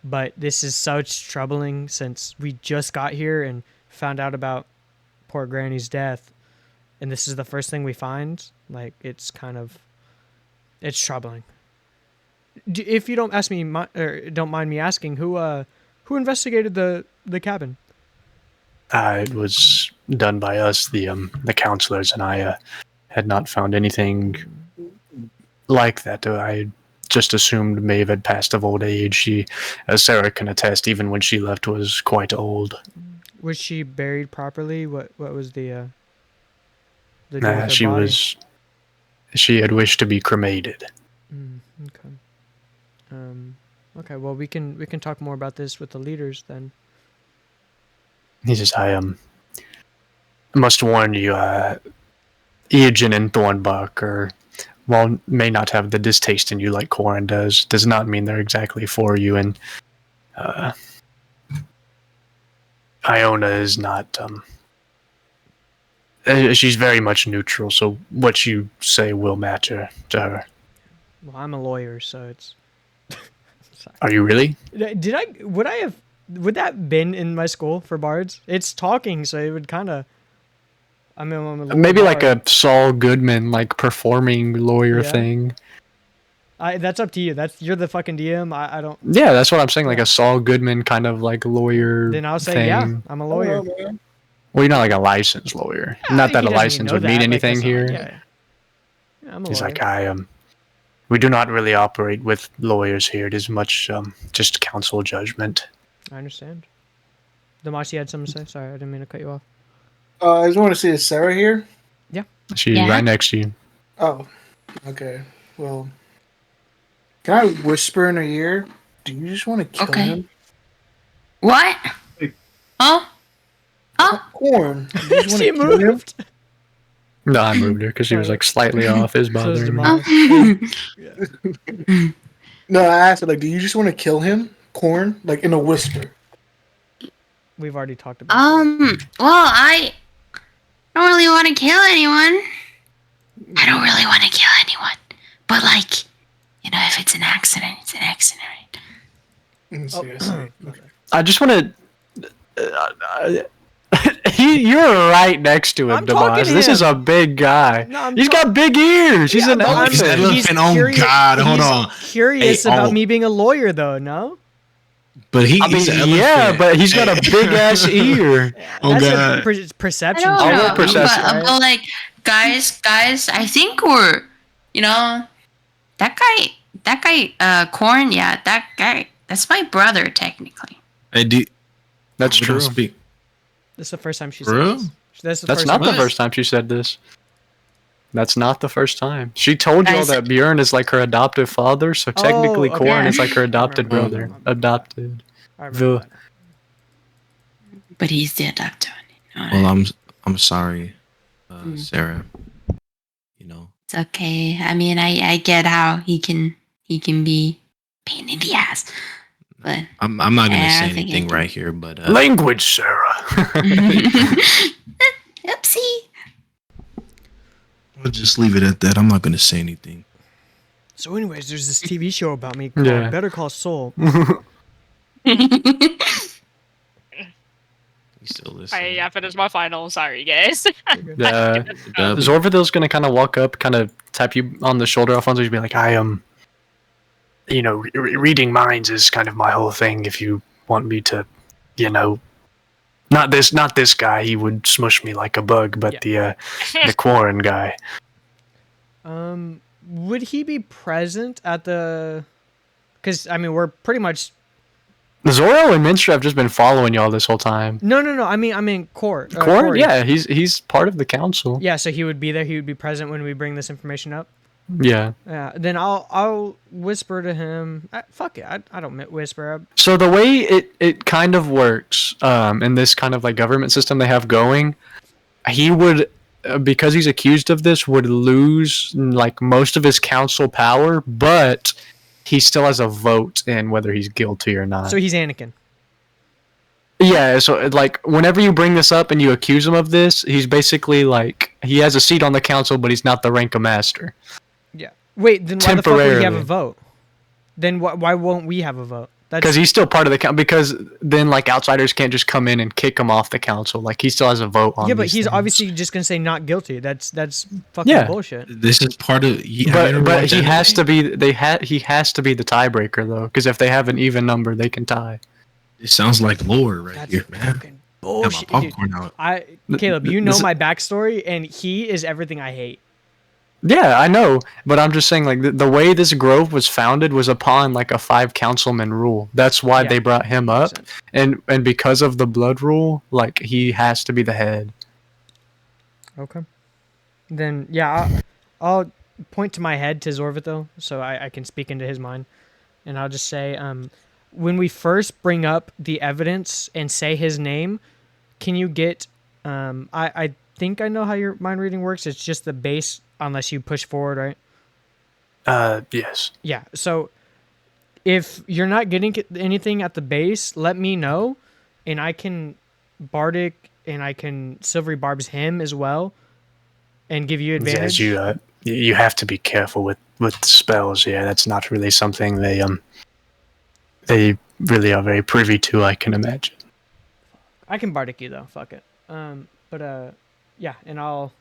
But this is such troubling since we just got here and found out about poor Granny's death, and this is the first thing we find. Like, it's troubling. If you don't ask me, or don't mind me asking, who investigated the cabin? It was done by us, the counselors, and I had not found anything like that. I just assumed Maeve had passed of old age. She, as Sarah can attest, even when she left, was quite old. Was she buried properly? What was the deal with Nah, her she body? was. She had wished to be cremated. Okay. Okay. Well, we can talk more about this with the leaders then. He says, I must warn you, Iajin and Thornbuck while may not have the distaste in you like Quoren does not mean they're exactly for you, and Iona is not, she's very much neutral, so what you say will matter to her. Well, I'm a lawyer, so it's. Are you really? Would that been in my school for bards? It's talking, so it would kind of. I mean, I'm a Maybe bard. like a Saul Goodman, like performing lawyer Yeah. thing. That's up to you. You're the fucking DM. I don't. Yeah, that's what I'm saying. Like a Saul Goodman kind of like lawyer. Then I'll say, thing. yeah, I'm a lawyer. man. Well, you're not like a licensed lawyer. Not that He a doesn't license know would mean that, like, anything that's not- here. Yeah, I'm a He's lawyer. like, we do not really operate with lawyers here. It is much just counsel judgment. I understand. Damashi had something to say. Sorry, I didn't mean to cut you off. I just want to see, is Sarah here? She's Yeah. right next to you. Oh, okay. Well, can I whisper in her ear? Do you just want to kill Okay. him? What? Oh? Oh? Corn. Do you just want She to kill him? moved. No, I moved her because she was like slightly off. Is So is bothering me. Jamal. No, I asked her, like, do you just want to kill him, Quoren? Like, in a whisper. We've already talked about that. Well, I don't really want to kill anyone. I don't really want to kill anyone. But, like, you know, if it's an accident, it's an accident, right? I see. Okay. I just want to. You're right next to him, I'm talking Demas. to This him. is a big guy. No, I'm He's got big ears. He's an but I'm- elephant. he's Elephant, oh curious- God, hold he's on. Curious Hey, about oh. me being a lawyer, though. No, But he's an elephant. yeah, but he's got a big ass ear. Oh, that's God. a I perception. don't I'll check. roll know. perception. But, like, guys, I think we're, you know, that guy, Quoren, yeah, that guy, that's my brother, technically. Hey, That's we don't true. Speak. This is the first time she For said real? this. That's That's not the What? first time she said this. That's not the first time. She told you all Guys- that Bjorn is like her adoptive father, so technically okay. Quoren Yeah. is like her adopted Remember. brother. Remember. Adopted. I remember that. But he's the adopter. You know? Well, I'm sorry, Sarah. You know, It's okay. I mean, I get how he can be pain in the ass, but I'm not gonna Yeah, say I think anything I can- right here, but Language, Sarah. oopsie. I'll just leave it at that. I'm not gonna say anything. So, anyways, there's this TV show about me called Yeah. Better Call Saul. You still listening? I finished my final. Sorry, guys. Yeah. Zorvadil's gonna kind of walk up, kind of tap you on the shoulder, Alfonso. He'd be like, I am, reading minds is kind of my whole thing. If you want me to, not this guy. He would smush me like a bug, but the Quoren guy. Would he be present at the? Because I mean, we're pretty much. Zoro and Minster have just been following y'all this whole time. No. I mean, Court. Quoren, Corey. yeah, he's part of the council. Yeah, so he would be there. He would be present when we bring this information up. Yeah. Yeah. Then I'll whisper to him. Fuck it. I don't whisper. So the way it kind of works, in this kind of like government system they have going, he would, because he's accused of this, would lose like most of his council power, but he still has a vote in whether he's guilty or not. So he's Anakin. Yeah, so like whenever you bring this up and you accuse him of this, he's basically like he has a seat on the council, but he's not the rank of master. Yeah. Wait. Then why the fuck would he have a Temporarily. vote? Then why won't we have a vote? Because he's still part of the council. Because then like outsiders can't just come in and kick him off the council. Like he still has a vote on. Yeah, but these he's things. obviously just gonna say not guilty. That's fucking Yeah. bullshit. This is part of. But he has to be. He has to be the tiebreaker though. Because if they have an even number, they can tie. It sounds like lore right That's here, man. fucking Got my bullshit. Dude. popcorn out. Caleb, you know This- my backstory, and he is everything I hate. Yeah, I know, but I'm just saying, like the way this grove was founded was upon like a 5 councilman rule. That's why Yeah. they brought him up, and because of the blood rule, like he has to be the head. Okay. Then yeah, I'll point to my head to Zorvito so I can speak into his mind, and I'll just say, when we first bring up the evidence and say his name, can you get? I think I know how your mind reading works. It's just the base unless you push forward, right? Yes. Yeah. So if you're not getting anything at the base, let me know, and I can Bardic and I can Silvery Barbs him as well, and give you advantage. Yes, you have to be careful with spells. Yeah, that's not really something they really are very privy to. I can imagine. I can Bardic you though. Fuck it. Yeah, and I'll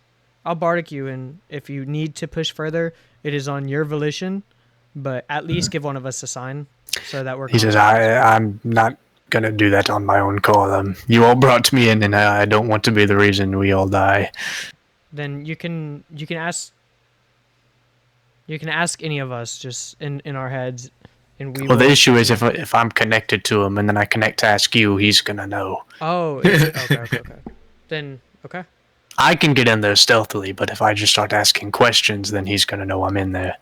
Bardic you, and if you need to push further, it is on your volition, but at least give one of us a sign so that we're. He says, I'm not gonna do that on my own call. You all brought me in, and I don't want to be the reason we all die. Then you can ask. You can ask any of us just in our heads, and we. Well, the will- issue is if I'm connected to him and then I connect to ask you, he's gonna know. Oh, okay. Then okay. I can get in there stealthily, but if I just start asking questions, then he's gonna know I'm in there.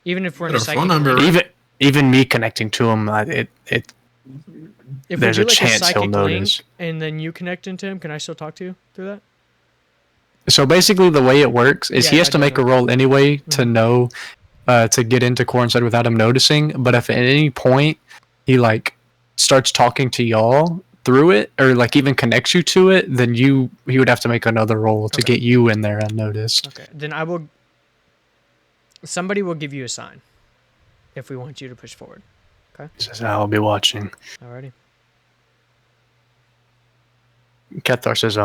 Even if we're in Got a a psychic phone number. link, Even me connecting to him, if there's we a do like chance he'll psychic notice. link and then you connect into him, can I still talk to you through that? So basically, the way it works is Yeah, he has I to make a don't roll anyway to Mhm. know to get into Quoren's side without him noticing. But if at any point he like starts talking to y'all through it, or like even connects you to it, then he would have to make another roll to Okay. get you in there unnoticed. Okay, then I will. Somebody will give you a sign if we want you to push forward. Says I'll be watching. Alrighty. Kethar says,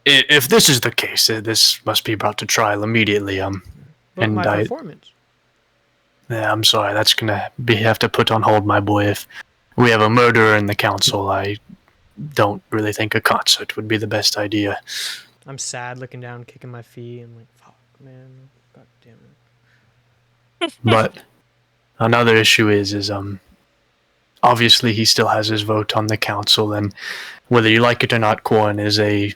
if this is the case, this must be brought to trial immediately. But And my performance. Yeah, I'm sorry. That's gonna have to put on hold, my boy. If we have a murderer in the council, I don't really think a concert would be the best idea. I'm sad, looking down, kicking my feet. I'm like, fuck, man. God damn it. But another issue is obviously he still has his vote on the council, and whether you like it or not, Quoren is a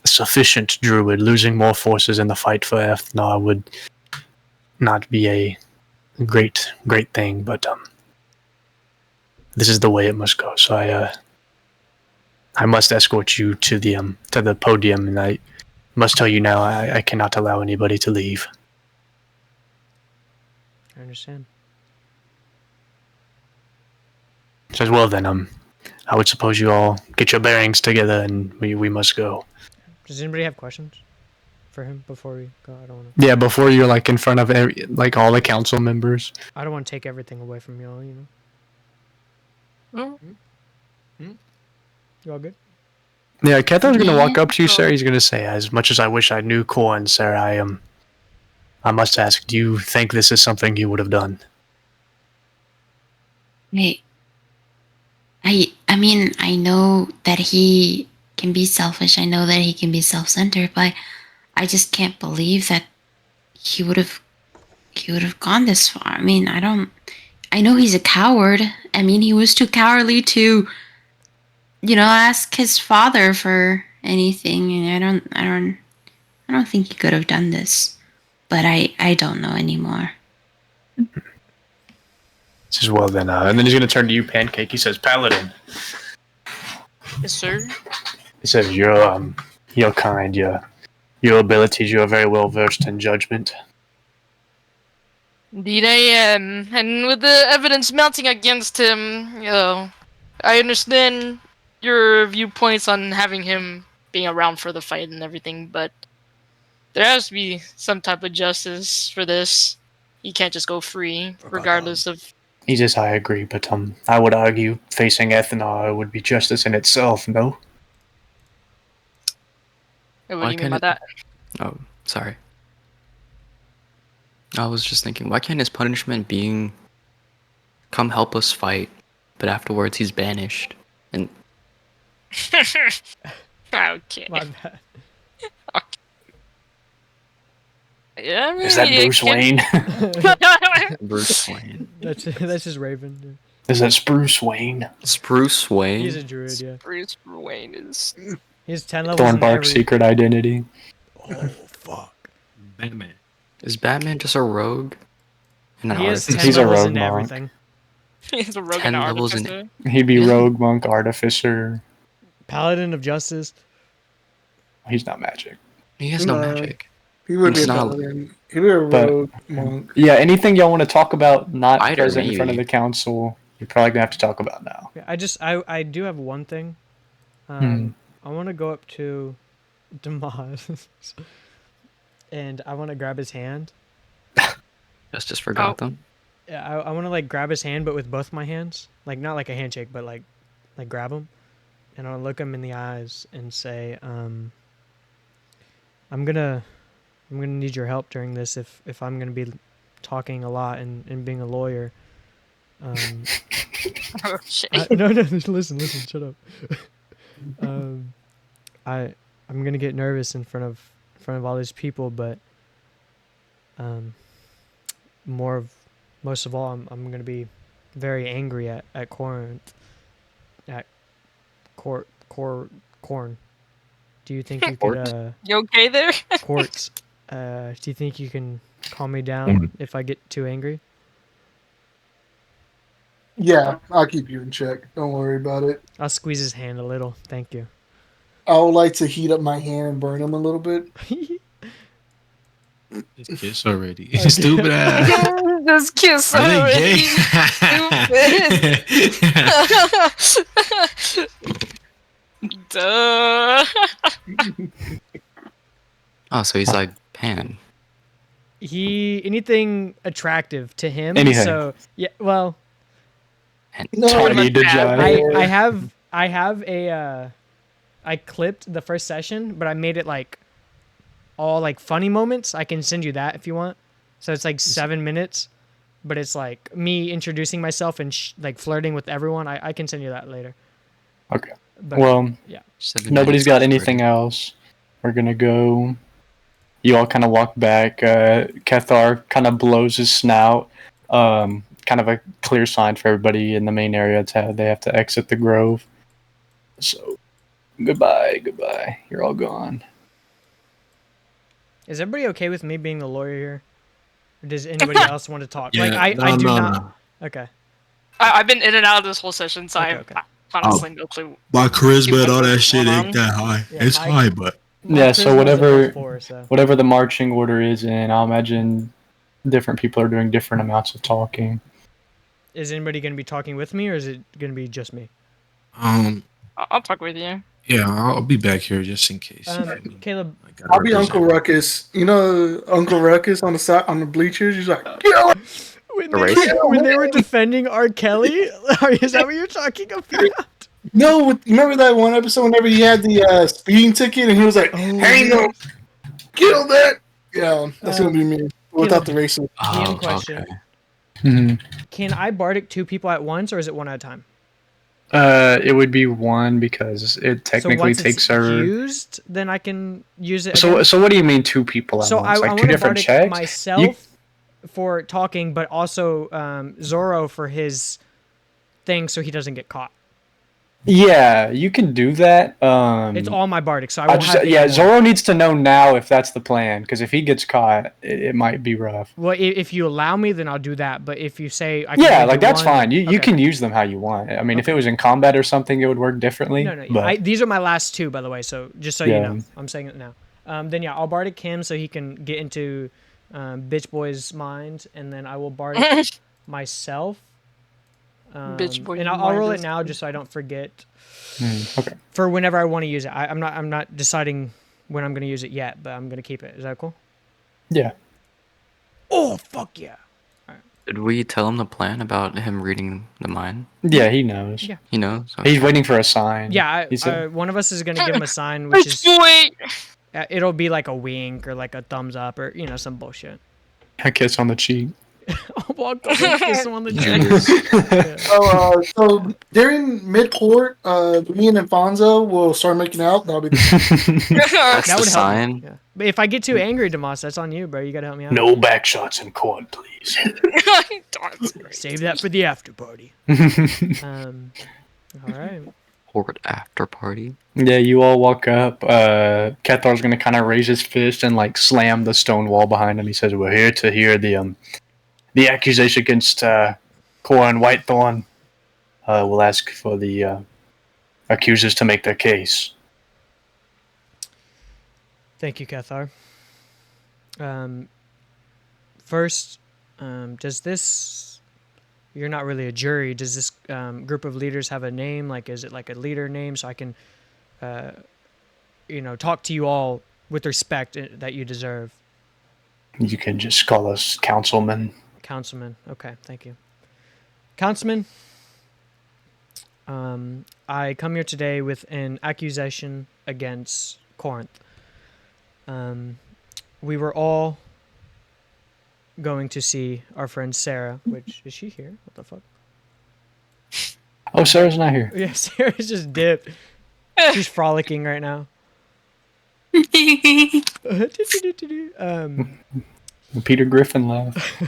sufficient druid. Losing more forces in the fight for Ethnar would not be a great thing, but this is the way it must go. So I must escort you to the podium, and I must tell you now I cannot allow anybody to leave. I understand. Says, well then, I would suppose you all get your bearings together, and we must go. Does anybody have questions for him before we go? I don't want to. Yeah, before you're like in front of all the council members. I don't want to take everything away from y'all. You know. You all good? Yeah, Kethar's gonna walk up to you, sir. He's gonna say, as much as I wish I knew Quoren, sir, I must ask, do you think this is something you would have done? I mean, I know that he can be selfish. I know that he can be self-centered, but I just can't believe that he would have gone this far. I mean, I know he's a coward. I mean, he was too cowardly to, ask his father for anything. And I don't think he could have done this. But I don't know anymore. Says, well then, and then he's gonna turn to you, Pancake. He says, Paladin. Yes, sir. He says, you're kind. Your abilities, you are very well versed in judgment. Indeed, I am. And with the evidence mounting against him, I understand your viewpoints on having him being around for the fight and everything, but there has to be some type of justice for this. He can't just go free, regardless of. He says, I agree, but I would argue facing Ethnar would be justice in itself, no? What do you mean by that? Oh, sorry. I was just thinking, why can't his punishment being come help us fight, but afterwards he's banished? And Okay. My bad. Yeah, I mean, Is that Bruce Wayne? Bruce Wayne. That's just Raven. Yeah. Is that Spruce Wayne? Spruce Wayne? He's a druid, yeah. Bruce Wayne is. He's 10 levels in Thornbark's every... secret identity. Oh fuck. Batman. Is Batman just a rogue? And an He has artificer? 10 He's a levels rogue into monk. everything. He's a rogue 10 and levels in artificer. He'd be Really? rogue, monk, artificer. Paladin of Justice. He's not magic. He has no No. magic. He would be a He's not- paladin. He'd be a But- rogue monk. Yeah, anything y'all want to talk about not Fighter, present in front of maybe. the council, you're probably going to have to talk about now. Yeah, I do have one thing. Hmm. I want to go up to Demas and I want to grab his hand. Justice for Gotham. Yeah, I want to like grab his hand, but with both my hands, like not like a handshake, but like grab him, and I'll look him in the eyes and say, I'm gonna need your help during this if I'm gonna be talking a lot and being a lawyer. Oh, shit. No, listen, shut up. I'm gonna get nervous in front of all these people, but most of all, I'm gonna be very angry at Corinth, at Corn. Do you think you could You okay there? Quartz? Do you think you can calm me down if I get too angry? Yeah, I'll keep you in check. Don't worry about it. I'll squeeze his hand a little. Thank you. I would like to heat up my hand and burn him a little bit. Just kiss already. Stupid ass. Just kiss Are they already. gay? Duh. Oh, so he's like pan. Anything attractive to him. Anything. So yeah, well, And No, Tiny much bad. Dejai. I have a I clipped the first session, but I made it like all like funny moments. I can send you that if you want. So it's like 7 minutes, but it's like me introducing myself and like flirting with everyone. I can send you that later. Okay. But, Well, yeah. 7 nobody's minutes got of anything flirting. else. We're gonna go. You all kind of walk back. Cathar kind of blows his snout. Kind of a clear sign for everybody in the main area they have to exit the grove. So, goodbye. You're all gone. Is everybody okay with me being the lawyer here? Or does anybody else want to talk? Yeah, Like I do not. Okay. I've been in and out of this whole session, so Okay, I okay. honestly no clue. My charisma and all that What's shit going ain't on? that high. Yeah, It's my- high, but My Yeah, so charisma's a whatever- +4, so. Whatever the marching order is in, I'll imagine different people are doing different amounts of talking. Is anybody going to be talking with me, or is it going to be just me? I'll talk with you. yeah, I'll be back here just in case. Caleb, I gotta I'll be represent. Uncle Ruckus. You know Uncle Ruckus on the side on the bleachers. He's like, kill him! when Erase they were defending R. Kelly, is that what you're talking about? No, remember that one episode whenever he had the speeding ticket and he was like, Oh, hang yeah. him, kill that. Yeah, that's gonna be me without Caleb, the racing. DM Oh, question. okay. Mhm. Can I bardic 2 people at once, or is it one at a time? It would be one because it technically so once takes it's our. used, then I can use it. So again? what do you mean 2 people at So once? Like I 2 want to different bardic checks? myself for talking, but also Zorro for his thing, so he doesn't get caught. Yeah, you can do that. It's all my bardic, so I I won't just have any yeah, more. Zorro needs to know now if that's the plan, because if he gets caught, it might be rough. Well, if you allow me, then I'll do that. But if you say I can Yeah, only like do that's one, fine. You okay. can use them how you want. I mean, if Okay. it was in combat or something, it would work differently. No, But these are my last 2, by the way. So just so you Yeah. know, I'm saying it now. Then yeah, I'll bardic him so he can get into Bitch Boy's mind, and then I will bardic myself. Bitch Boy and I'll mind roll it is now good. just so I don't forget okay. for whenever I want to use it. I'm not deciding when I'm going to use it yet, but I'm going to keep it. Is that cool? Yeah. Oh fuck yeah! Did we tell him the plan about him reading the mind? Yeah, he knows. Yeah. He knows. He's waiting for a sign. Yeah, He said, one of us is going to give him a sign, which is Bitch boy. it'll be like a wink or like a thumbs up or some bullshit. a kiss on the cheek. I'll walk over and kiss him on the cheek. So during mid court, me and Alfonso will start making out. That'll be That's That the would help. sign. Yeah. But if I get too angry, Demas, that's on you, bro. You gotta help me out. No back shots in court, please. Save that for the after party. All right. Horde after party. Yeah, you all walk up. Cathar's gonna kind of raise his fist and like slam the stone wall behind him. He says, "We're here to hear the accusation against Quoren Whitethorn. We'll ask for the accusers to make their case." Thank you, Cathar. First, does this? You're not really a jury. Does this group of leaders have a name? Like, is it like a leader name so I can, talk to you all with respect that you deserve? You can just call us councilmen. Councilman. Okay, thank you. Councilman, I come here today with an accusation against Corinth. We were all going to see our friend Sarah, which, is she here? What the fuck? Oh, Sarah's not here. Yeah, Sarah's just dipped. She's frolicking right now. Peter Griffin laugh.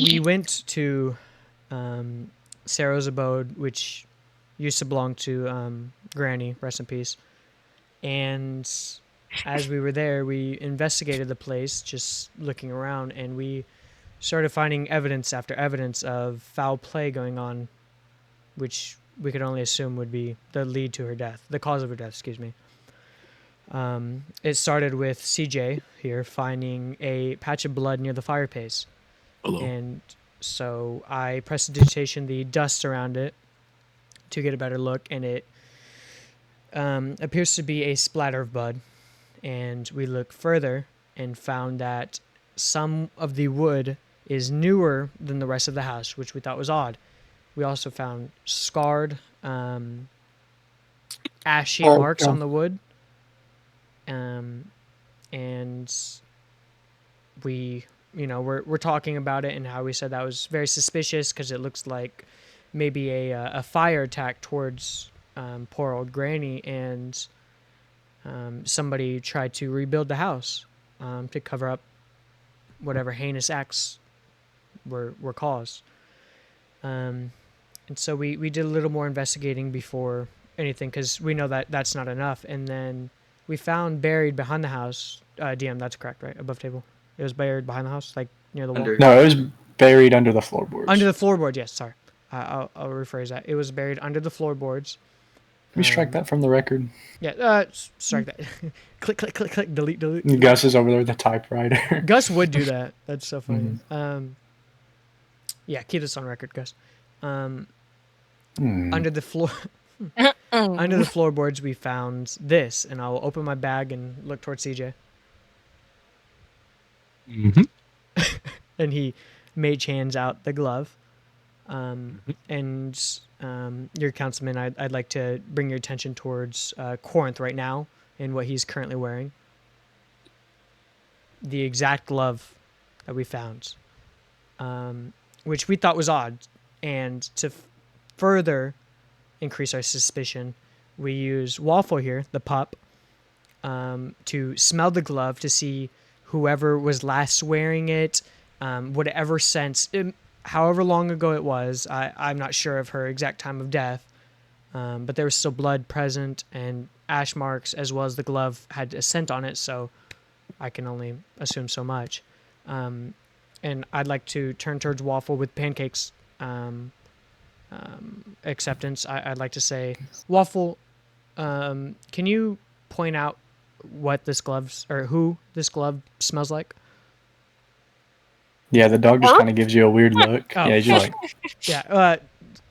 We went to Sarah's abode, which used to belong to Granny, rest in peace. And as we were there, we investigated the place, just looking around, and we started finding evidence after evidence of foul play going on, which we could only assume would be the lead to her death, the cause of her death, excuse me. It started with CJ here finding a patch of blood near the fireplace. Hello. And so I prestidigitation the dust around it to get a better look, and it appears to be a splatter of blood. And we look further and found that some of the wood is newer than the rest of the house, which we thought was odd. We also found scarred, ashy marks on the wood. And we, we're talking about it and how we said that was very suspicious because it looks like maybe a fire attack towards poor old Granny, and somebody tried to rebuild the house to cover up whatever heinous acts were caused. And so we did a little more investigating before anything, because we know that that's not enough. And then we found buried behind the house, DM, that's correct, right? Above table. It was buried behind the house, like near the wall. No, it was buried under the floorboards. Under the floorboards, yes, sorry. I'll rephrase that. It was buried under the floorboards. We strike that from the record. Yeah, strike that. Click, click, click, click, delete, delete. Gus is over there with the typewriter. Gus would do that. That's so funny. Yeah, keep this on record, Gus. Under the floor... Under the floorboards, we found this, and I'll open my bag and look towards CJ. Mm-hmm. And he mage hands out the glove. And your councilman, I'd like to bring your attention towards Quoren right now and what he's currently wearing. The exact glove that we found, which we thought was odd, and to further increase our suspicion, we use Waffle here, the pup, to smell the glove to see whoever was last wearing it, whatever sense, however long ago it was. I'm not sure of her exact time of death, but there was still blood present and ash marks, as well as the glove had a scent on it, so I can only assume so much. And I'd like to turn towards Waffle with Pancake's acceptance. I'd like to say, Waffle, can you point out what this glove's, or who this glove smells like? Yeah, the dog just kind of gives you a weird look. Oh. Yeah, he's just like,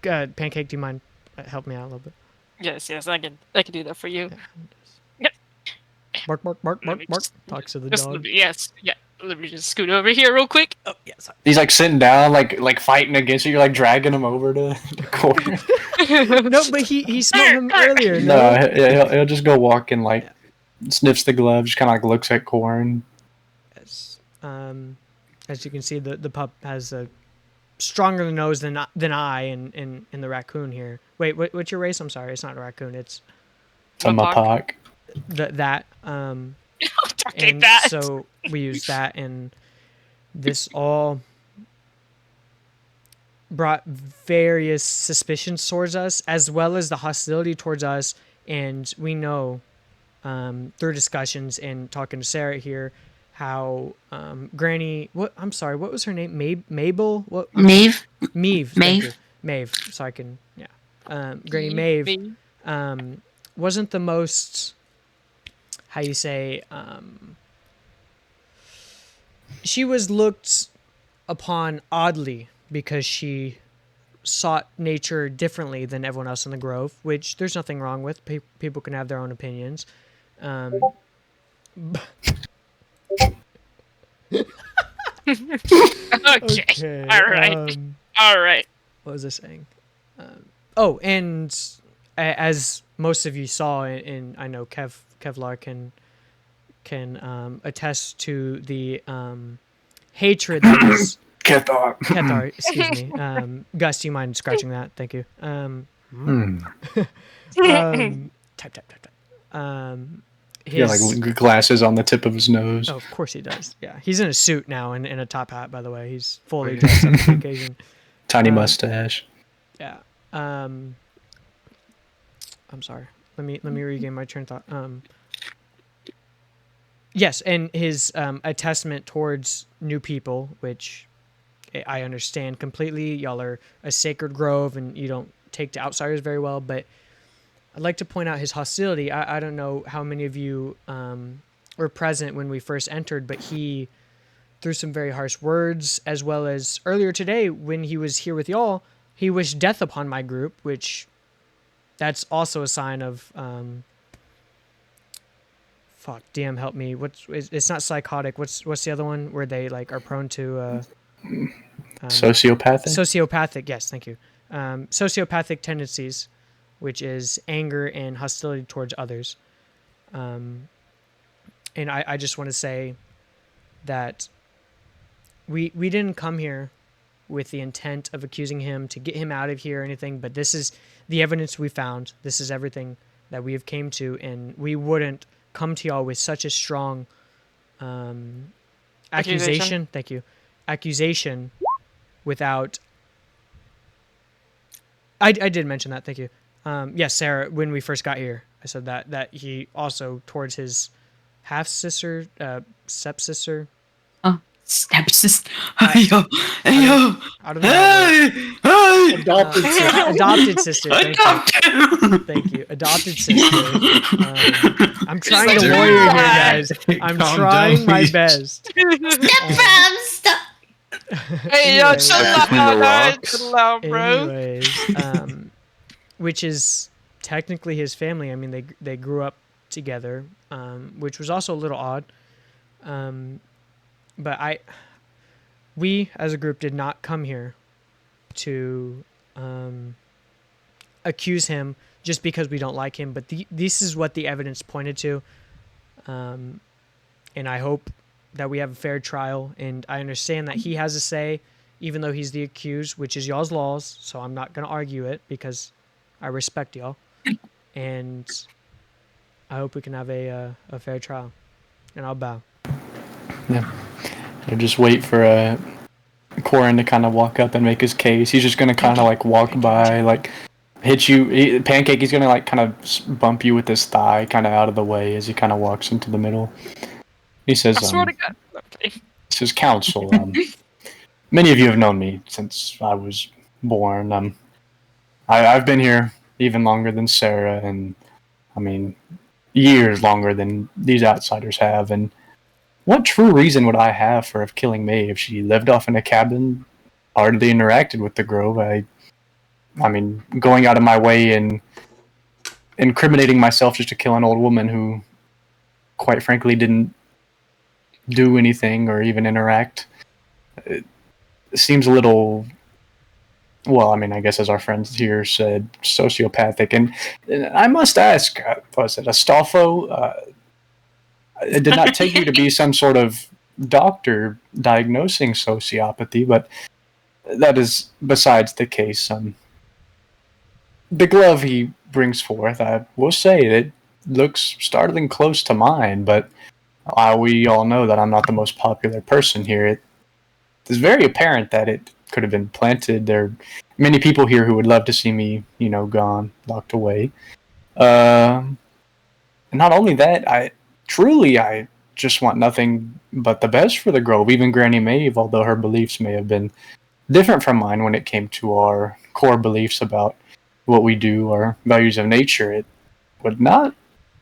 Yeah. Pancake, do you mind help me out a little bit? Yes, I can do that for you. Bark, bark, bark, bark, bark. Talks to the dog. Yes, yeah. Let me just scoot over here real quick. Oh, yeah, sorry. he's like sitting down, like fighting against you. You're like dragging him over to the corner. No, but he smelled him earlier. No, he'll just go walk and like sniffs the glove, just kind of like looks at Quoren. Yes. As you can see, the pup has a stronger nose than I in the raccoon here. Wait, what's your race? I'm sorry, it's not a raccoon. It's a Mapak. that. Take And that. so we use that, and this all brought various suspicions towards us, as well as the hostility towards us. And we know through discussions and talking to Sarah here how Granny, what was her name? Mabel? What? Maeve. Maeve. Thank you. Maeve. So I can, Granny Maeve wasn't the most, how you say, she was looked upon oddly because she sought nature differently than everyone else in the grove, which there's nothing wrong with. People can have their own opinions. Okay. Okay. All right. What was I saying? And as most of you saw, and I know Kevlar can attest to the hatred that was Kethar, excuse me. Gus, do you mind scratching that? Thank you. Type. Yeah, like glasses on the tip of his nose. Oh, of course he does. Yeah, he's in a suit now and in a top hat. By the way, he's fully dressed up for the occasion. Tiny mustache. Yeah. I'm sorry. Let me regain my train of thought. Yes, and his attestment towards new people, which I understand completely. Y'all are a sacred grove, and you don't take to outsiders very well, but I'd like to point out his hostility. I don't know how many of you were present when we first entered, but he threw some very harsh words, as well as earlier today when he was here with y'all, he wished death upon my group, which that's also a sign of fuck, DM, help me. It's not psychotic. What's the other one where they like are prone to Sociopathic. Sociopathic. Yes, thank you. Sociopathic tendencies, which is anger and hostility towards others. And I just want to say that we didn't come here with the intent of accusing him to get him out of here or anything, but this is the evidence we found. This is everything that we have came to, and we wouldn't come to y'all with such a strong accusation. Thank you. Accusation without... I did mention that. Thank you. Yes, Sarah, when we first got here, I said that he also towards his half-sister, stepsister. Oh, stepsister. I don't know. Adopted Adopted sister. sister. Thank you. Adopted sister. I'm trying to lawyer here, guys. I'm trying my best. Stop. Hey, yo, Anyways. chill out, chill out, bro. Anyways, which is technically his family. I mean, they grew up together, which was also a little odd. But we as a group did not come here to accuse him just because we don't like him. But this is what the evidence pointed to, and I hope that we have a fair trial. And I understand that he has a say, even though he's the accused, which is y'all's laws. So I'm not gonna argue it because I respect y'all, and I hope we can have a fair trial. And I'll bow. Yeah. I'll just wait for Quoren to kind of walk up and make his case. He's just gonna kind of like walk by, like hit you, Pancake. He's gonna like kind of bump you with his thigh, kind of out of the way as he kind of walks into the middle. He says, I swear to God. Okay. This is counsel. Many of you have known me since I was born. I've been here even longer than Sarah, and I mean, years longer than these outsiders have. And what true reason would I have for killing May if she lived off in a cabin, hardly interacted with the Grove? I mean, going out of my way and incriminating myself just to kill an old woman who, quite frankly, didn't do anything or even interact. It seems a little, well, I mean, I guess as our friends here said, sociopathic. And I must ask, was it Astolfo? It did not take you to be some sort of doctor diagnosing sociopathy, but that is besides the case. The glove he brings forth, I will say, it looks startling close to mine, but we all know that I'm not the most popular person here. It is very apparent that it could have been planted. There are many people here who would love to see me, gone, locked away. And not only that, I just want nothing but the best for the Grove. Even Granny Maeve, although her beliefs may have been different from mine when it came to our core beliefs about what we do, our values of nature, it would not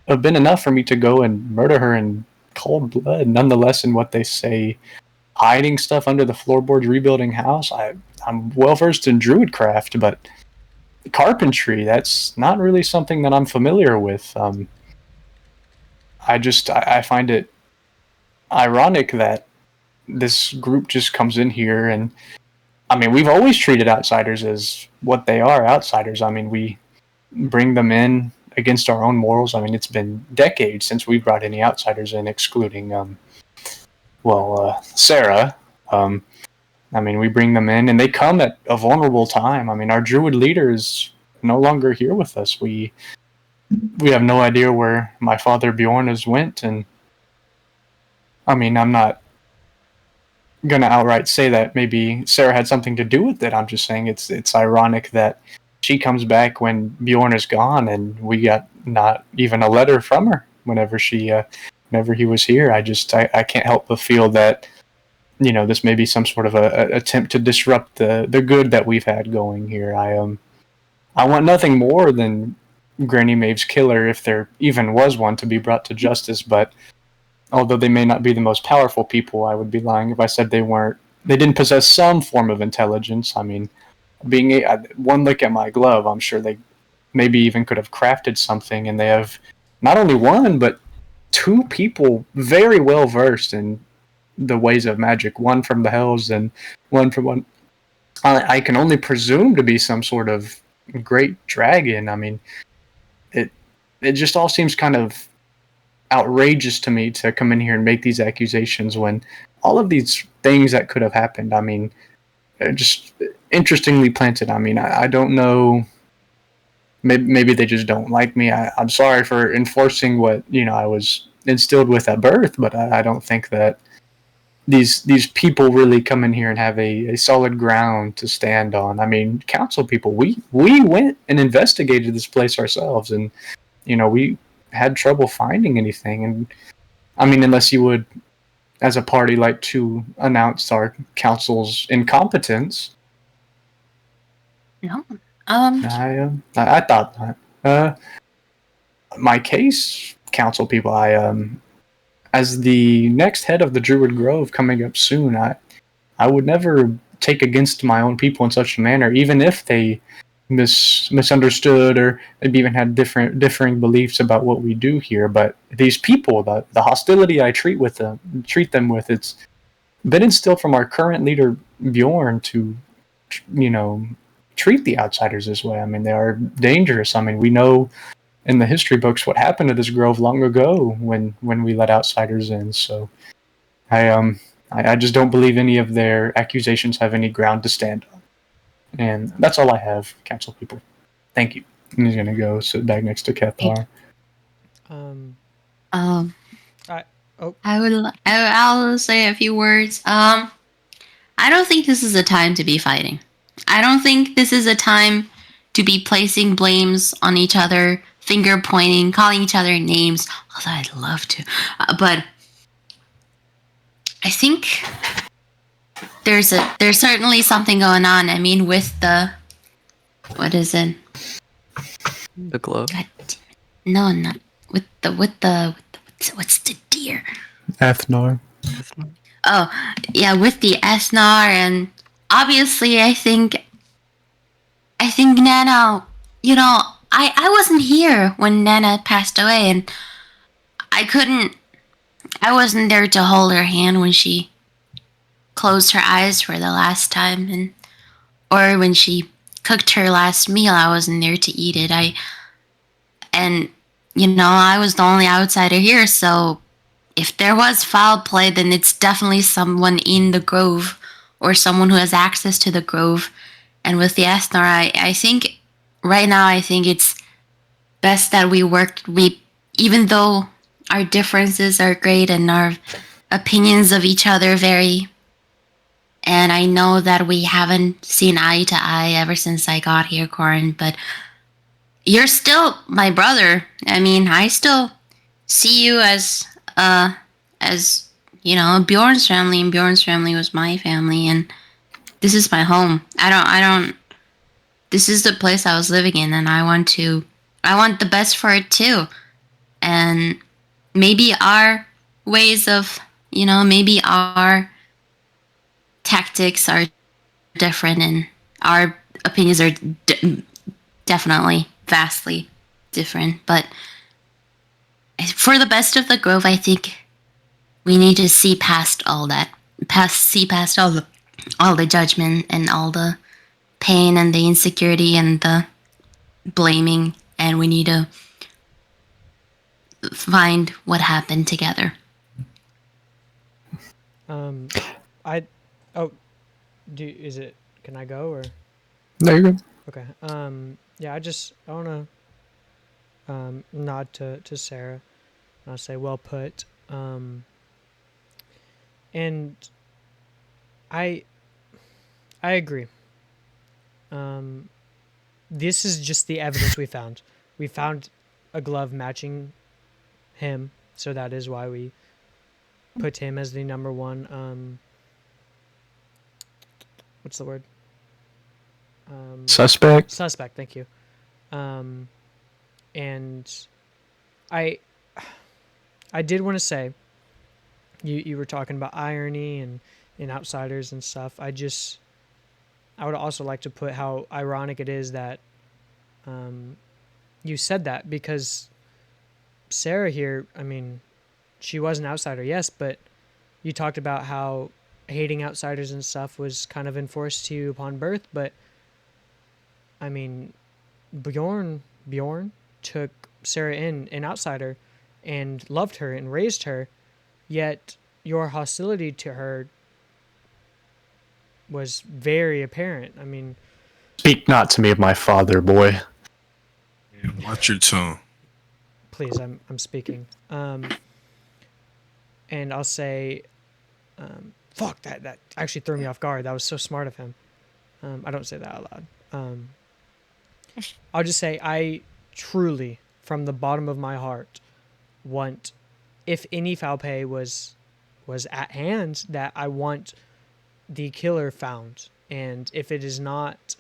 have been enough for me to go and murder her in cold blood. Nonetheless, in what they say, hiding stuff under the floorboards, rebuilding house, I'm well versed in druidcraft, but carpentry, that's not really something that I'm familiar with. I find it ironic that this group just comes in here, and I mean, we've always treated outsiders as what they are, outsiders. I mean, we bring them in against our own morals. I mean, it's been decades since we brought any outsiders in, excluding, Sarah. I mean, we bring them in, and they come at a vulnerable time. I mean, our druid leader is no longer here with us. We have no idea where my father Bjorn has went, and I mean, I'm not gonna outright say that maybe Sarah had something to do with it. I'm just saying it's ironic that she comes back when Bjorn is gone, and we got not even a letter from her whenever he was here. I can't help but feel that, this may be some sort of a attempt to disrupt the good that we've had going here. I I want nothing more than Granny Maeve's killer, if there even was one, to be brought to justice. But although they may not be the most powerful people, I would be lying if I said they didn't possess some form of intelligence. I mean, one look at my glove, I'm sure they maybe even could have crafted something, and they have not only one but two people very well versed in the ways of magic. One from the Hells and one from one I can only presume to be some sort of great dragon. I mean, it it just all seems kind of outrageous to me to come in here and make these accusations when all of these things that could have happened. I mean, just interestingly planted. I mean, I don't know. Maybe they just don't like me. I'm sorry for enforcing what I was instilled with at birth, but I don't think that these people really come in here and have a solid ground to stand on. I mean, council people, we went and investigated this place ourselves, and we had trouble finding anything. And I mean, unless you would, as a party, like to announce our council's incompetence. No. I thought that. My case, council people, as the next head of the Druid Grove coming up soon, I would never take against my own people in such a manner, even if they misunderstood or maybe even had differing beliefs about what we do here. But these people, the hostility I treat them with, it's been instilled from our current leader Bjorn to, treat the outsiders this way. I mean, they are dangerous. I mean, we know in the history books what happened to this grove long ago when we let outsiders in. So I just don't believe any of their accusations have any ground to stand on. And that's all I have, council people. Thank you. And he's gonna go sit back next to Kethar. I'll say a few words. I don't think this is a time to be fighting. I don't think this is a time to be placing blames on each other, finger pointing, calling each other names. Although I'd love to, but I think there's certainly something going on. I mean, with the what is it? The glove. No, not with the what's the deer? Ethnar. Oh, yeah, with the Esnar, and obviously I think Nana, I wasn't here when Nana passed away, and I wasn't there to hold her hand when she closed her eyes for the last time, or when she cooked her last meal. I wasn't there to eat it. I was the only outsider here, so if there was foul play, then it's definitely someone in the grove or someone who has access to the grove. And with the Esnar, I think right now, I think it's best that even though our differences are great and our opinions of each other vary, and I know that we haven't seen eye to eye ever since I got here, Quoren, but you're still my brother. I mean, I still see you as Bjorn's family, and Bjorn's family was my family, and this is my home. This is the place I was living in, and I want the best for it too. And maybe our ways of, maybe our tactics are different, and our opinions are definitely vastly different, but for the best of the grove, I think we need to see past all that, see past all the judgment and all the pain and the insecurity and the blaming, and we need to find what happened together. Can I go or? There you go. Okay. Yeah, I want to nod to Sarah, and I'll say well put. And I agree. This is just the evidence we found. We found a glove matching him, so that is why we put him as the number one. What's the word? Suspect. Suspect. Thank you. And I did want to say, you were talking about irony and outsiders and stuff. I would also like to put how ironic it is that you said that, because Sarah here, I mean, she was an outsider, yes, but you talked about how hating outsiders and stuff was kind of enforced to you upon birth. But I mean, Bjorn took Sarah in, an outsider, and loved her and raised her, yet your hostility to her was very apparent. I mean, Speak not to me of my father, boy. Yeah, watch your tone. please, I'm speaking. And I'll say, fuck, that actually threw me off guard. That was so smart of him. I don't say that out loud. I'll just say I truly, from the bottom of my heart, want, if any foul play was at hand, that I want the killer found. And if it is not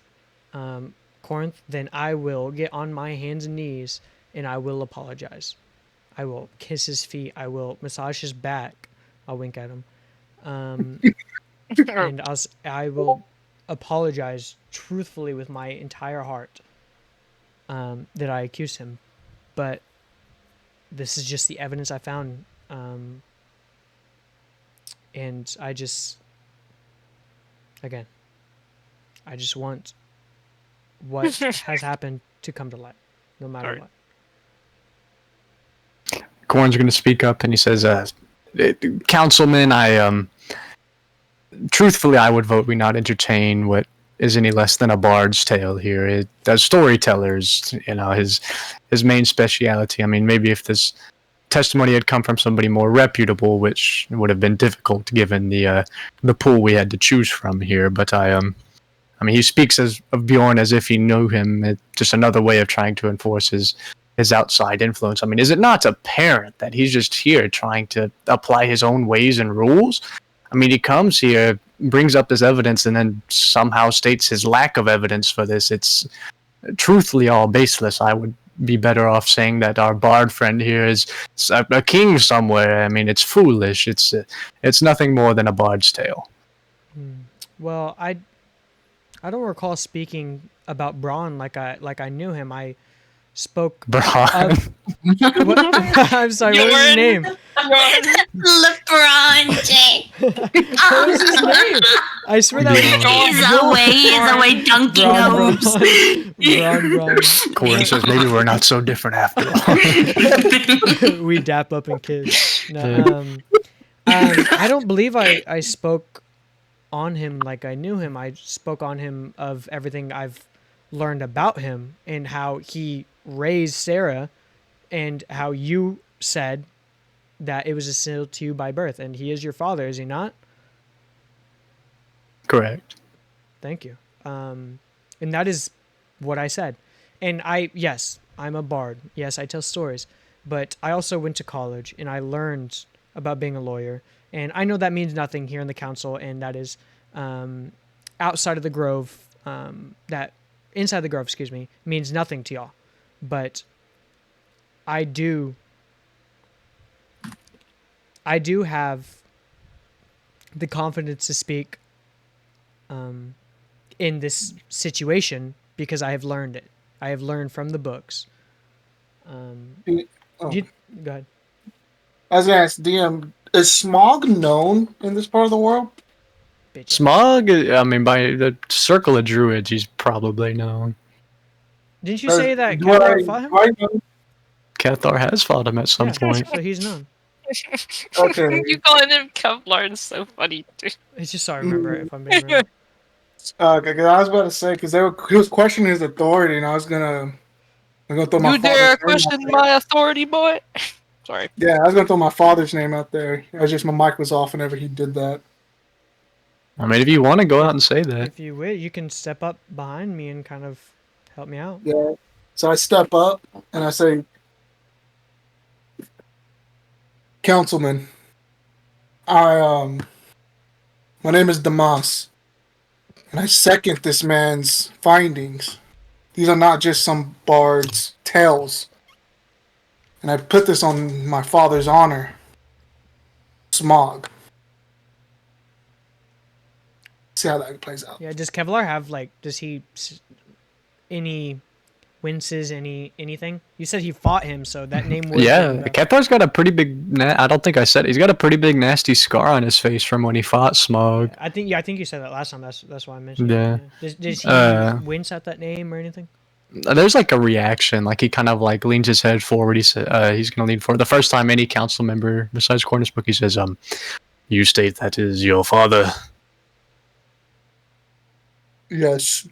Corinth, then I will get on my hands and knees and I will apologize. I will kiss his feet. I will massage his back. I'll wink at him. And I will apologize truthfully with my entire heart that I accused him. But this is just the evidence I found. And I just want what has happened to come to light, no matter Right. what. Quoren's going to speak up, and he says, Councilman, truthfully, I would vote we not entertain what is any less than a bard's tale here. As storytellers, his main speciality. I mean, maybe if this testimony had come from somebody more reputable, which would have been difficult given the pool we had to choose from here. But I mean, he speaks of Bjorn as if he knew him. It's just another way of trying to enforce his outside influence. I mean, is it not apparent that he's just here trying to apply his own ways and rules? I mean, he comes here, brings up this evidence, and then somehow states his lack of evidence for this. It's truthfully all baseless. I would be better off saying that our bard friend here is a king somewhere. I mean, it's foolish. It's nothing more than a bard's tale. Well, I don't recall speaking about Braun like I knew him. I spoke Braun. of I'm sorry, what was his name? LeBron James. What was his name? I swear that He's away dunking hopes. Braun. Quoren says maybe we're not so different after all. We dap up and kiss. No, I don't believe I spoke on him like I knew him. I spoke on him of everything I've learned about him and how he raised Sarah, and how you said that it was instilled to you by birth, and he is your father, is he not? Correct. Thank you. And that is what I said. And yes, I'm a bard. Yes, I tell stories, but I also went to college and I learned about being a lawyer. And I know that means nothing here in the council, and that is outside of the grove, that inside the grove, excuse me, means nothing to y'all. But I do have the confidence to speak in this situation because I have learned it. I have learned from the books. Go ahead. I was gonna ask DM, is Smog known in this part of the world? Bitch. Smog, I mean, by the circle of druids, he's probably known. Didn't you say that Do Kevlar fought him? I know? Cathar has fought him at some Yeah, point. so he's known. Okay. You calling him Kevlar is so funny, dude. It's just so I remember it if I'm being real. Okay, 'cause I was about to say, because he was questioning his authority, and I'm gonna throw my You dare father's name question out there. my authority, boy? Sorry. Yeah, I was gonna throw my father's name out there. I was just my mic was off whenever he did that. I mean, if you want to go out and say that. If you will, you can step up behind me and kind of help me out. Yeah. So I step up and I say, Councilman, my name is Damas, and I second this man's findings. These are not just some bard's tales. And I put this on my father's honor. Smog. See how that plays out. Yeah, does Kevlar have, like, does he any winces, anything? You said he fought him, so that name would Yeah, ring a bell. Kepler's got a pretty big. I don't think I said it. He's got a pretty big nasty scar on his face from when he fought Smog. I think you said that last time. That's why I mentioned Yeah. it. Does he wince at that name or anything? There's like a reaction, like he kind of like leans his head forward. He said he's gonna lean forward. The first time any council member besides Cornus Book, he says, "You state that is your father." Yes.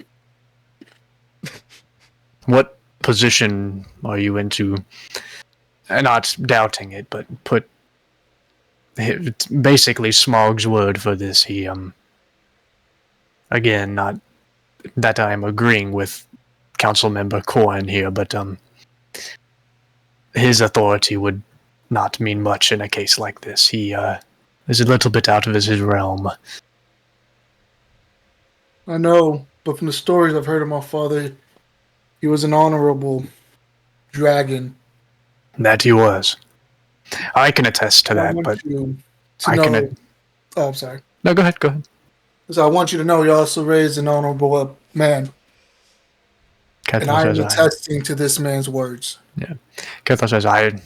What position are you into? Not doubting it, but it's basically Smog's word for this. He again, not that I'm agreeing with council member Quoren here, but his authority would not mean much in a case like this. He is a little bit out of his realm. I know, but from the stories I've heard of my father, he was an honorable dragon. That he was. I can attest to I that, want but you to I know. can. Oh, I'm sorry. No, go ahead. Go ahead. So I want you to know you also raised an honorable man. And I am attesting to this man's words. Yeah. Kethla says, I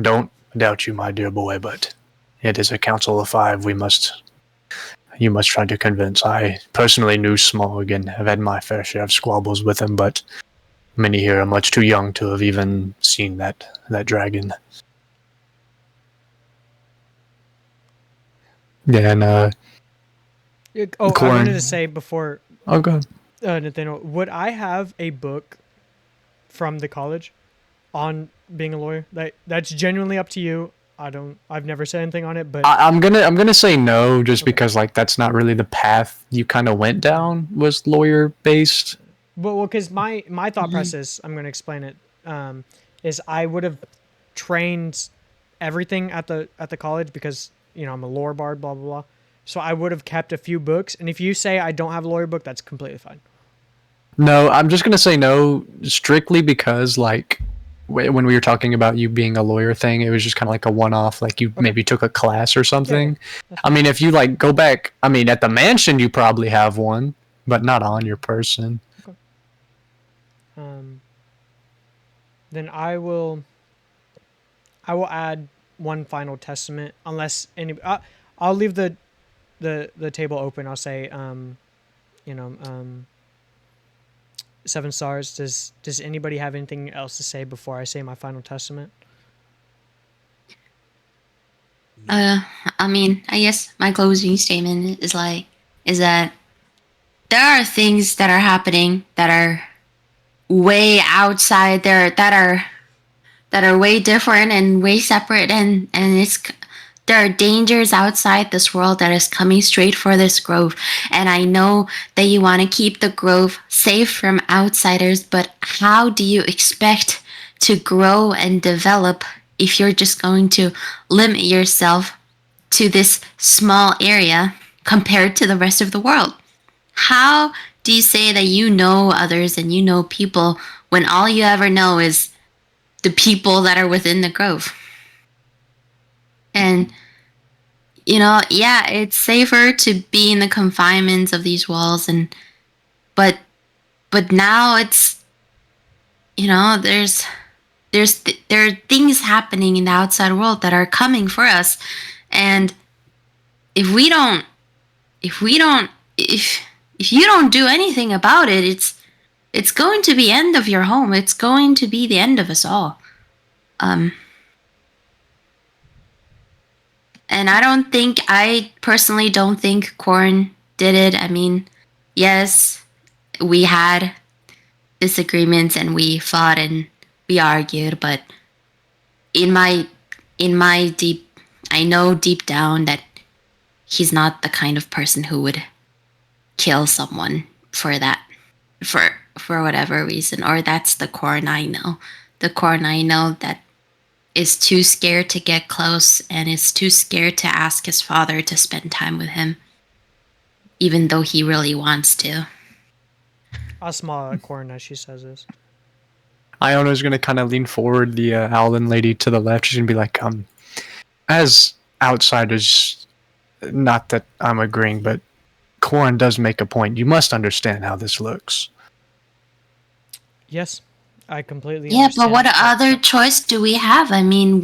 don't doubt you, my dear boy, but it is a council of 5. You must try to convince. I personally knew Smog and have had my fair share of squabbles with him, but many here are much too young to have even seen that dragon. Yeah, and I Quoren. wanted to say before. Oh, go ahead. Nathaniel, would I have a book from the college on being a lawyer? That's genuinely up to you. I've never said anything on it, but I'm gonna say no, just because like that's not really the path you kind of went down, was lawyer based. well, because my thought process, I'm gonna explain it, is I would have trained everything at the college because I'm a lore bard, blah blah blah. So I would have kept a few books, and if you say I don't have a lawyer book, that's completely fine. No, I'm just gonna say no, strictly because like when we were talking about you being a lawyer thing, it was just kind of like a one-off, like you maybe took a class or something. Yeah. I mean, if you like go back, I mean, at the mansion you probably have one, but not on your person. Okay. Then I will add one final testament, unless any. I'll leave the table open. I'll say, 7 stars. Does anybody have anything else to say before I say my final testament? I mean, I guess my closing statement is that there are things that are happening that are way outside there, that are way different and way separate, and there are dangers outside this world that is coming straight for this grove. And I know that you want to keep the grove safe from outsiders, but how do you expect to grow and develop if you're just going to limit yourself to this small area compared to the rest of the world? How do you say that you know others and you know people when all you ever know is the people that are within the grove? And, yeah, it's safer to be in the confinements of these walls, but now it's, there are things happening in the outside world that are coming for us. And if you don't do anything about it, it's going to be end of your home. It's going to be the end of us all. And I personally don't think Quoren did it. I mean, yes, we had disagreements and we fought and we argued, but I know deep down that he's not the kind of person who would kill someone for whatever reason, or that's the Quoren I know. The Quoren I know that is too scared to get close and is too scared to ask his father to spend time with him, even though he really wants to. I'll smile at Quoren as she says this. Iona's gonna kind of lean forward. The Owlin lady to the left. She's gonna be like, as outsiders, not that I'm agreeing, but Quoren does make a point. You must understand how this looks. Yes, I completely Yeah, understand. but what other choice do we have? I mean,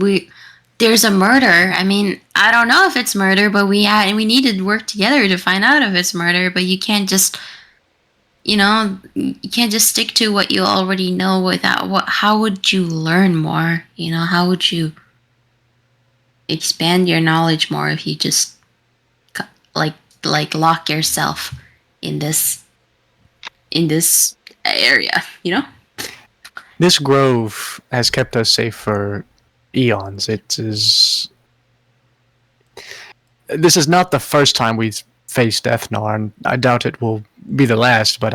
there's a murder. I mean, I don't know if it's murder, but we need to work together to find out if it's murder. But you can't just, you can't just stick to what you already know without how would you learn more? How would you expand your knowledge more if you just like lock yourself in this area, This grove has kept us safe for eons. This is not the first time we've faced Ethnar, and I doubt it will be the last, but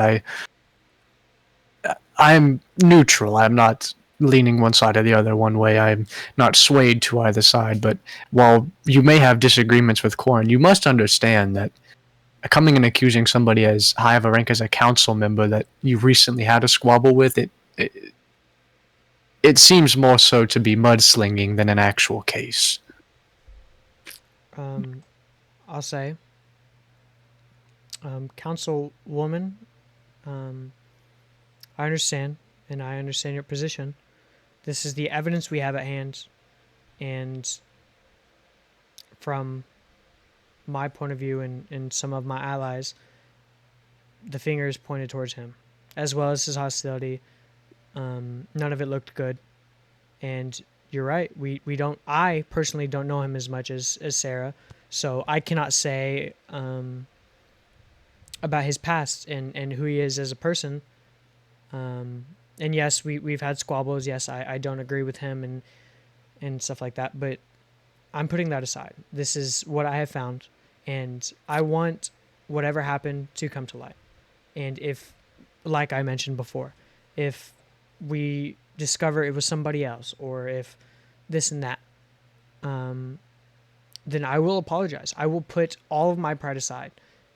I'm neutral. I'm not leaning one side or the other one way. I'm not swayed to either side, but while you may have disagreements with Quoren, you must understand that coming and accusing somebody as high of a rank as a council member that you recently had a squabble with, it seems more so to be mudslinging than an actual case. I'll say, Councilwoman, I understand, and I understand your position. This is the evidence we have at hand, and from my point of view and some of my allies, the finger is pointed towards him, as well as his hostility. None of it looked good, and you're right. I personally don't know him as much as Sarah, so I cannot say about his past and who he is as a person. And yes, we've had squabbles. Yes, I don't agree with him and stuff like that, but I'm putting that aside. This is what I have found, and I want whatever happened to come to light. And if, like I mentioned before, if we discover it was somebody else, or if this and that, then I will apologize. I will put all of my pride aside,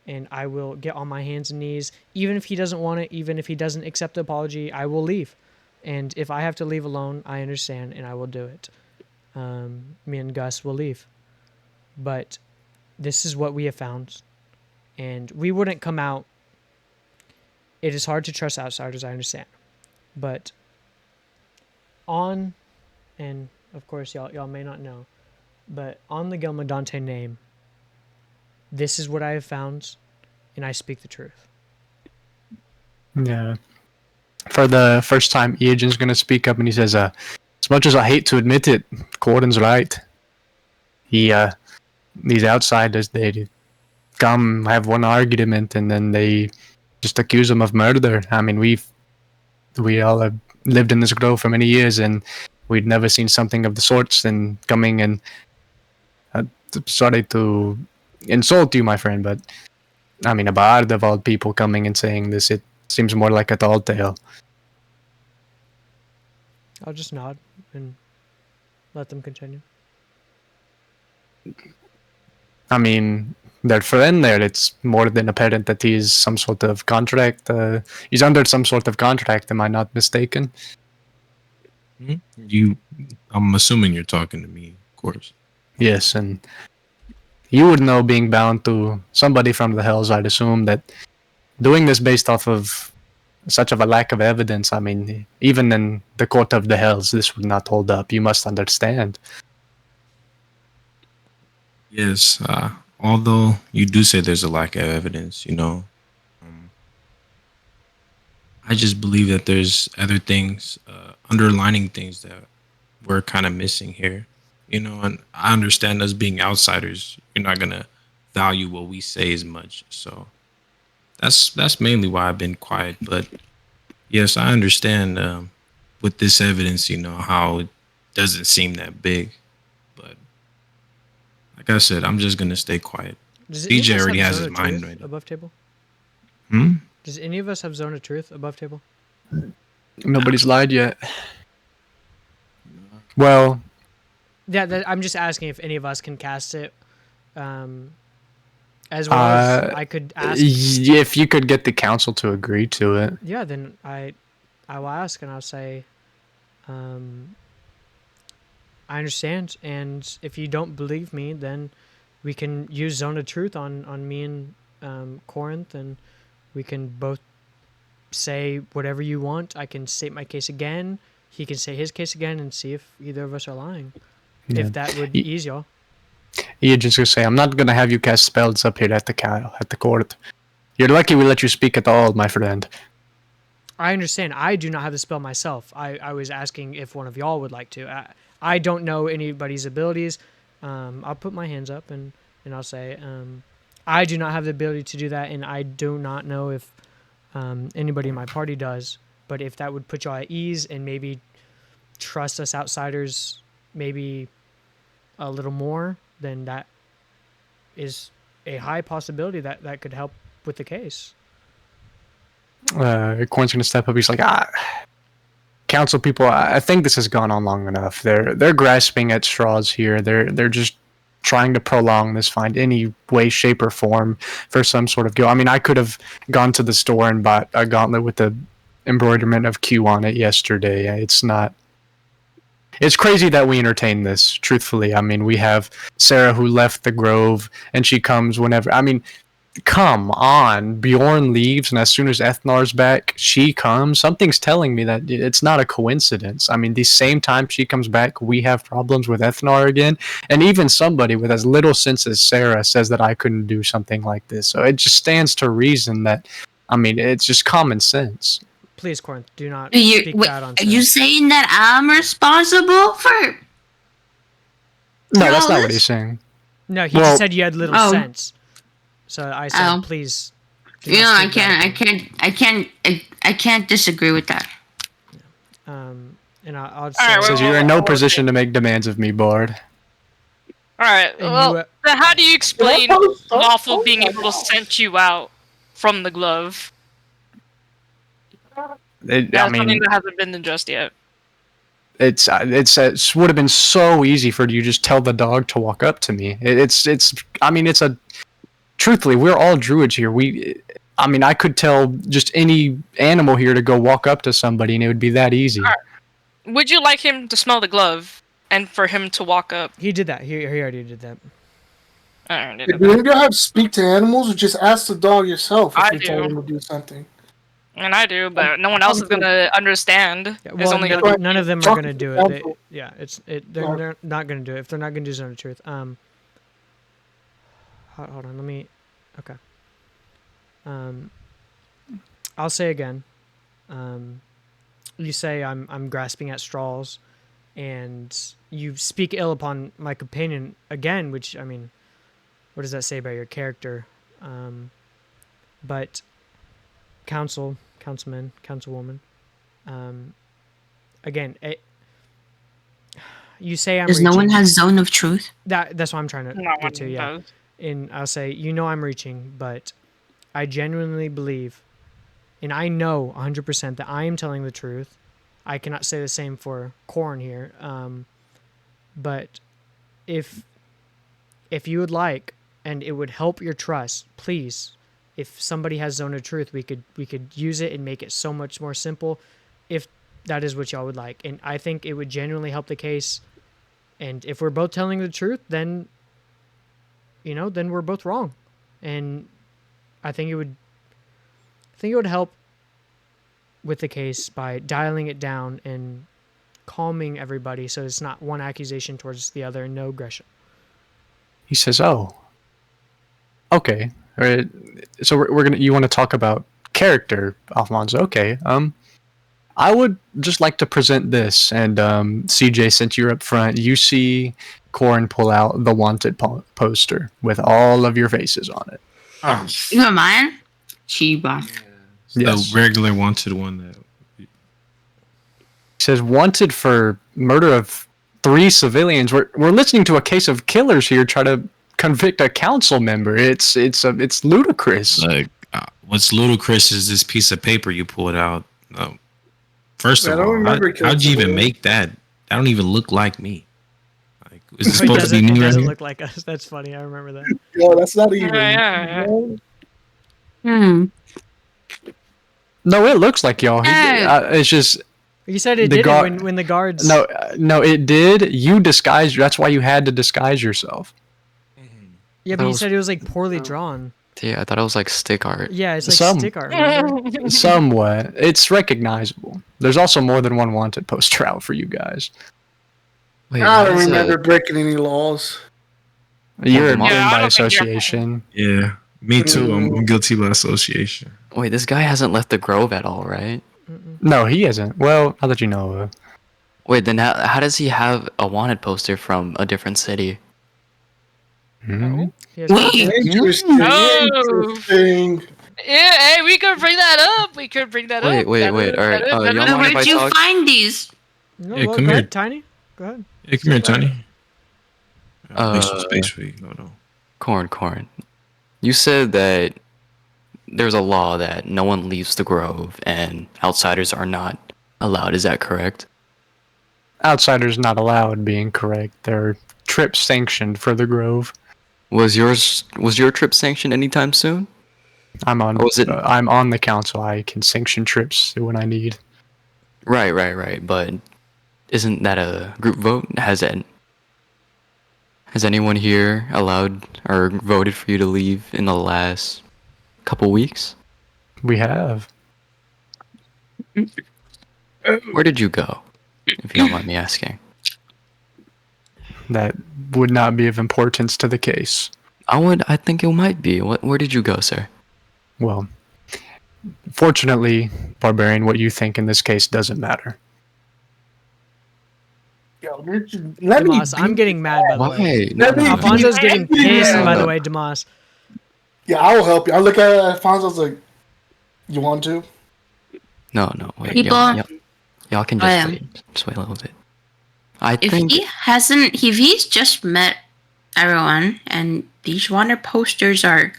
and I will get on my hands and knees. Even if he doesn't want it, even if he doesn't accept the apology, I will leave. And if I have to leave alone, I understand, and I will do it. Me and Gus will leave. But this is what we have found, and we wouldn't come out. It is hard to trust outsiders, I understand. But and of course y'all may not know, but on the Gilmadante name, this is what I have found, and I speak the truth. Yeah. For the first time, Eogen's going to speak up, and he says, as much as I hate to admit it, Quoren's right. These outsiders, they come, have one argument, and then they just accuse him of murder. I mean, we all have lived in this grove for many years, and we'd never seen something of the sorts, and coming and sorry to insult you, my friend, but I mean, a bard of all people coming and saying this, it seems more like a tall tale. I'll just nod and let them continue. I mean, their friend there, it's more than apparent that he's some sort of contract. He's under some sort of contract, am I not mistaken? I'm assuming you're talking to me, of course. Yes, and you would know, being bound to somebody from the Hells, I'd assume that doing this based off of such of a lack of evidence, I mean, even in the court of the Hells, this would not hold up. You must understand. Yes, although you do say there's a lack of evidence, I just believe that there's other things, underlining things that we're kind of missing here, and I understand us being outsiders, you're not going to value what we say as much. So that's mainly why I've been quiet. But yes, I understand with this evidence, how it doesn't seem that big. But like I said, I'm just going to stay quiet. DJ already has his mind right above table. Does any of us have zone of truth above table? Nobody's lied yet. Well, yeah, I'm just asking if any of us can cast it, As well as I could ask. If you could get the council to agree to it. Yeah, then I will ask and I'll say, I understand, and if you don't believe me, then we can use Zone of Truth on me and Corinth, and we can both say whatever you want. I can state my case again. He can say his case again, and see if either of us are lying. Yeah. If that would ease y'all. You're just gonna say, I'm not gonna have you cast spells up here at the court. You're lucky we let you speak at all, my friend. I understand. I do not have the spell myself. I was asking if one of y'all would like to. I don't know anybody's abilities. I'll put my hands up and I'll say, I do not have the ability to do that, and I do not know if anybody in my party does. But if that would put y'all at ease and maybe trust us outsiders maybe a little more, then that is a high possibility that could help with the case. Corn's gonna step up. He's like, council people, I think this has gone on long enough. They're grasping at straws here. They're just trying to prolong this, find any way, shape, or form for some sort of guilt. I mean, I could have gone to the store and bought a gauntlet with the embroiderment of Q on it yesterday. It's crazy that we entertain this, truthfully. I mean, we have Sarah who left the Grove, and she comes whenever. I mean, come on. Bjorn leaves, and as soon as Ethnar's back, she comes. Something's telling me that it's not a coincidence. I mean, the same time she comes back, we have problems with Ethnar again. And even somebody with as little sense as Sarah says that I couldn't do something like this. So it just stands to reason that, I mean, it's just common sense. Please, Corinth, do not speak bad on Sarah. Are you saying that I'm responsible for... No, that's not what he's saying. No, he just said you had little sense. So I said, please. I can't disagree with that. And I'll say. Right, says you're in no position to make demands of me, Bard. All right. Well, then how do you explain Lawful being able to send you out from the glove? That's something that hasn't been addressed yet. It would have been so easy for you to just tell the dog to walk up to me. Truthfully, we're all druids here. I could tell just any animal here to go walk up to somebody, and it would be that easy. Right. Would you like him to smell the glove and for him to walk up? He did that. He already did that. Do you have speak to animals, or just ask the dog yourself if you told him to do something? And I do, but no one else is gonna understand. Yeah, well, none of them are gonna do it. They're not gonna do it if they're not gonna do Zone of Truth. Hold on, let me. Okay. I'll say again. You say I'm grasping at straws, and you speak ill upon my companion again. Which, I mean, what does that say about your character? But councilman, councilwoman. Again, you say I'm. Does no one has Zone of Truth? That's what I'm trying to get to. Yeah. Does. And I'll say, I'm reaching, but I genuinely believe, and I know 100% that I am telling the truth. I cannot say the same for Quoren here. But if you would like, and it would help your trust, please, if somebody has Zone of Truth, we could use it and make it so much more simple, if that is what y'all would like. And I think it would genuinely help the case. And if we're both telling the truth, then then we're both wrong. And I think it would help with the case by dialing it down and calming everybody so it's not one accusation towards the other and no aggression. He says, "Oh, okay. All right. So you want to talk about character, Alfonso? Okay. I would just like to present this." And CJ, since you're up front, you see Quoren pull out the wanted poster with all of your faces on it. Oh. You know mine? Chiba. Yes. The regular wanted one that it says wanted for murder of 3 civilians. We're listening to a case of killers here try to convict a council member. It's ludicrous. Like, what's ludicrous is this piece of paper you pulled out. First of all, how'd you even make that? That don't even look like me. Like, Is it He supposed to be doesn't, me right doesn't here? look like us. That's funny. I remember that. Yo, that's not even. Yeah. No, it looks like y'all. It's just You said it The didn't guard- when the guards. no, it did. You disguised. That's why you had to disguise yourself. Yeah, That but you was- said it was like poorly drawn. Yeah, I thought it was like stick art. Yeah, it's like Some- stick art. Remember? Somewhat. It's recognizable. There's also more than one wanted poster out for you guys. Wait, I why don't is remember it- breaking any laws. You're Yeah, admitting I by don't think you're- association. Yeah, me too. I'm guilty by association. Wait, this guy hasn't left the Grove at all, right? No, he isn't. Well, not that you know of. Wait, then how does he have a wanted poster from a different city? Hmm? He has Wait. Interesting. No. Interesting. Yeah, hey, we could bring that up. We could bring that Wait, up. wait, wait, alright, y'all mind if Where'd I you talk? find these? No, Hey, well, come go here. ahead, Tiny. Go ahead. Hey, come here, Tiny. Make some Uh, space for you. Hold on. Corn. You said that there's a law that no one leaves the Grove and outsiders are not allowed. Is that correct? Outsiders not allowed being correct. There are trips sanctioned for the Grove. Was your trip sanctioned anytime soon? I'm on. Or was it- I'm on the council. I can sanction trips when I need. Right. But isn't that a group vote? Has anyone here allowed or voted for you to leave in the last couple weeks? We have. Where did you go? If you don't mind me asking. That would not be of importance to the case. I think it might be. Where did you go, sir? Well, fortunately, Barbarian, what you think in this case doesn't matter. Yo, let me. Demas, I'm getting mad by the way. Why? No, Let me- no, no. Alfonso's getting pissed Yeah. by the way, Demas. Yeah, I will help you. I look at Alfonso's like, you want to? No, wait. People- Y'all can Oh, just yeah. wait. Just wait a little bit. I If think he's just met everyone and these wanted posters are a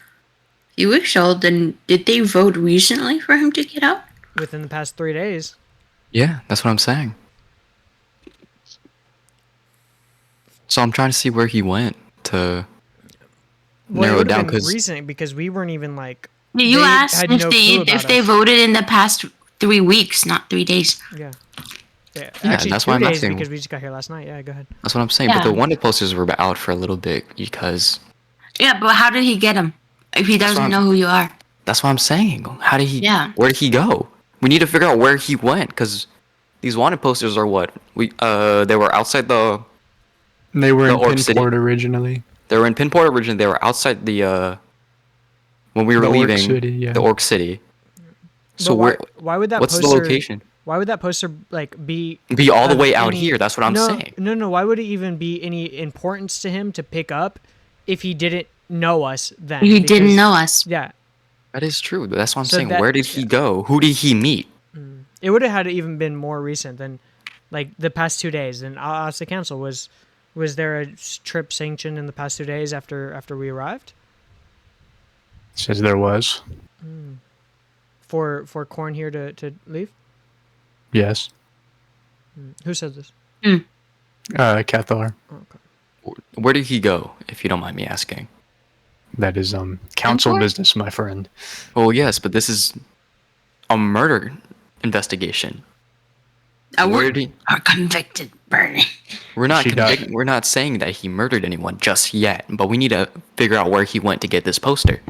few weeks old, then did they vote recently for him to get out? Within the past 3 days. yeah, that's what I'm saying. So I'm trying to see where he went to Well, narrow it it would down have been because recent because we weren't even like. You They asked had if no they clue about if they us. voted in the past 3 weeks, not 3 days. Yeah. Yeah, Yeah, actually, that's 2 why I'm days asking. because we just got here last night. Yeah, go ahead. that's what I'm saying. But the Yeah. wanted posters were out for a little bit because Yeah, but how did he get them? If he That's doesn't what know who you are. that's what I'm saying. How did he? Yeah. Where did he go? We need to figure out where he went because these wanted posters are what they were outside the. They were The in Orc City. Pinport originally. They were in Pinport originally. They were outside the when we were The Orc leaving City, yeah. the Orc City. So But where? why would that What's poster? the location? Why would that poster like be Be all the of way out any- here. That's what I'm no, saying. No. Why would it even be any importance to him to pick up if he didn't know us then? He didn't Because- know us. Yeah, That is true. That's what I'm So saying. that- Where did he go? Who did he meet? it would have had to even been more recent than like the past 2 days. And I'll ask the council: was there a trip sanctioned in the past 2 days after we arrived Says there was. for Quoren here to leave? Yes. Who said this? Cathar. Where did he go? If you don't mind me asking. That is council Pinport? business, my friend. Well, yes, but this is a murder investigation. Where did he? Are convicted, Bernie. We're not She died. We're not saying that he murdered anyone just yet, but we need to figure out where he went to get this poster.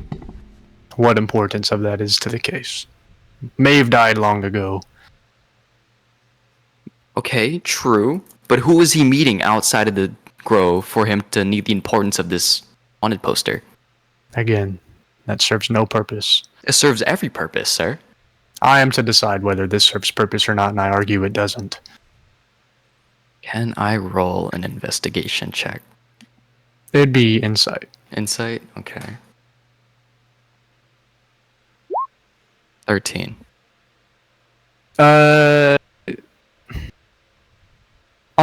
What importance of that is to the case? Maeve died long ago. Okay, true. But who was he meeting outside of the Grove for him to need the importance of this wanted poster? Again, that serves no purpose. It serves every purpose, sir. I am to decide whether this serves purpose or not, and I argue it doesn't. Can I roll an investigation check? It'd be insight. Insight? Okay. 13. On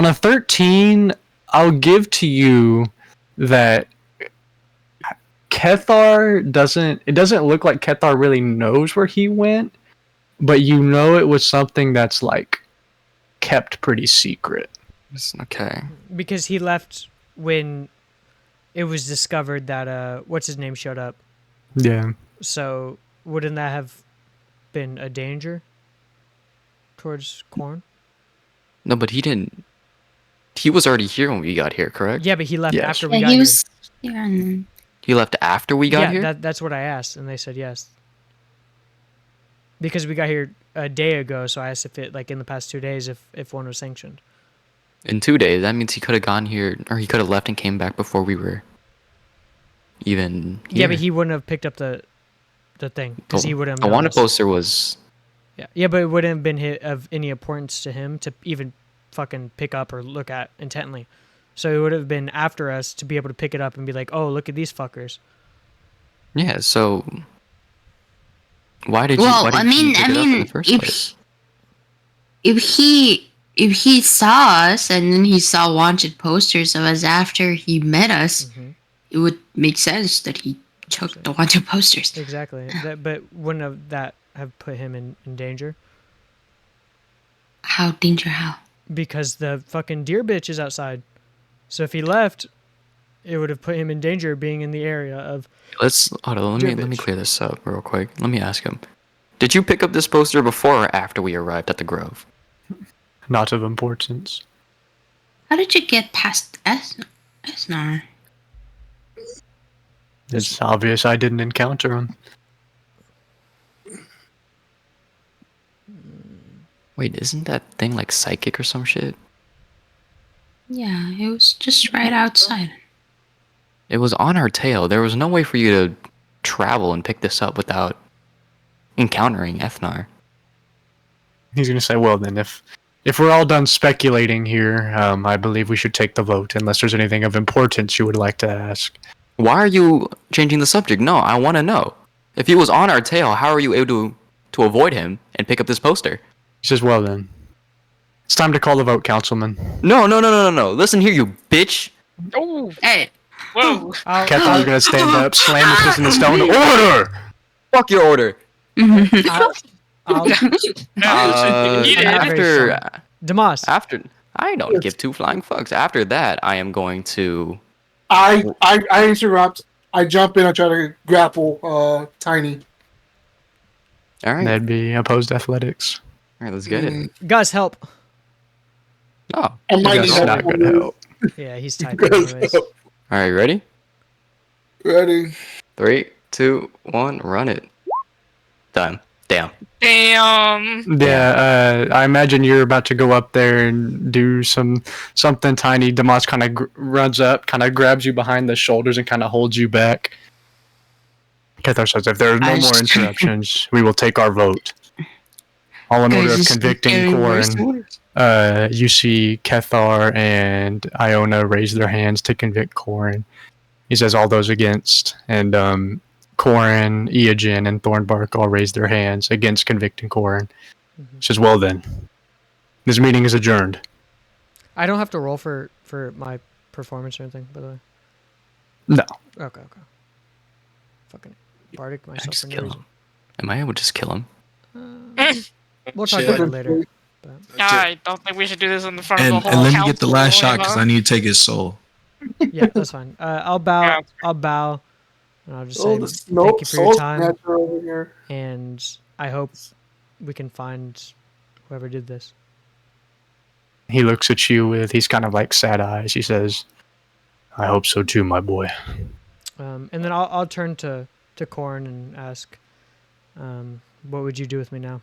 a 13, I'll give to you that Cathar doesn't. It doesn't look like Cathar really knows where he went, but you know it was something that's like kept pretty secret. Okay. Because he left when it was discovered that what's his name showed up. Yeah. So wouldn't that have been a danger towards Quoren? No, but he didn't. He was already here when we got here, correct? Yeah, but he left Yes. after we Yeah, got he here. was here and He left after we got here? That's what I asked, and they said yes. Because we got here a day ago, so I asked if it, like, in the past 2 days, if one was sanctioned. In 2 days, that means he could have gone here, or he could have left and came back before we were even here. Yeah, but he wouldn't have picked up the thing because he would have. The wanted poster was. Yeah, but it wouldn't have been of any importance to him to even fucking pick up or look at intently. So it would have been after us to be able to pick it up and be like, "Oh, look at these fuckers." Yeah. So. Why did you? well, Why did I you mean, pick I it up in mean, the first place? if he saw us and then he saw wanted posters of us after he met us, Mm-hmm. it would make sense that he took the wanted posters. Exactly. But wouldn't that have put him in danger? How danger? How? Because the fucking deer bitch is outside. So if he left, it would have put him in danger being in the area of. Let's hold on. Let me bitch. clear this up real quick. Let me ask him. Did you pick up this poster before or after we arrived at the Grove? Not of importance. How did you get past Esnar? It's obvious I didn't encounter him. Wait, isn't that thing like psychic or some shit? Yeah, it was just right outside. It was on our tail. There was no way for you to travel and pick this up without encountering Ethnar. He's gonna say, well then, if we're all done speculating here, I believe we should take the vote, unless there's anything of importance you would like to ask. Why are you changing the subject? No, I want to know. If he was on our tail, how are you able to avoid him and pick up this poster? He says, well then, it's time to call the vote, councilman. No. Listen here, you bitch. Oh, Hey, whoa. Catherine's gonna stand up, slam his fist in the stone. Order! Fuck your order. I'll, Damas. After I don't give two flying fucks. After that, I am going to. I interrupt. I jump in. I try to grapple Tiny. All right. That'd be opposed athletics. All right, let's get it. Guys, help. Oh, I might need That's not help. gonna help. Yeah, he's tied anyways. all right. Ready? Ready. 3, 2, 1, run it. Done. Damn. Damn. Yeah, I imagine you're about to go up there and do something tiny. Damas kind of runs up, kind of grabs you behind the shoulders, and kind of holds you back. Kethar says, if there are no more interruptions, we will take our vote. All in order of convicting Quoren. You see Kethar and Iona raise their hands to convict Quoren. He says all those against, and Quoren, Eogen, and Thornbark all raise their hands against convicting Quoren. He says, well then, this meeting is adjourned. I don't have to roll for my performance or anything, by the way. No. Okay. Fucking bardic I myself just for no kill reason. him. Am I able to just kill him? We'll talk Shit. about it later. But. I don't think we should do this in the front of And, the whole and let me get the council, last you shot because know? I need to take his soul. Yeah, that's fine. I'll bow. Yeah. I'll bow. And I'll just Oh, say the thank you for your soul time, snatcher over here. and I hope we can find whoever did this. He looks at you with, he's kind of like sad eyes. He says, I hope so too, my boy. And then I'll turn to Quoren and ask, what would you do with me now?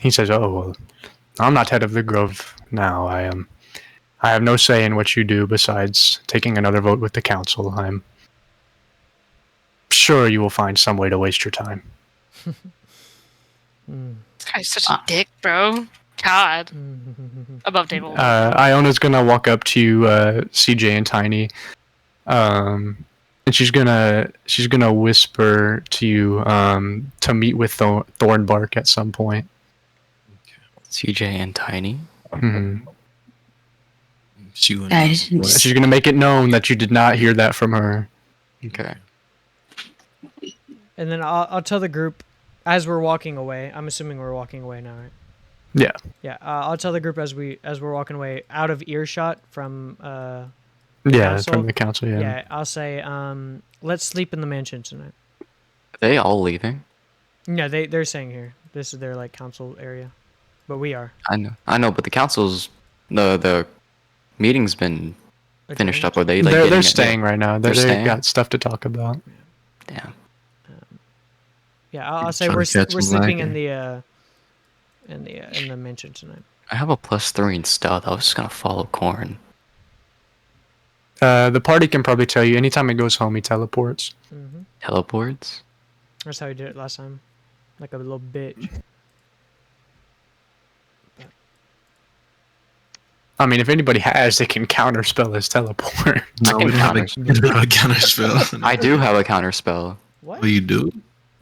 He says, oh, well, I'm not head of the Grove now. I have no say in what you do besides taking another vote with the council. I'm sure you will find some way to waste your time. This guy's such a dick, bro. God. Above table. Iona's gonna walk up to you, CJ and Tiny, and she's gonna whisper to you to meet with Thornbark at some point. CJ and Tiny. Mm-hmm. Guys, She's gonna make it known that you did not hear that from her. Okay. And then I'll tell the group as we're walking away. I'm assuming we're walking away now, right? Yeah. Yeah, I'll tell the group as we're walking away out of earshot from Yeah, council. from the council. Yeah. Yeah, I'll say let's sleep in the mansion tonight. Are they all leaving? No, they're saying here. This is their like council area, but we are. I know, but the council's the meeting's been finished up. Are they like they're getting it? staying right now. They're They staying? got stuff to talk about. Damn. Yeah, I'll say Trying we're to catch we're them sleeping lacking. in the mansion tonight. I have a +3 in stealth. I was just gonna follow Quoren. The party can probably tell you anytime it goes home, he teleports. Hmm. Teleports? That's how we did it last time, like a little bitch. I mean, if anybody has, they can counterspell his teleport. No, we don't have a counterspell. I do have a counterspell. What? Oh, you do?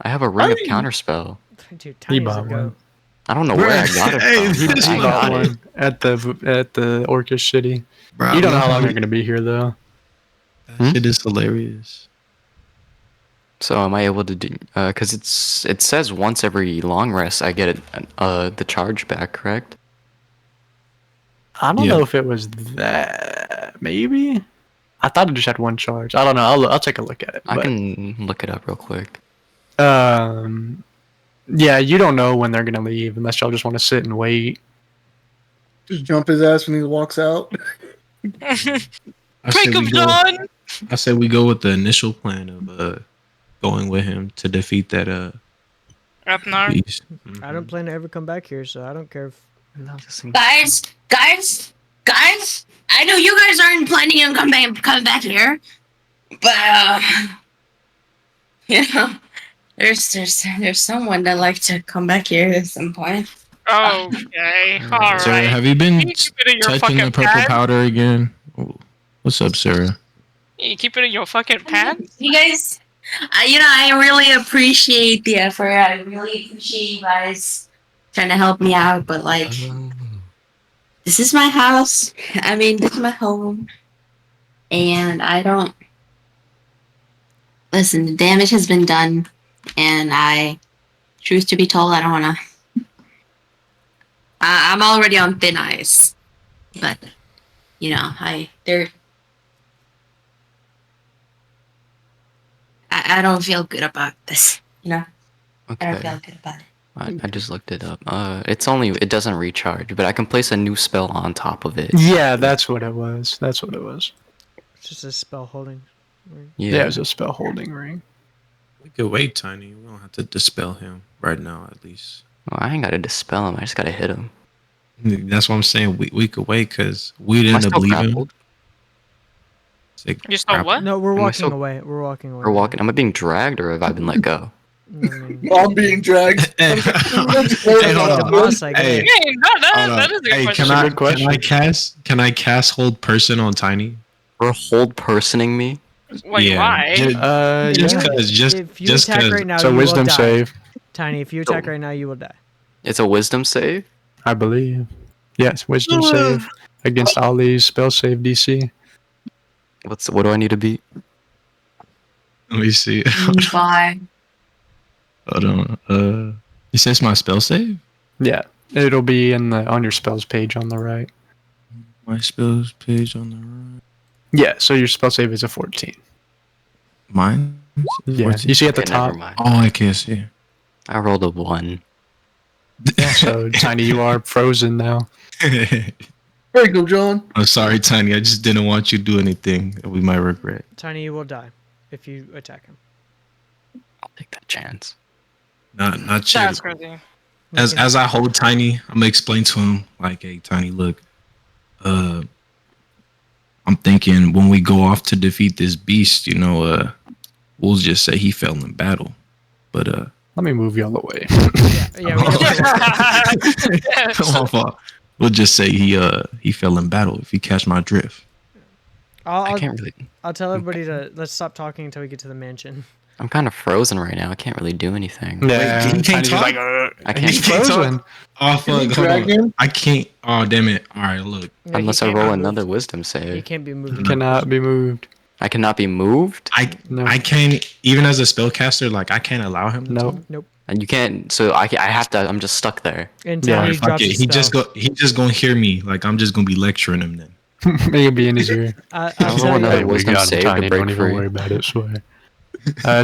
I have a ring of Hey! counterspell. Dude, He Tiny's a bought goat. one. I don't know where I got it Hey, from. this I He is got bought it. one at the Orcish City. Bro, You don't know how long how they're gonna be here though. That shit is hilarious. So am I able to do? Because it says once every long rest I get the charge back, correct? I don't Yeah. know if it was that. Maybe. I thought it just had one charge. I don't know. I'll take a look at it. I but, can look it up real quick. Yeah, you don't know when they're gonna leave unless y'all just want to sit and wait. Just jump his ass when he walks out. I Break him, we go, John! I said we go with the initial plan of going with him to defeat that Rapnar. beast. I don't plan to ever come back here, so I don't care if. Guys, I know you guys aren't planning on coming back here, but there's someone that like to come back here at some point. Okay, Sarah, alright. have you been You keep it in your touching the fucking purple pants? powder again? Oh, what's up, Sarah? You keep it in your fucking pants? You guys, I really appreciate the effort. I really appreciate you guys trying to help me out, but like, this is my house. I mean, this is my home, and I don't. Listen, the damage has been done, and truth to be told, I don't want to. I'm already on thin ice, but I don't feel good about this. I don't Okay. feel good about it. I just looked it up. It doesn't recharge, but I can place a new spell on top of it. Yeah, that's what it was. That's what it was. It's just a spell holding. Yeah, it was a spell holding ring. We could wait, Tiny. We don't have to dispel him right now, at least. Well, I ain't gotta dispel him. I just gotta hit him. That's what I'm saying. We could wait because we Am I didn't still believe him. grappled? You still what? No, we're Am I walking still- away. We're walking away. Or walking? Am I being dragged, or have I been let go? I'm being dragged. Hey, hold on. Boss, I Hey, guess. Hey, that hold is on. a good Hey, question. can I, Good question. can I cast hold person on Tiny? Or hold personing me? Wait, why? Just Yeah. cause, If you just attack cause. right now, So you will wisdom die. save, Tiny, if you attack right now, you will die. It's a wisdom save? I believe. Yes, wisdom save against Ali's spell save DC. What do I need to beat? Let me see. Bye. Hold on. You says my spell save? Yeah, it'll be on your spells page on the right. My spells page on the right. Yeah, so your spell save is a 14. Mine? Yeah, you see at the Okay, top. never mind. Oh, I can't see. I rolled a 1. So Tiny, you are frozen now. Break him, John. I'm sorry, Tiny. I just didn't want you to do anything that we might regret. Tiny, you will die if you attack him. I'll take that chance. Not That's yet. crazy. As I hold Tiny, I'm gonna explain to him like, "Hey, Tiny, look. I'm thinking when we go off to defeat this beast, we'll just say he fell in battle. But Let me move y'all away. Yeah, we don't. we'll just say he fell in battle. If you catch my drift." I I'll can't really. I'll tell everybody to let's stop talking until we get to the mansion. I'm kind of frozen right now. I can't really do anything. Yeah, you can't Tiny's talk? like, I can't. he's frozen. Oh Can you fuck! Hold drag on. him? I can't. Oh damn it! All right, look. Yeah, he Unless I can't be roll moved. another wisdom He save. can't be moved. Cannot be moved. I cannot be moved? I No. I can't even as a spellcaster. Like I can't allow him. To No. talk. Nope. and you can't. So I have to. I'm just stuck there. Until Yeah, he Fuck drops it. his spell. He just gonna hear me. Like I'm just gonna be lecturing him then. Maybe in his ear. I'll I'll tell roll you. another Hey, we wisdom got him, save Tiny. to break Don't even free. worry about it. Swear.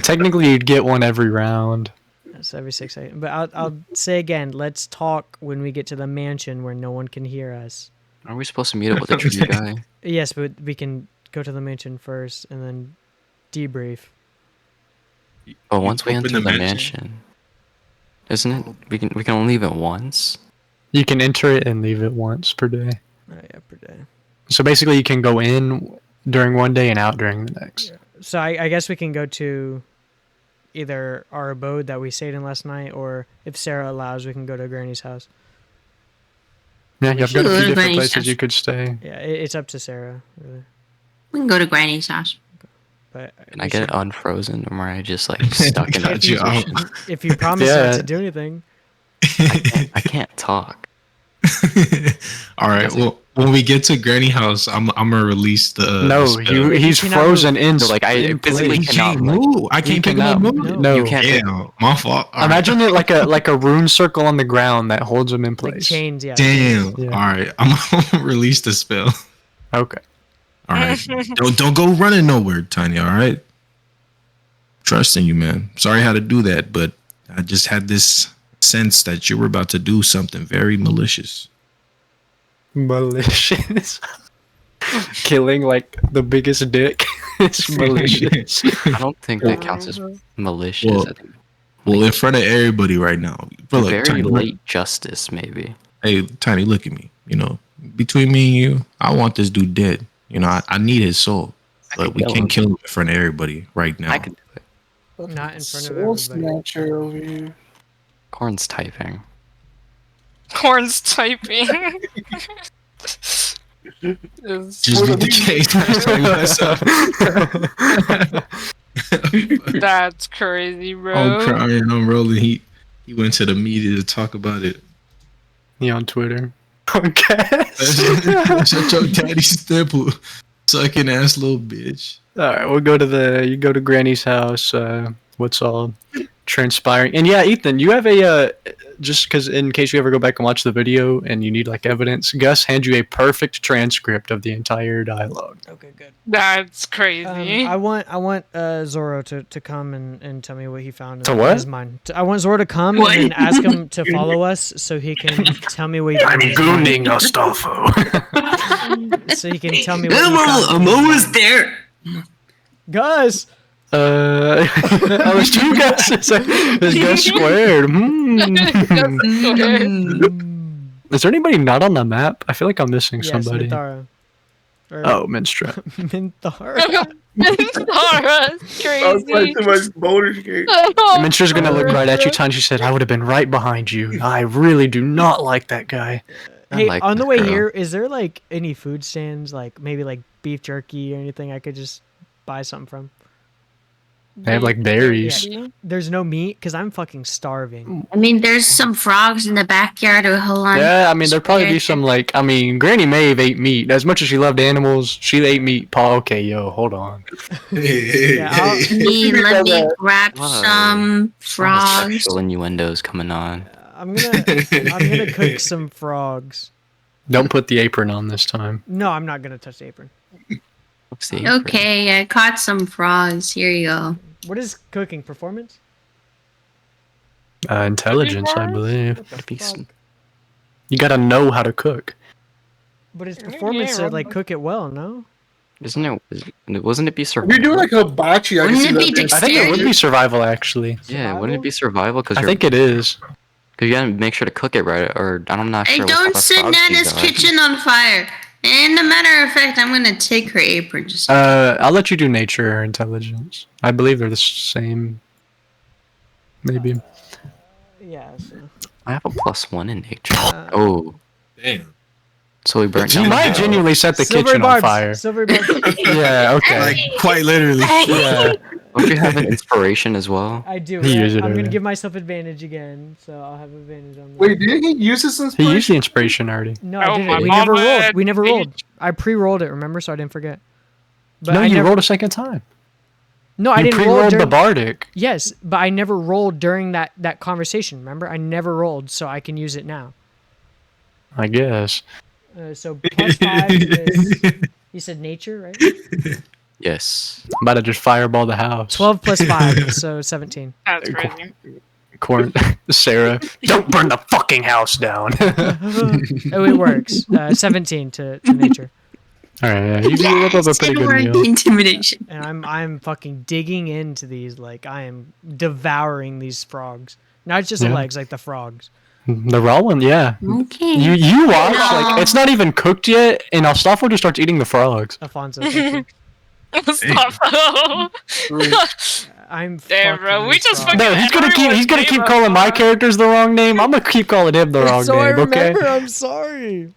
Technically, you'd get one every round. That's every 6 seconds. But I'll say again, let's talk when we get to the mansion where no one can hear us. Are we supposed to meet up with the tree guy? Yes, but we can go to the mansion first and then debrief. Oh, once we open enter the the mansion? mansion, isn't it? We can only leave it once. You can enter it and leave it once per day. Oh, yeah, per day. So basically, you can go in during one day and out during the next. Yeah. So I guess we can go to either our abode that we stayed in last night, or if Sarah allows, we can go to Granny's house. Yeah, you've got a Ooh, few different Granny's places house. you could stay. Yeah, it's up to Sarah, really. We can go to Granny's house. But Can I get it unfrozen, or am I just like stuck in Got that you out. position? if you promise Yeah. not to do anything. I can't talk. All right. Well, when we get to Granny house, I'm gonna release the. No, the spell. he's cannot frozen in. No, like, I in physically place. He cannot, can't like- move. I You can't pick him up. cannot- Move. No. You can't. Damn, my fault. All right. Imagine it like a rune circle on the ground that holds him in Like place. chains, yeah. Damn. Yeah. All right. I'm gonna release the spell. Okay. All right. don't go running nowhere, Tanya. All right. Trusting you, man. Sorry how to do that, but I just had this sense that you were about to do something very malicious. Malicious. Killing like the biggest dick. It's malicious. I don't think that counts as malicious. Well, I think Well, in front of everybody right now. But look, very Tiny, late justice, maybe. hey, Tiny, look at me. You know, between me and you, I want this dude dead. You know, I need his soul. But we kill can't him. kill him in front of everybody right now. I could do it. Not in front of Soul everybody. snatcher over here. Corn's typing. Corn's typing. Just beat the case. That's crazy, bro. I'm crying. I'm rolling. He went to the media to talk about it. He on Twitter. Okay. Shut your daddy's nipple, sucking ass little bitch. All right, we'll go to you go to Granny's house. What's all transpiring? And yeah, Ethan, you have a just because in case you ever go back and watch the video and you need like evidence, Gus hands you a perfect transcript of the entire dialogue. Okay, good. That's crazy. I want Zoro to come and tell me what he found To in what? his mind. I want Zoro to come What? and then ask him to follow us so he can tell me what he found. in his mind. Astolfo. So he can tell me what he found. I'm in his almost mind. there. Gus! I was two guesses. There's Gus squared. Is there anybody not on the map? I feel like I'm missing Yes, somebody. Mintara. Or Oh, Minstra. Mintara. That's crazy. much Boulder Skate. Minstra's gonna look right at you, Tan. She said, "I would have been right behind you. I really do not like that guy." Hey, like on the this way girl. here, is there like any food stands, like maybe like beef jerky or anything I could just buy something from? They have like berries. There's no meat because I'm fucking starving. I mean, there's some frogs in the backyard. Oh, hold on. Yeah, I mean, there'd probably be some like. I mean, Granny Maeve ate meat. As much as she loved animals, she ate meat. Paul, okay, yo, hold on. Yeah, I'll- Let me grab Wow. some frogs. Sexual innuendos coming on. I'm gonna cook some frogs. Don't put the apron on this time. No, I'm not gonna touch the apron. What's the Okay, I caught some frogs. Here you go. What is cooking? Performance? Intelligence, I believe. What the Be s- fuck? You gotta know how to cook. But his performance said like cook it well, no? Isn't it? Wasn't it be If survival? you're doing like hibachi, I can Wouldn't see it be that. I think it would be survival, actually. Yeah, wouldn't it be survival? Because I think it is. you gotta make sure to cook it right, or I'm not I sure. what don't type of set frogs these Nana's are. kitchen on fire. And a matter of fact, I'm gonna take her apron. Just I'll let you do nature or intelligence. I believe they're the same. Maybe. Yeah. So. I have a +1 in nature. Uh, Oh, Damn. so we burnt You down. might the house. genuinely set the Silver kitchen on barbs. fire. Silver barbs. Yeah, okay. Like quite literally. Yeah. Don't you have an inspiration as well? I do. He Right? used it I'm gonna earlier. give myself advantage again, so I'll have advantage on that. Wait, didn't he use this He inspiration? used the inspiration already. No, I Oh, didn't. my We never mama rolled. We never had rolled. I pre-rolled it, remember? So I didn't forget. But No, I you never, rolled a second time. No, I You didn't roll pre-rolled the during. bardic. Yes, but I never rolled during that conversation. Remember, I never rolled, so I can use it now. I guess. So +5 is. You said nature, right? Yes. I'm about to just fireball the house. 12 plus 5, so 17. That's crazy. Sarah, don't burn the fucking house down. Oh, it works. 17 to nature. All right, yeah, you whip up a pretty good Word meal. intimidation. And I'm fucking digging into these, like I am devouring these frogs. Not just the Yeah. legs, like the frogs. The raw one, yeah. Okay. You watch, No. like, it's not even cooked yet, and Alfonso just starts eating the frogs. Alfonso, thank you. Stop. I'm Damn, fucking bro, we these just frogs. No, he's gonna keep Everyone's calling my name, characters the wrong name. I'm gonna keep calling him the wrong So I name, okay? remember. I'm sorry.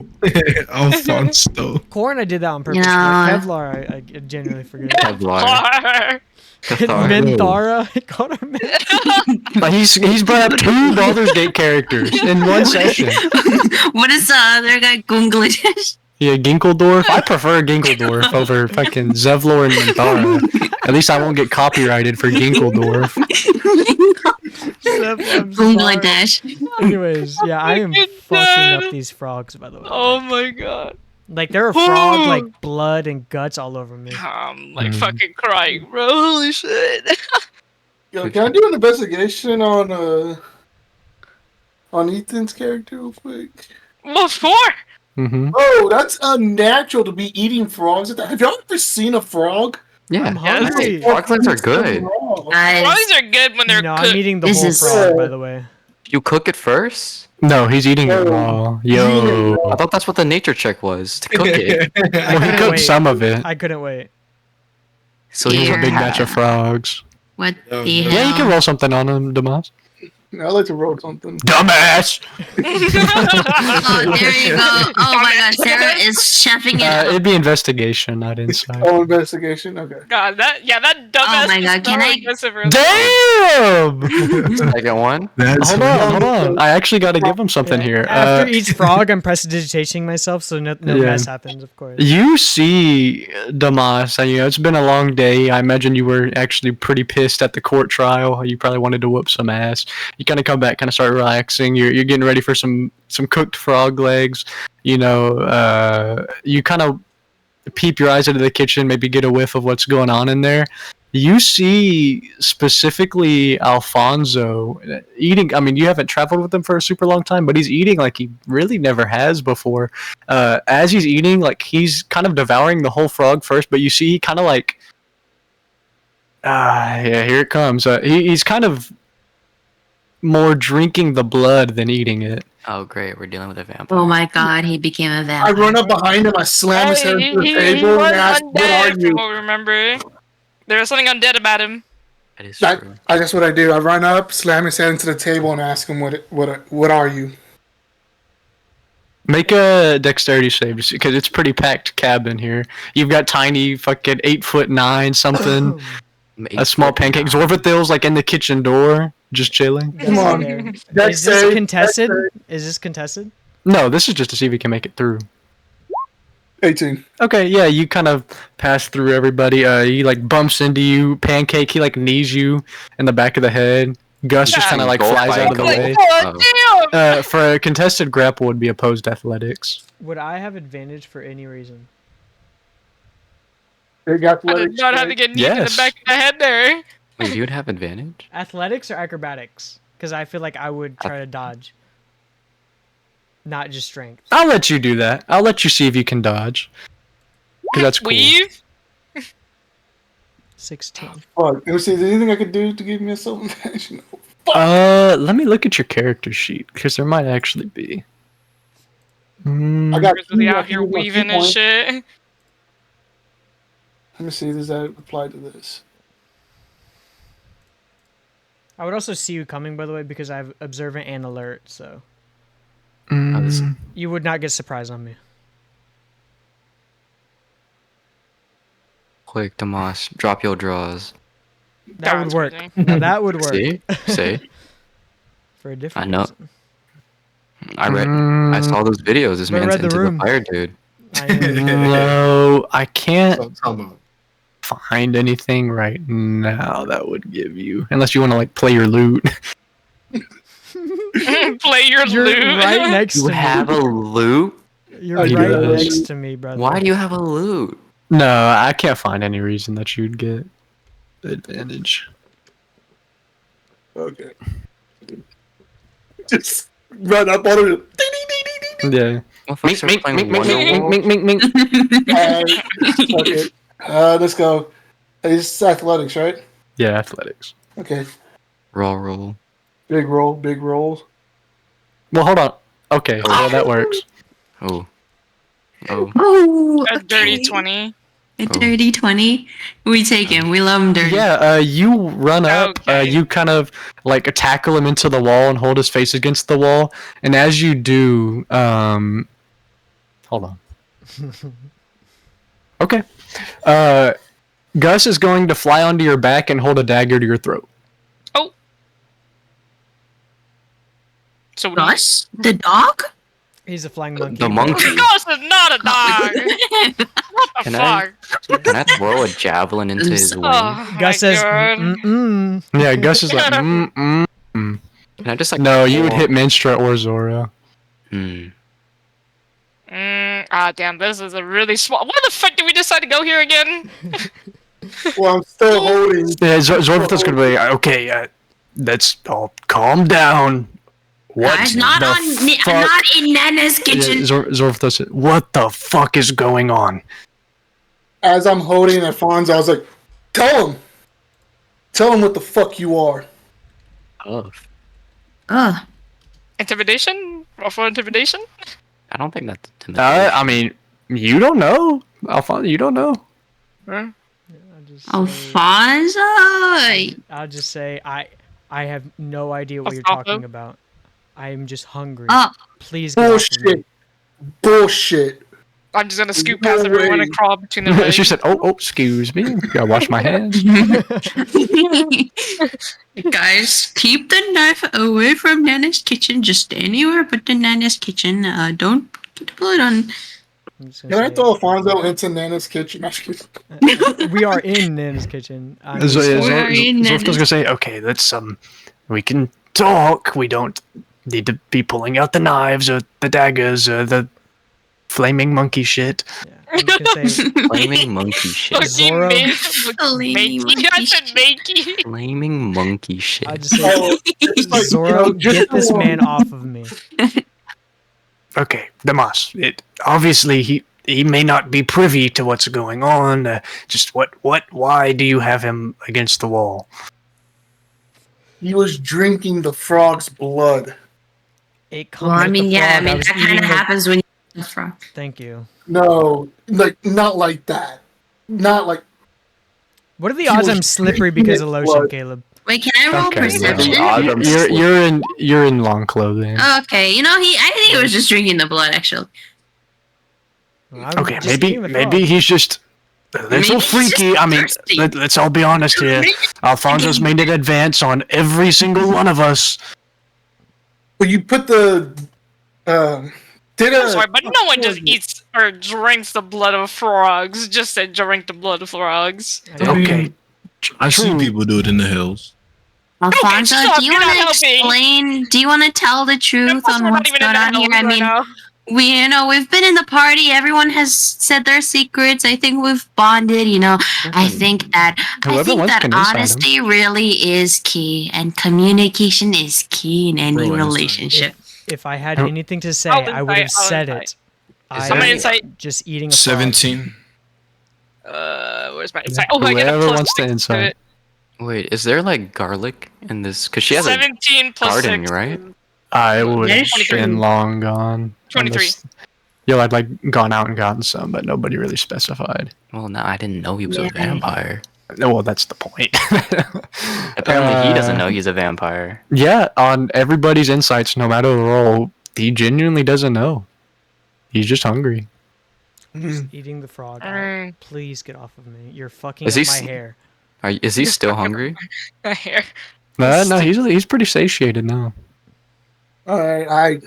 Alfonso. Corn, I did that on purpose. Yeah. But Kevlar, I genuinely forget. Kevlar. Cathar. Minthara. I called her Minthara. Like, he's brought up 2 Baldur's Gate characters in one session. What is the other guy? Gunglish? Yeah, Ginkeldorf. I prefer Ginkeldorf over fucking Zevlor and Minthara. At least I won't get copyrighted for Ginkeldorf. I'm sorry. Bangladesh. Anyways, yeah, I am Fucking fucking dead. up these frogs, by the way. Oh my god. Like, there are frog, like, blood and guts all over me. I'm like fucking crying, bro. Holy shit. Yo, can I do an investigation on Ethan's character real quick? What for? Mm-hmm. Oh, that's unnatural to be eating frogs. Have y'all ever seen a frog? Yeah. I'm hungry. Frog legs are good. Guys, Frogs are good when they're No, cooked. I'm eating the This whole is- frog, by the way. You cook it first? No, he's eating it raw. Yo. I thought that's what the nature check was, to cook it. Well, he Wait. cooked some of it. I couldn't wait. So Here's he's a big batch of frogs. what Oh, the no. hell? Yeah, you can roll something on him, Damas. I like to roll something. Dumbass! Oh, there you go. Oh my god, Sarah is chefing it up. It'd be investigation, not insight. Oh, investigation. Okay. God, that dumbass. Oh my God, is can so I- aggressive early. Damn! second one. That's Hold on. I actually got to give him something Yeah, here. After each frog, I'm prestidigitating myself, so no Yeah. mess happens, of course. You see, Damas, you know, it's been a long day. I imagine you were actually pretty pissed at the court trial. You probably wanted to whoop some ass. You kind of come back, kind of start relaxing. You're getting ready for some cooked frog legs. You know, you kind of peep your eyes into the kitchen, maybe get a whiff of what's going on in there. You see specifically Alfonso eating. I mean, you haven't traveled with him for a super long time, but he's eating like he really never has before. As he's eating, like he's kind of devouring the whole frog first, but you see he kind of like, yeah, here it comes. He's kind of more drinking the blood than eating it. Oh, great. We're dealing with a vampire. Oh my god, he became a I vampire. run up behind him, I slam his head into the He table, was and ask, "What are undead, from you?" what we remember. There was something undead about him. That is That, true. that's what I do. I run up, slam his head into the table, and ask him, "What are you?" Make a dexterity save because it's pretty packed cabin here. You've got tiny fucking 8'9" something, a small pancake. Zorvathil's like in the kitchen door, just chilling. Come on. Is Dex this save, contested? dex Is this contested? No, this is just to see if he can make it through. 18. Okay, yeah, you kind of pass through everybody. He like bumps into you. Pancake, he like knees you in the back of the head. Gus just kind of like Go flies fight, out of the go way. fight. God damn! For a contested grapple would be opposed athletics. Would I have advantage for any reason? They got I did not have to get kneed in the Yes. back of the head there. Wait, you'd have advantage? Athletics or acrobatics? Because I feel like I would try to dodge. Not just strength. I'll let you do that. I'll let you see if you can dodge. Because that's cool. Weave? Fuck. 16. Let me see. Is there anything I could do to give me a self advantage? No. Let me look at your character sheet because there might actually be. I got Really two, I out can here use my weaving key and point. shit. Let me see. Does that apply to this? I would also see you coming, by the way, because I have observant and alert, so Mm, you would not get surprised on me. Quick, Damas, drop your draws. That would That's work. crazy. Now that would work. See? See? For a different I know. reason. I saw those videos. This But man's read the into room. the fire, dude. I am, no, I can't So, talking about find anything right now that would give you, unless you want to like play your loot. Play your You're loot. right next You to me. have a loot? You're I right do. next to me, brother. Why do you have a loot? No, I can't find any reason that you'd get advantage. Okay. Just run up on it. Yeah. Well, folks are playing Wonderwall. Mink. Fuck it. Let's go. It's athletics, right? Yeah, athletics. Okay. Roll. Big roll, big rolls. Well, hold on. Okay, well that works. Oh. Oh, A dirty okay. 20. A dirty 20. We take him. We love him dirty. Yeah, you run up, Okay. you kind of like tackle him into the wall and hold his face against the wall, and as you do, hold on. Okay. Gus is going to fly onto your back and hold a dagger to your throat. Oh. So what Gus? The dog? He's a flying monkey. The monkey. Gus is not a dog. What the Can I- fuck? Can I throw a javelin into his wing? Oh, my Gus says, God. mm-mm. Yeah, Gus is like, Can I just like? No, you would pull- hit Minstra or Zora. Hmm. Damn, this is a really small. Why the fuck did we decide to go here again? Well, I'm still holding. Yeah, Zorvith's gonna be like, okay, let's all calm down. What Guys, not the fuck? not in Nana's Yeah, kitchen. Zorvith says, what the fuck is going on? As I'm holding Alfonso, I was like, tell him. Tell him what the fuck you are. Tough. Ugh. Intimidation? Roll for intimidation? I don't think that's intimidation. I mean, you don't know. Alfonso, you don't know. Huh? Alfonso! I'll just say I have no idea what you're Alfonso? talking about. I'm just hungry. Oh, Please get off of me. Bullshit. Bullshit. I'm just gonna scoop No past everyone way. and crawl between their legs. She said, oh, excuse me. Gotta wash my hands. guys, keep the knife away from Nana's kitchen. Just anywhere but the Nana's kitchen. Don't get the blood on. I'm just Can gonna I say, throw Alfonso into Nana's kitchen? we are in Nana's kitchen. We're in Zorvith's gonna say, okay, let's, we can talk. We don't need to be pulling out the knives or the daggers or the flaming monkey shit. Yeah, I'm just gonna say, Flaming monkey shit. Fucking Zoro. Makey. I said makey. Flaming monkey shit. I'll just say, Oh, it's like, Zoro, just get this so- man off of me. Okay, Damas. Obviously he may not be privy to what's going on. Just why do you have him against the wall? He was drinking the frog's blood. It comes Well, I with mean, the yeah, I frog. mean, was that kind eating of the- happens when you're frog. Thank you. No, like not like that. Not like What are the He odds was I'm slippery drinking because his of lotion, blood. Caleb? Wait, can I roll Okay, perception? you're in long clothing. Okay, I think he was just drinking the blood, actually. Well, I'm Okay, just eating the maybe frog. he's just a little Maybe he's freaky. just I mean, thirsty. let's all be honest here. Alfonso's made an advance on every single one of us. Well, you put the did I'm a sorry, but no one just eats or drinks the blood of frogs. Just said drink the blood of frogs. Okay, I see True. people do it in the hills. Alfonso, stop, do you you're want not to helping. explain? Do you want to tell the truth Plus, on we're not what's even in going the on here? hells I right mean, now. we've been in the party. Everyone has said their secrets. I think we've bonded. I think that Whoever wants can inside 'em. honesty really is key, and communication is key in any Roll insight. relationship. If I had Oh. anything to say, I'll I would have insight, I'll said insight. it. Is I'm there- gonna insight. Just eating a frog. 17. Where's my insight? Oh, I get a Whoever plus wants to 6 insight. it. Wait, is there like garlic in this? Because she has a 17 plus garden, 6. right? I would have 23. been long gone. 23. Unless- Yo, I'd like gone out and gotten some, but nobody really specified. Well, no, I didn't know he was Yeah. a vampire. No, well, that's the point. Apparently, he doesn't Uh, know he's a vampire. Yeah, on everybody's insights, no matter the role, he genuinely doesn't know. He's just hungry. Just eating the frog. Mm. Please get off of me. You're fucking Is up he my s- hair. Is he still hungry? Here. No, he's pretty satiated now. all right.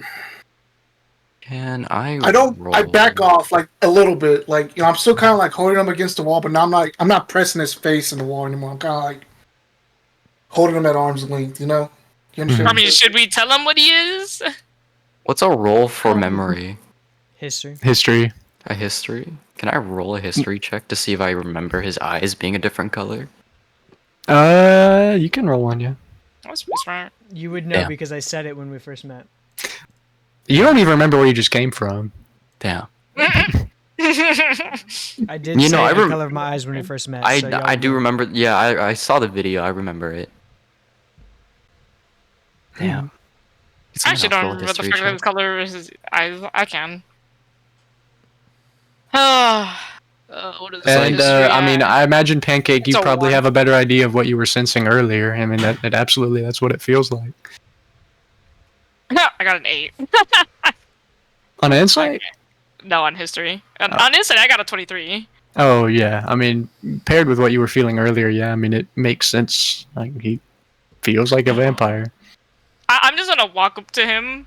Can I? I don't. I roll? back off like a little bit. Like I'm still kind of like holding him against the wall, but now I'm not pressing his face in the wall anymore. I'm kind of like holding him at arm's length. You know? You understand? I mean, should we tell him what he is? What's a roll for memory? History. History. A history? Can I roll a history check to see if I remember his eyes being a different color? You can roll one, yeah. That's pretty smart. You would know Damn. because I said it when we first met. You don't even remember where you just came from. Damn. I did You say know, I the rem- color of my eyes when we first met. I, so y'all I do knew. remember. Yeah, I saw the video. I remember it. Damn. Can I actually someone else don't roll a remember the history fact that check? his color is his eyes. I can. What is And history I mean, at? I imagine Pancake, you It's a probably one. have a better idea of what you were sensing earlier. I mean, that absolutely, that's what it feels like. I got an 8. On insight? No, on history. On insight, I got a 23. Oh yeah. I mean, paired with what you were feeling earlier, yeah. I mean, it makes sense. Like he feels like a vampire. I'm just gonna walk up to him.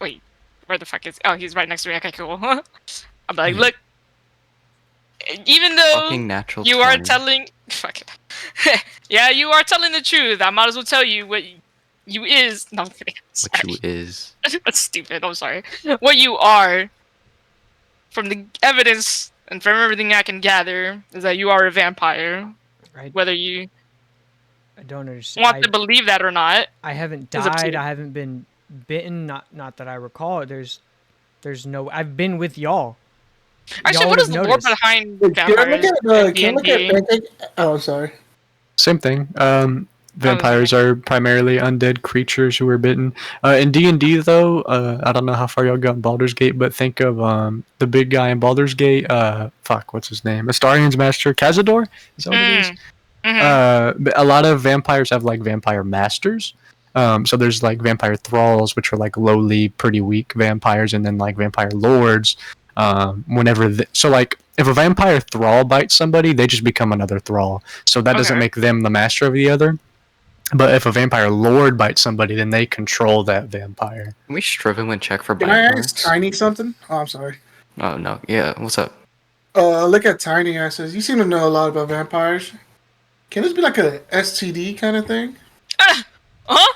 Wait, where the fuck is? Oh, he's right next to me. Okay, cool. I'm like, look. Even though Fucking natural you are 20. telling, fuck it. Yeah, you are telling the truth. I might as well tell you what you is. No, I'm kidding. What Sorry. you is. That's stupid. I'm sorry. What you are, from the evidence and from everything I can gather, is that you are a vampire. Right. Whether you I don't understand. want to believe that or not. I haven't It's up to died. you. I haven't been bitten. Not that I recall. There's no. I've been with y'all. Actually, Y'all what is would've the lore noticed. behind Wait, can I look vampires? at in can I look at D&D? Pancake? Oh, sorry. Same thing. Vampires are primarily undead creatures who are bitten. In D&D though, I don't know how far y'all got in Baldur's Gate, but think of the big guy in Baldur's Gate. What's his name? Astarion's master, Cazador. Is that what it is? But a lot of vampires have like vampire masters. So there's like vampire thralls, which are like lowly, pretty weak vampires, and then like vampire lords. So like if a vampire thrall bites somebody, they just become another thrall. So that doesn't Okay. make them the master of the other. But if a vampire lord bites somebody, then they control that vampire. Can we strive and check for Can bite I ask marks? Tiny something? Oh, I'm sorry. Oh no. Yeah. What's up? Look at Tiny. I says, you seem to know a lot about vampires. Can this be like a STD kind of thing? Huh?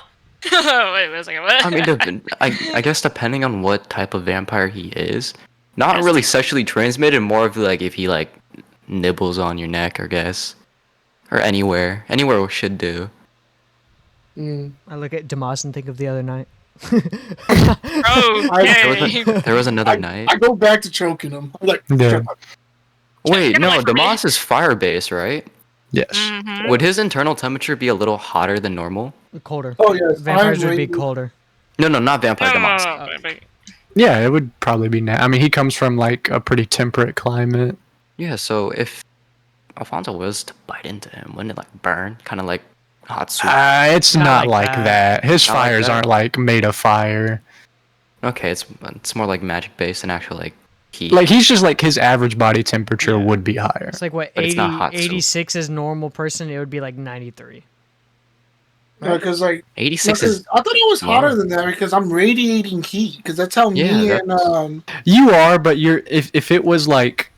Wait a second. What? I mean, I guess depending on what type of vampire he is, not really sexually transmitted. More of like if he like nibbles on your neck, I guess, or anywhere should do. I look at Damas and think of the other night. Okay. There was another night. I go back to choking him. I'm like, Yeah. shut up. Wait, Kinda no, like for me. Damas is fire based, right? Yes. Mhm. Would his internal temperature be a little hotter than normal? Colder. Oh yes, Vampires I'm would be raging. colder. No, not vampire. Damas. Yeah, it would probably be. I mean, he comes from like a pretty temperate climate. Yeah. So if Alfonso was to bite into him, wouldn't it like burn? Kind of like hot soup. It's Not not like like that. that. His Not like fires that? aren't like made of fire. Okay, it's more like magic based and actual like heat. Like he's just like his average body temperature Yeah. would be higher. It's like what But it's 80, not hot soup. 86 is normal person. It would be like 93. Because like 86 because is I thought it was hotter low. than that because I'm radiating heat because that's how Yeah, me that's- and You are, but if it was like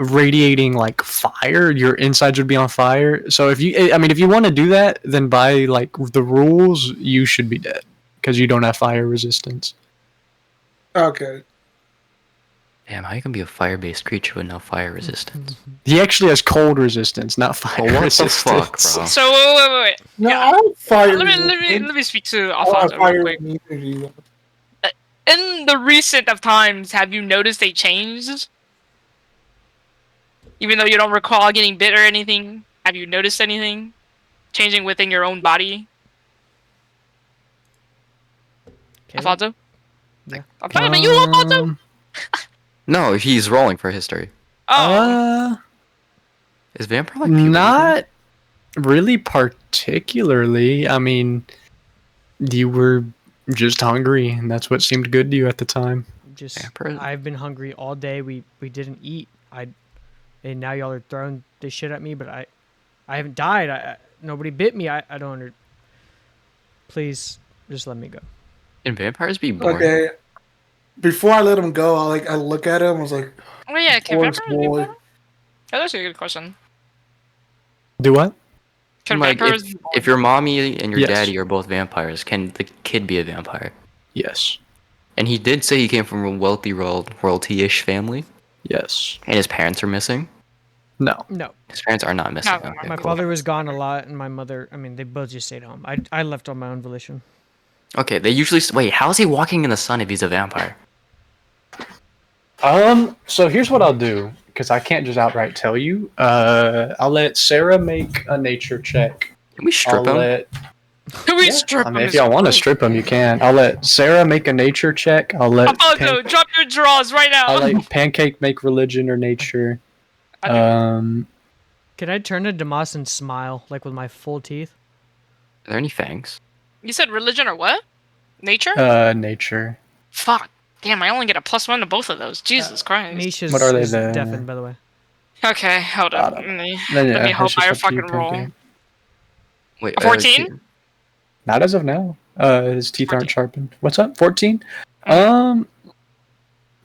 radiating like fire, your insides would be on fire. So if you want to do that, then by like the rules, you should be dead because you don't have fire resistance. okay. Damn, how you can be a fire based creature with no fire resistance? He actually has cold resistance, not fire Oh, what the resistance. fuck, bro? So wait. No, Yeah. I have fire. Let me speak to I have Alfonso real fire quick. immunity. In the recent of times, have you noticed a change? Even though you don't recall getting bit or anything, have you noticed anything changing within your own body, Caleb? Alfonso? Yeah. I'm talking about you, Alfonso. No, he's rolling for history. Oh, Is vampire like puberty? Not really particularly. I mean, you were just hungry, and that's what seemed good to you at the time. Just Vampire- I've been hungry all day. We didn't eat. And now y'all are throwing this shit at me, but I haven't died. Nobody bit me. I don't Please just let me go. Can vampires be born? Okay. before I let him go, I look at him. I was like, Oh yeah, can poor vampires be boy. born? That's actually a good question. Do what? Can Like vampires be born? if your mommy and your Yes. daddy are both vampires, can the kid be a vampire? Yes. And he did say he came from a wealthy royalty-ish family, Yes. and his parents are missing. No. No, His parents are not missing. No, Okay, my cool. father was gone a lot, and my mother. I mean, they both just stayed home. I left on my own volition. Okay, they usually wait. How is he walking in the sun if he's a vampire? So here's what I'll do, because I can't just outright tell you. I'll let Sarah make a nature check. Can we strip I'll him? let Can we strip I him? mean, if y'all want to strip him, you can. I'll let Sarah make a nature check. I'll let Alfonso, drop your draws right now. I'll let Pancake make religion or nature. Can I turn to Damas and smile like with my full teeth? Are there any fangs? You said religion or what? Nature? Nature. Fuck. Damn, I only get a +1 to both of those. Jesus Christ. Misha's What are they is then? deafened, by the way. Okay, hold up. Let me hope it's just I up to you, fucking roll. Pancake. Wait, A 14? Not as of now. His teeth 14. aren't sharpened. What's up? 14? Mhm.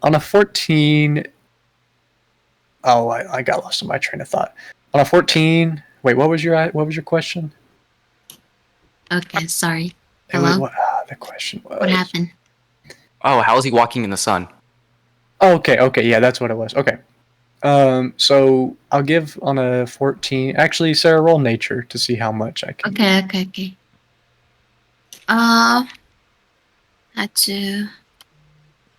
On a 14. Oh, I got lost in my train of thought. On a 14. Wait, what was your question? Okay, sorry. Hey, Hello? wait, the question was. What happened? Oh, how is he walking in the sun? Oh, okay, yeah, that's what it was. Okay. So I'll give on a 14. Actually, Sarah, roll nature to see how much I can. Okay. Had to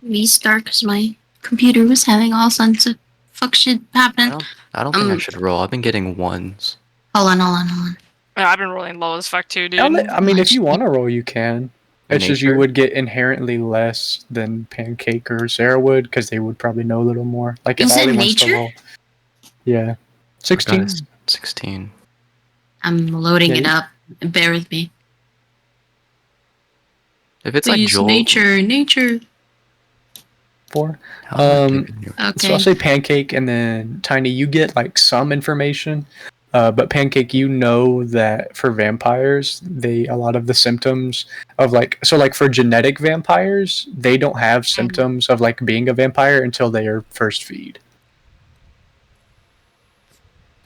restart because my computer was having all sorts of fuck shit happening. I don't think I should roll. I've been getting ones. Hold on. Yeah, I've been rolling low as fuck too, dude. I mean, if you want to roll, you can. It's just you Nature? would get inherently less than Pancake or Sarah would because they would probably know a little more. Like You if said Ollie wants to nature? roll. Yeah. I got 16. a 16. I'm loading Yeah, it you- up. Bear with me. If it's like Please, Joel, nature. 4. how am I Um, giving you- So Okay. I'll say Pancake and then Tiny, you get like some information. But Pancake, you know that for vampires, a lot of the symptoms of like for genetic vampires, they don't have symptoms of like being a vampire until they are first feed.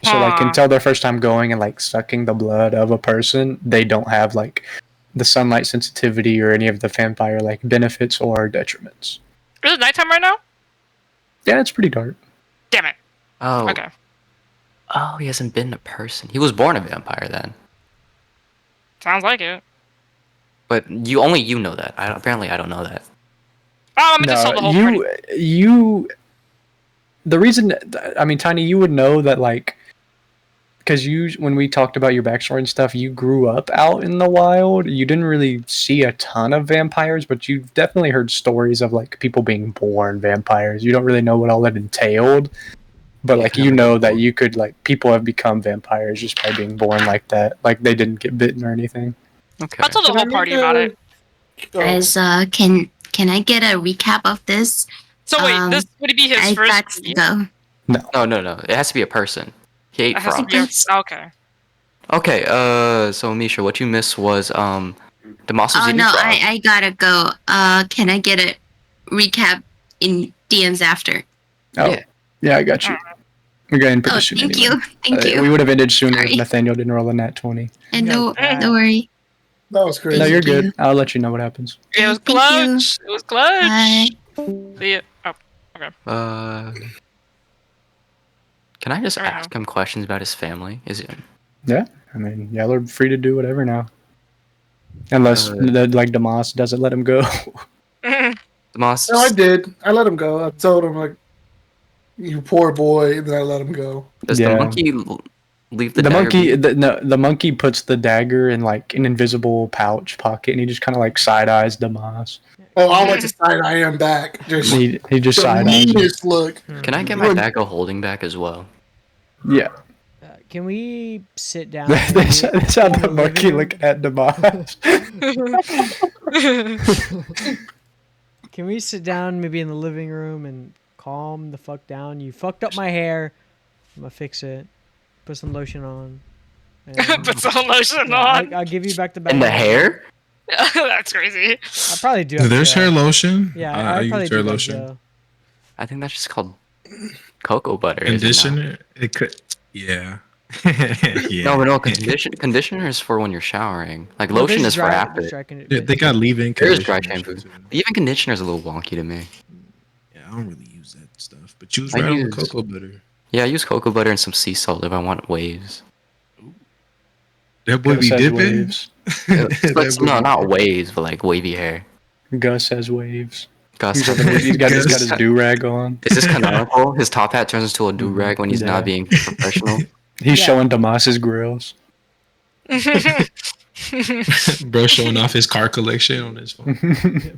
So like Huh. until their first time going and like sucking the blood of a person, they don't have like the sunlight sensitivity or any of the vampire like benefits or detriments. Is it nighttime right now? Yeah, it's pretty dark. Damn it. Oh, Okay. oh, he hasn't been a person. He was born a vampire then. Sounds like it. But you know that. Apparently I don't know that. Oh, let me just tell the whole party. The reason, I mean, Tiny, you would know that like because when we talked about your backstory and stuff, you grew up out in the wild. You didn't really see a ton of vampires, but you've definitely heard stories of like people being born vampires. You don't really know what all that entailed, but like you know that you could like people have become vampires just by being born like that. Like they didn't get bitten or anything. Okay. I'll tell the whole party about it. Guys, can I get a recap of this? So wait, this would be his I first got to meeting? go. No. It has to be a person. He ate It has to frogs. be okay. Okay, so Misha, what you missed was Damas was Oh eating no, frog. I gotta go. Can I get a recap in DMs after? Oh, yeah, I got you. We're going pretty Oh, soon. thank anyway. you. Thank you. We would have ended sooner Sorry. if Nathaniel didn't roll a nat 20. And No, don't worry. That was crazy. No, you're Thank you. good. I'll let you know what happens. It was Thank you. clutch. It was clutch. Bye. See ya. Can I just I don't know. ask him questions about his family? Yeah, I mean, y'all are free to do whatever now. Unless, like, Damas doesn't let him go. Damas? No, I did. I let him go. I told him like, "You poor boy," and then I let him go. Does Yeah. the monkey leave the The dagger monkey, be- the monkey puts the dagger in, like, an invisible pouch pocket, and he just kind of, like, side-eyes Damas. Oh, I went to side. I am back. Just He just the side-eyes him. meanest look. Can I get my bag of holding back as well? Yeah. Can we sit down? That's maybe how in the living monkey room? look at Damas. Can we sit down maybe in the living room and calm the fuck down? You fucked up my hair. I'm gonna fix it. Put some lotion on. and- Put some lotion Yeah, on. I'll give you back the bag. And the hair? That's crazy. I probably do. Have There's Gel. hair lotion. Yeah, I I probably use hair do have lotion. Gel. I think that's just called cocoa butter. Is it not? Conditioner. It could. Yeah. Yeah. No, but no. Conditioner is for when you're showering. Like Well, lotion there's is for dry- after. there's dry con- They got leave-in There is conditioner. dry shampoo. too. Even conditioner is a little wonky to me. Yeah, I don't really use that stuff. But use I right on use- cocoa butter. Yeah, I use cocoa butter and some sea salt if I want waves. That boy Gus be has dipping. waves. That boy No, be not dipping. waves, but like wavy hair. Gus has waves. Gus, He's got his do rag on. is this canonical? His top hat turns into a do rag when he's Yeah. not being professional. He's Yeah. showing Damas's grills. Bro showing off his car collection on his phone.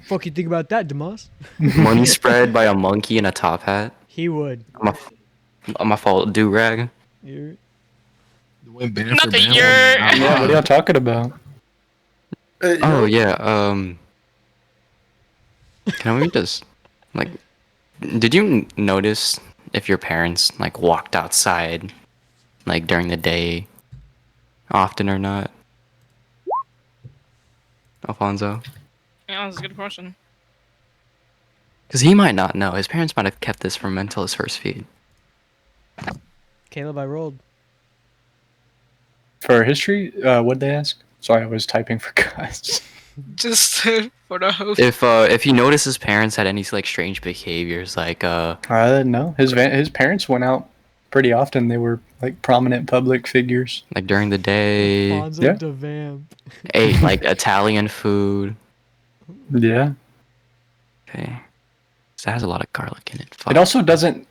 Fuck you think about that, Demas? Money spread by a monkey in a top hat. He would. My fault. Do rag. You Went band Not for the band. year. Yeah, what are y'all talking about? Oh yeah. Can we just like? Did you notice if your parents like walked outside, like during the day, often or not? Alfonso, Yeah, that's a good question. because he might not know. His parents might have kept this from until his first feed. Caleb, I rolled. For history, what'd they ask? Sorry, I was typing for Gus. Just for the hope. If he noticed his parents had any like strange behaviors, like No, his parents went out pretty often. They were like prominent public figures. like during the day, Alfonso yeah. de Vamp. ate like Italian food. Yeah. Okay, so that has a lot of garlic in it. Fuck. It also doesn't.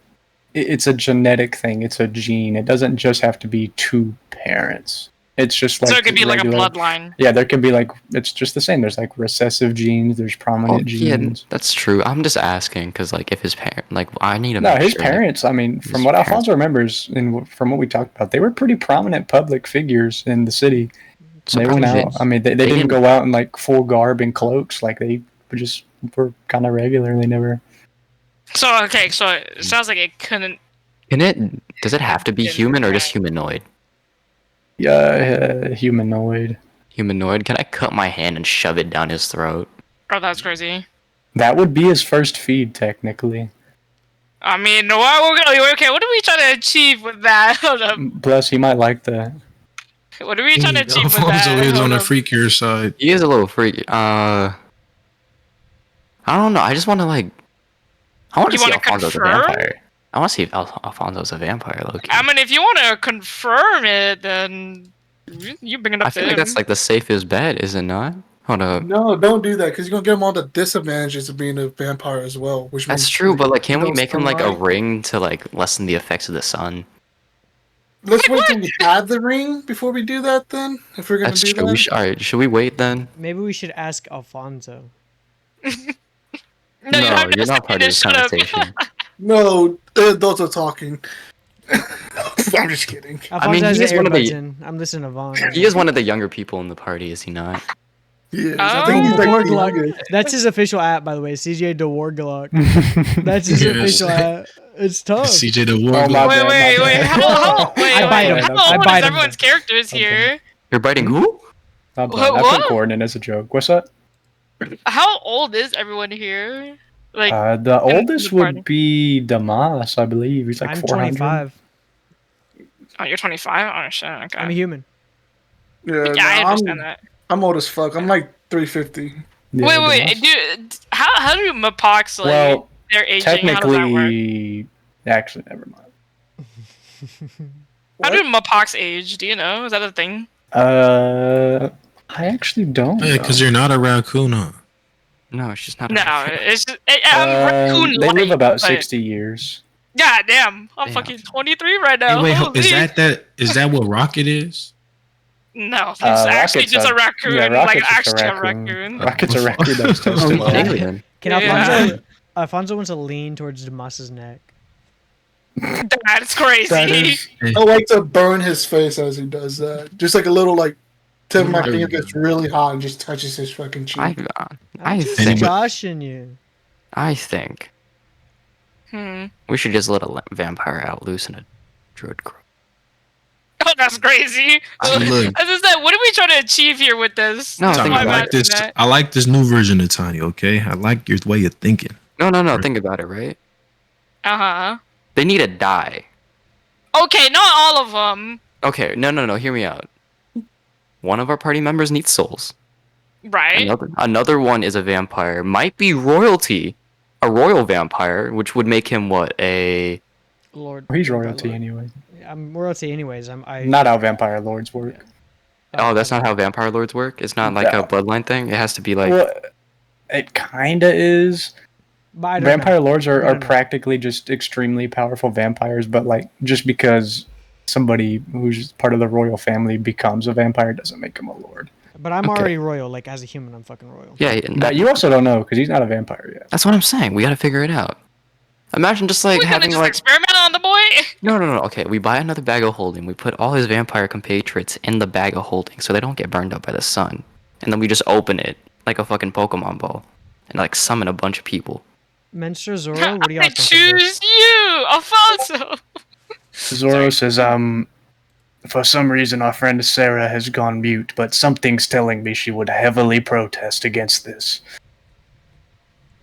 It's a genetic thing. It's a gene. It doesn't just have to be two parents. It's just like So it could be like a regular- bloodline. Yeah, there could be like it's just the same. There's like recessive genes. There's prominent yeah, genes. that's true. I'm just asking because like if his parent, like I need to. No, make his sure that- parents. I mean, from his what parents- Alfonso remembers and from what we talked about, they were pretty prominent public figures in the city. so They went probably out. I mean, they didn't go out in like full garb and cloaks. Like they just were kind of regular. They never. So okay, so it sounds like it couldn't. Can it? Does it have to be human or just humanoid? Yeah, humanoid. Humanoid. Can I cut my hand and shove it down his throat? Oh, that's crazy. That would be his first feed, technically. I mean, okay, what are we trying to achieve with that? Hold up. Plus, he might like that. What are we trying to achieve with Alfonso that? is on Hold the up. freakier side. He is a little freaky. I don't know. I just want to like. I want to You see wanna Alfonso as a confirm? vampire. I want to see if Alfonso's a vampire, Loki. I mean, if you want to confirm it, then you bring it up I to feel like him. that's like the safest bet, is it not? Hold up. No, don't do that because you're gonna give him all the disadvantages of being a vampire as well. Which That's means true, but like, can we don't make him like a sunlight. ring to like lessen the effects of the sun? Let's wait till we have the ring before we do that. Then, if we're gonna That's do true. that, All right, should we wait then? Maybe we should ask Alfonso. No, you have to you're not part of this shut up. conversation. no, the adults are talking. I'm just kidding. Alfonso mean, has he is the one of the- earbuds in. I'm listening to Vaughn. He is one of the younger people in the party, is he not? Yes, Oh. I think he's like the Warglock. youngest. That's his official app, by the way. CJ de Warglock. That's his Yes. official app. It's tough. CJ the Oh, War. my Wait, bad, wait, my wait. bad. I bite him. How I old bite is him. everyone's characters here? You're biting who? My bad. What- I what? put Quoren in as a joke. What's up? How old is everyone here? Like, The in oldest the party. would be Damas, I believe. He's like I'm 400. 25. oh, you're 25? Oh, shit, okay. I'm a human. Yeah, yeah, I no, understand that. I'm old as fuck. I'm like 350. Yeah, Wait, Damas. dude, how do Mapox, like, Well, their aging, how does that work? technically, actually, never mind. How do Mapox age? Do you know? Is that a thing? I actually don't. Yeah, because you're not a raccoon, huh? No, it's just not. No, it's just, I'm know. raccoon They live about but- 60 years. God damn, I'm Damn. fucking 23 right now. Hey, wait, Holy- is that what Rocket is? No, it's actually Rocket's just a raccoon. Yeah, like, Rocket's just actually a a raccoon. raccoon. Rocket's a raccoon that was tested. Oh, on. alien. Can Yeah. Alfonso wants to lean towards Demas's neck. That's crazy. That is, I like to burn his face as he does that. Just like a little like tip of my finger gets really hot and just touches his fucking cheek. I I'm just think. joshing you. I think we should just let a vampire out loose in a druid crow. Oh That's crazy. Look. As I said, what are we trying to achieve here with this? No, That's think why I I'm about like asking this. that. I like this new version of Tiny. Okay, I like your way of thinking. No. Think about it, right? Uh-huh. They need to die. Okay, not all of them. Okay, no. Hear me out. One of our party members needs souls. Right. Another one is a vampire. Might be royalty, a royal vampire, which would make him what a. Lord. He's Vampire royalty Lord. anyway. I'm royalty anyways. Not how vampire lords work. Oh, that's not how vampire lords work. It's not like a bloodline thing. It has to be like. Well, it kinda is. But I don't Vampire know. lords I are don't know. practically just extremely powerful vampires, but like just because somebody who's part of the royal family becomes a vampire doesn't make him a lord. But I'm Okay. already royal. Like as a human, I'm fucking royal. Yeah, But you also don't know because he's not a vampire yet. that's what I'm saying. We gotta figure it out. Imagine just like We're gonna having just like. experiment on the boy. No. Okay, we buy another bag of holding. We put all his vampire compatriots in the bag of holding so they don't get burned up by the sun. And then we just open it like a fucking Pokemon ball and like summon a bunch of people. Menster Zoro, what do y'all I think of this? choose you, Alfonso. Zoro says, for some reason our friend Sarah has gone mute, but something's telling me she would heavily protest against this.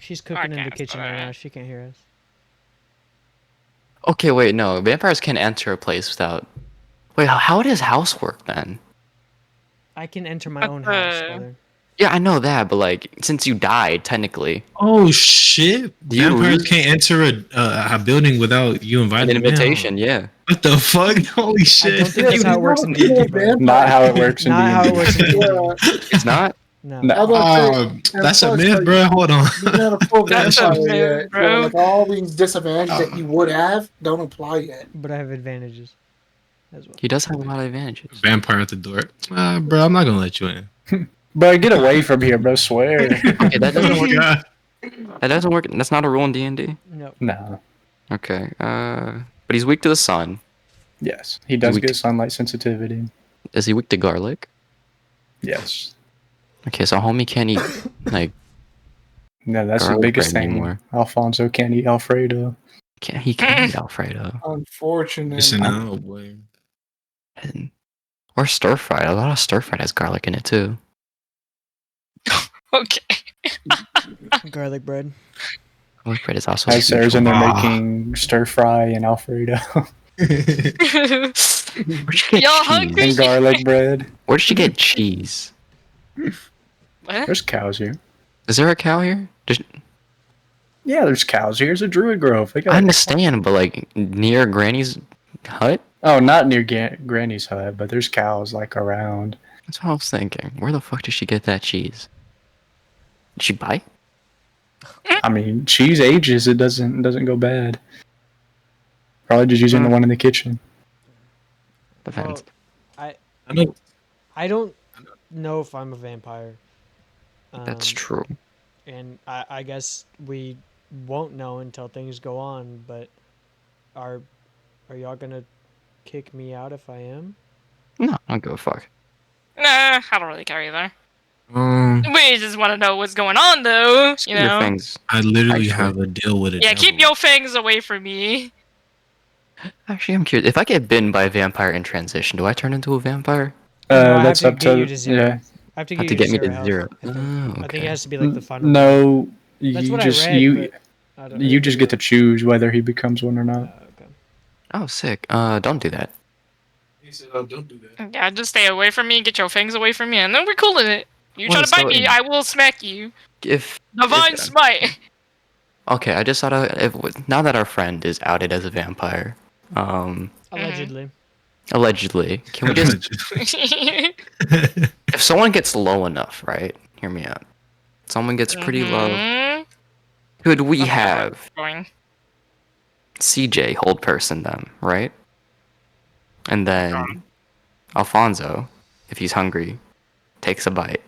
She's cooking in the Okay, kitchen right alright. now. She can't hear us. Okay, wait, no. Vampires can't enter a place without. Wait, how does house work then? I can enter my own house, brother. Yeah, I know that, but like, since you died, technically, Oh shit! You Vampires lose- can't enter a building without you an inviting them in. invitation, yeah. What the fuck? Holy I shit! don't think that's how it works in D&D, bro. Not how it works in Not how it D&D. works in D&D. Yeah. It's not? No. No. I was about to say, That's a plus, myth, like, bro. Hold on. You're not a full That's a vampire myth, yet. bro. So, like all these disadvantages that you would have don't apply yet. But I have advantages as well. He does have a lot of advantages. Vampire at the door. Bro, I'm not gonna let you in. Bro, get away from here, bro, swear. Okay, that doesn't Oh work. my god. That doesn't work. That's not a rule in D&D. No. No. Okay, but he's weak to the sun. Yes. He does We get c- sunlight sensitivity. Is he weak to garlic? Yes. Okay, so homie can't eat, like, No, that's the Garlic biggest bread thing. anymore. Alfonso can't eat Alfredo. he can't eat Alfredo. Unfortunately. Listen out, boy. Or stir fry. A lot of stir fry has garlic in it too. Okay. Garlic bread. Garlic bread is also. Hi, huge Sarah's in one. there Ah. making stir fry and Alfredo Where'd she get Y'all cheese? hungry? and garlic bread. Where did she get cheese? What? There's cows here. Is there a cow here? Yeah, there's cows here. It's a druid grove. They got I understand, but like near Granny's hut? Oh, not near Granny's hut, but there's cows like around. That's what I was thinking. Where the fuck did she get that cheese? Did she buy? I mean, cheese ages. It doesn't go bad. Probably just using the one in the kitchen. Depends. Well, I know. I don't know if I'm a vampire. That's true. And I guess we won't know until things go on, but are y'all gonna kick me out if I am? No, I don't give a fuck. Nah, I don't really care either. Um, We just want to know what's going on, though. Just You keep your know? fangs. I literally Actually- have a deal with it. Yeah, keep your fangs away from me. Actually, I'm curious. If I get bitten by a vampire in transition, do I turn into a vampire? No, I have That's to up get to you to zero. yeah. I have to Have get to you get me to to health, zero. I think. Oh, I think okay. it has to be like the final. No, That's you what just I read. you but I don't you just get to choose whether he becomes one or not. Okay. Oh, sick. Don't do that. He said, "Oh, don't do that." Yeah, just stay away from me, get your fangs away from me, and then we're cool with it. You Well, try to bite so me, in- I will smack you. If Divine if- smite. Okay, I just thought now that our friend is outed as a vampire, Allegedly. allegedly, can we just if someone gets low enough, right? Hear me out. Someone gets pretty low. Mhm. Could we Okay, have Going. CJ hold person them, right? And then Alfonso, if he's hungry, takes a bite.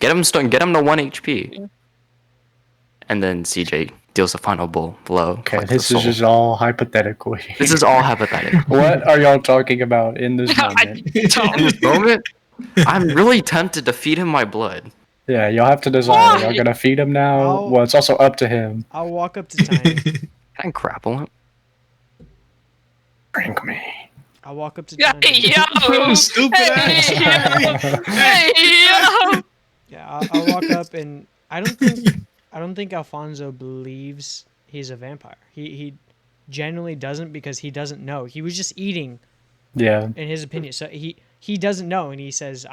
Get him to 1 HP. And then CJ deals the final blow. Okay, like this the is soul. just all hypothetical. This is all hypothetical. What are y'all talking about in this I moment? In don't. this moment, I'm really tempted to feed him my blood. Yeah, y'all have to decide. Are y'all gonna feed him now? I'll- Well, it's also up to him. I'll walk up to Tiny. Can I grapple him? Drink me. I'll walk up to Yeah, Tanya. yo! Stupid ass. Hey, yo! Yeah, I'll walk up, and I don't think Alfonso believes he's a vampire. He genuinely doesn't, because he doesn't know. He was just eating, Yeah. in his opinion. So he doesn't know, and he says,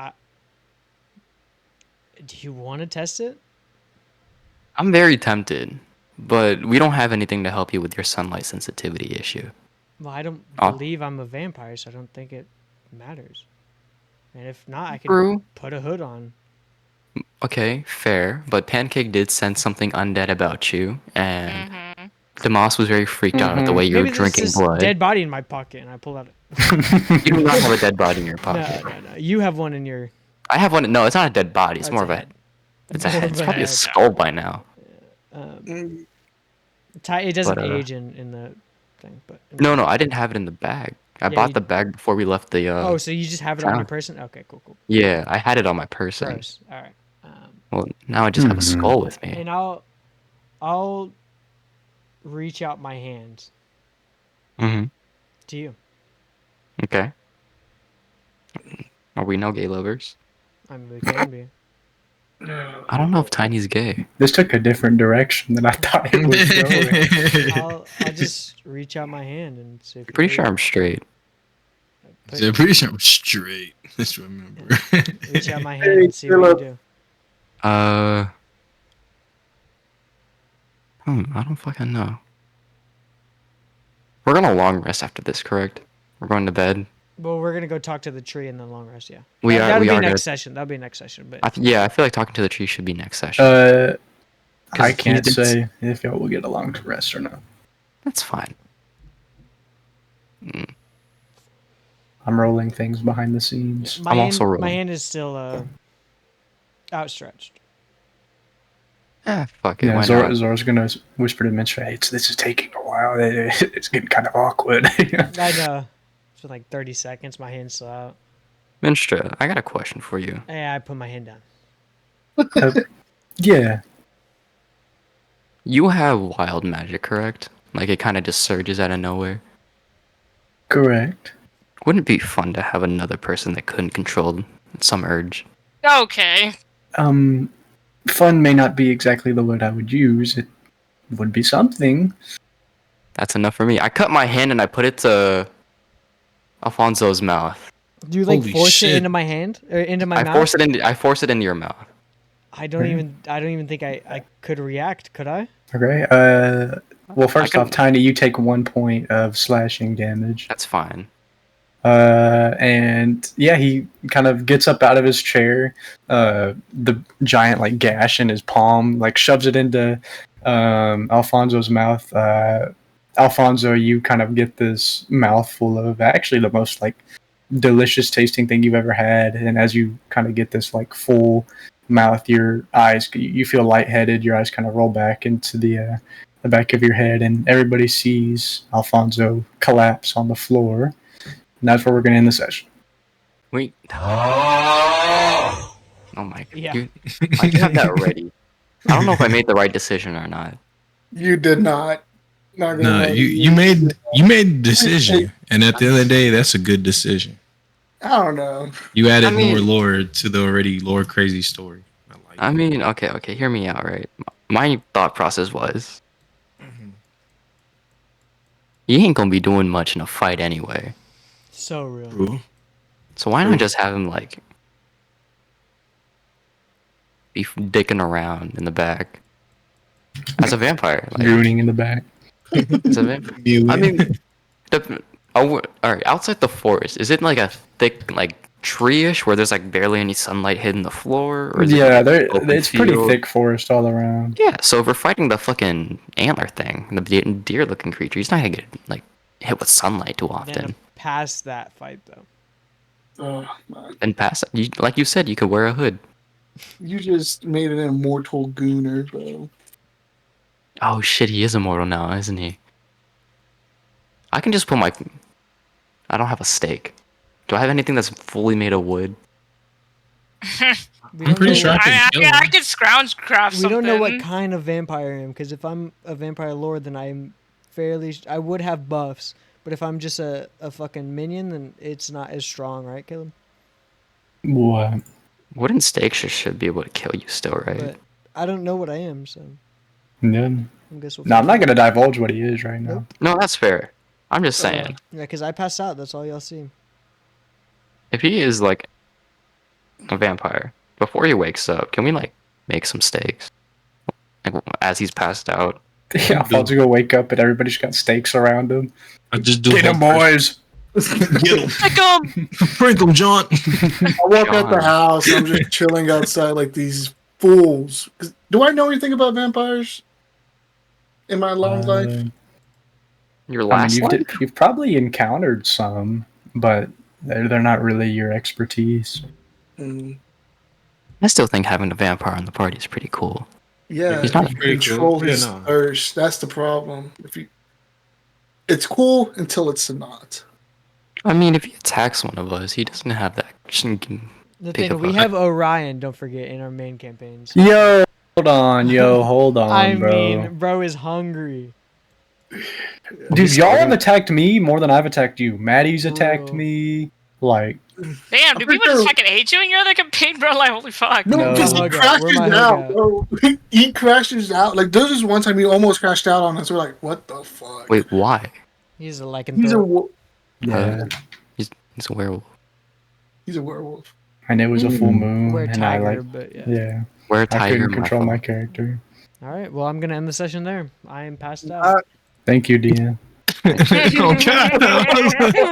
"Do you want to test it?" I'm very tempted, but we don't have anything to help you with your sunlight sensitivity issue. Well, I don't Oh. believe I'm a vampire, so I don't think it matters. And if not, I can True. put a hood on. Okay, fair. But Pancake did sense something undead about you, and Mm-hmm. Demas was very freaked out at the way you were Maybe there's drinking this blood. dead body in my pocket, and I pull out. You do not have a dead body in your No, pocket. no. You have one in your. I have one. No, it's not a dead body. It's Oh, more of a. head. It's a More head. of It's a probably a head. skull by now. It doesn't But, age in the thing, but No, I didn't have it in the bag. I Yeah, bought you- the bag before we left the. Oh, so you just have it on your town. person? Okay, cool. Yeah, I had it on my person. Gross. All right. Well, now I just have a skull with me. And I'll reach out my hand Mm-hmm. to you. Okay. Are we no gay lovers? I mean, we can be. I don't know if Tiny's gay. This took a different direction than I thought it was going. I'll just reach out my hand and see if. Pretty sure I'm straight. I'm pretty sure I'm straight. Let's remember. Reach out my hand and see what you do. I don't fucking know. We're gonna long rest after this, correct? We're going to bed. Well, we're gonna go talk to the tree and then long rest. Yeah. We are. That'll We be are. next session. That'll be next session. But I feel like talking to the tree should be next session. I 'Cause can't you did- say if y'all will get along to rest or not. That's fine. I'm rolling things behind the scenes. my I'm hand, also rolling. my hand is still outstretched. Fuck it. Yeah, Why not? Zora's gonna whisper to Minstrel, "Hey, this is taking a while. It's getting kind of awkward." I know. It's been like 30 seconds. My hand's still out. Minstra, I got a question for you. Yeah, I put my hand down. Yeah. You have wild magic, correct? Like it kind of just surges out of nowhere. Correct. Wouldn't it be fun to have another person that couldn't control some urge? Okay. Fun may not be exactly the word I would use. It would be something. That's enough for me. I cut my hand and I put it to Alfonso's mouth. Do you like Holy force shit. it into my hand or into my I mouth? force it into your mouth. I don't even think I could react. Could I? Okay. Well, first can- off, Tiny, you take 1 point of slashing damage. That's fine. And yeah, he kind of gets up out of his chair. The giant like gash in his palm, like shoves it into Alfonso's mouth. Alfonso, you kind of get this mouthful of actually the most like delicious tasting thing you've ever had. And as you kind of get this like full mouth, your eyes, you feel lightheaded. Your eyes kind of roll back into the back of your head, and everybody sees Alfonso collapse on the floor. And that's where we're going to end the session. Wait. Oh my god. Yeah. I do have that ready. I don't know if I made the right decision or not. You did not. Not gonna No, lie. you made the decision, and at the end of the day, that's a good decision. I don't know. You added I mean- more lore to the already lore crazy story. I like I it. mean, okay, hear me out, right? My thought process was, you ain't gonna be doing much in a fight anyway. So real. True. So why not just have him like be dicking around in the back as a vampire? Like, Drooning in the back. as a vampire. I mean, all right. Outside the forest, is it like a thick like tree-ish where there's like barely any sunlight hitting the floor? Or is Yeah, it like, open it's pretty field? thick forest all around. Yeah. So if we're fighting the fucking antler thing, the deer-looking creature, he's not gonna get like hit with sunlight too often. Then past that fight though. Oh, man. And pass it. Like you said, you could wear a hood. You just made an immortal gooner, bro. Oh shit, he is immortal now, isn't he? I can just put my. I don't have a stake. Do I have anything that's fully made of wood? We I'm pretty know sure I what- can kill him. I could scrounge craft We something. don't know what kind of vampire I am, because if I'm a vampire lord, then I'm fairly. I would have buffs, But if I'm just a fucking minion, then it's not as strong, right, Caleb? What? Wooden stakes should be able to kill you still, right? But I don't know what I am, so Yeah. I guess we'll No, I'm find not out. gonna divulge what he is right now. Nope. No, that's fair. I'm just saying. Yeah, because I passed out. That's all y'all see. If he is like a vampire, before he wakes up, can we like make some stakes? Like as he's passed out. Yeah, Alfonso go wake up and everybody's got stakes around him. I just do Get him, boys! Get him. Pick 'em! Sprinkle 'em, John. I walk out the house and I'm just chilling outside like these fools. Do I know anything about vampires in my long life? Your I last mean, life? you've probably encountered some, but they're not really your expertise. Mm. I still think having a vampire in the party is pretty cool. Yeah, He's not you very control cool. his Yeah, no. thirst. That's the problem. It's cool until it's not. I mean, if he attacks one of us, he doesn't have that. The Pick thing, up we a- have Orion, don't forget, in our main campaigns. Yo, hold on, I bro. mean, bro is hungry. Dude, y'all have attacked me more than I've attacked you. Maddie's attacked Bro. me. Like, Damn, do people just fucking hate you in your other campaign, bro? Like, holy fuck. No, No. because he Hug out. crashes Where my out, hug bro. He crashes out. Like, there's this one time he almost crashed out on us. We're like, what the fuck? Wait, why? He's a lycanthrope. He's a yeah. He's a werewolf. he's a werewolf. And it was a full moon, We're a and I tiger, like, but yeah. yeah, Where a I tiger, couldn't control my fault. character. All right, well, I'm going to end the session there. I am passed out. Thank you, Dean. Okay.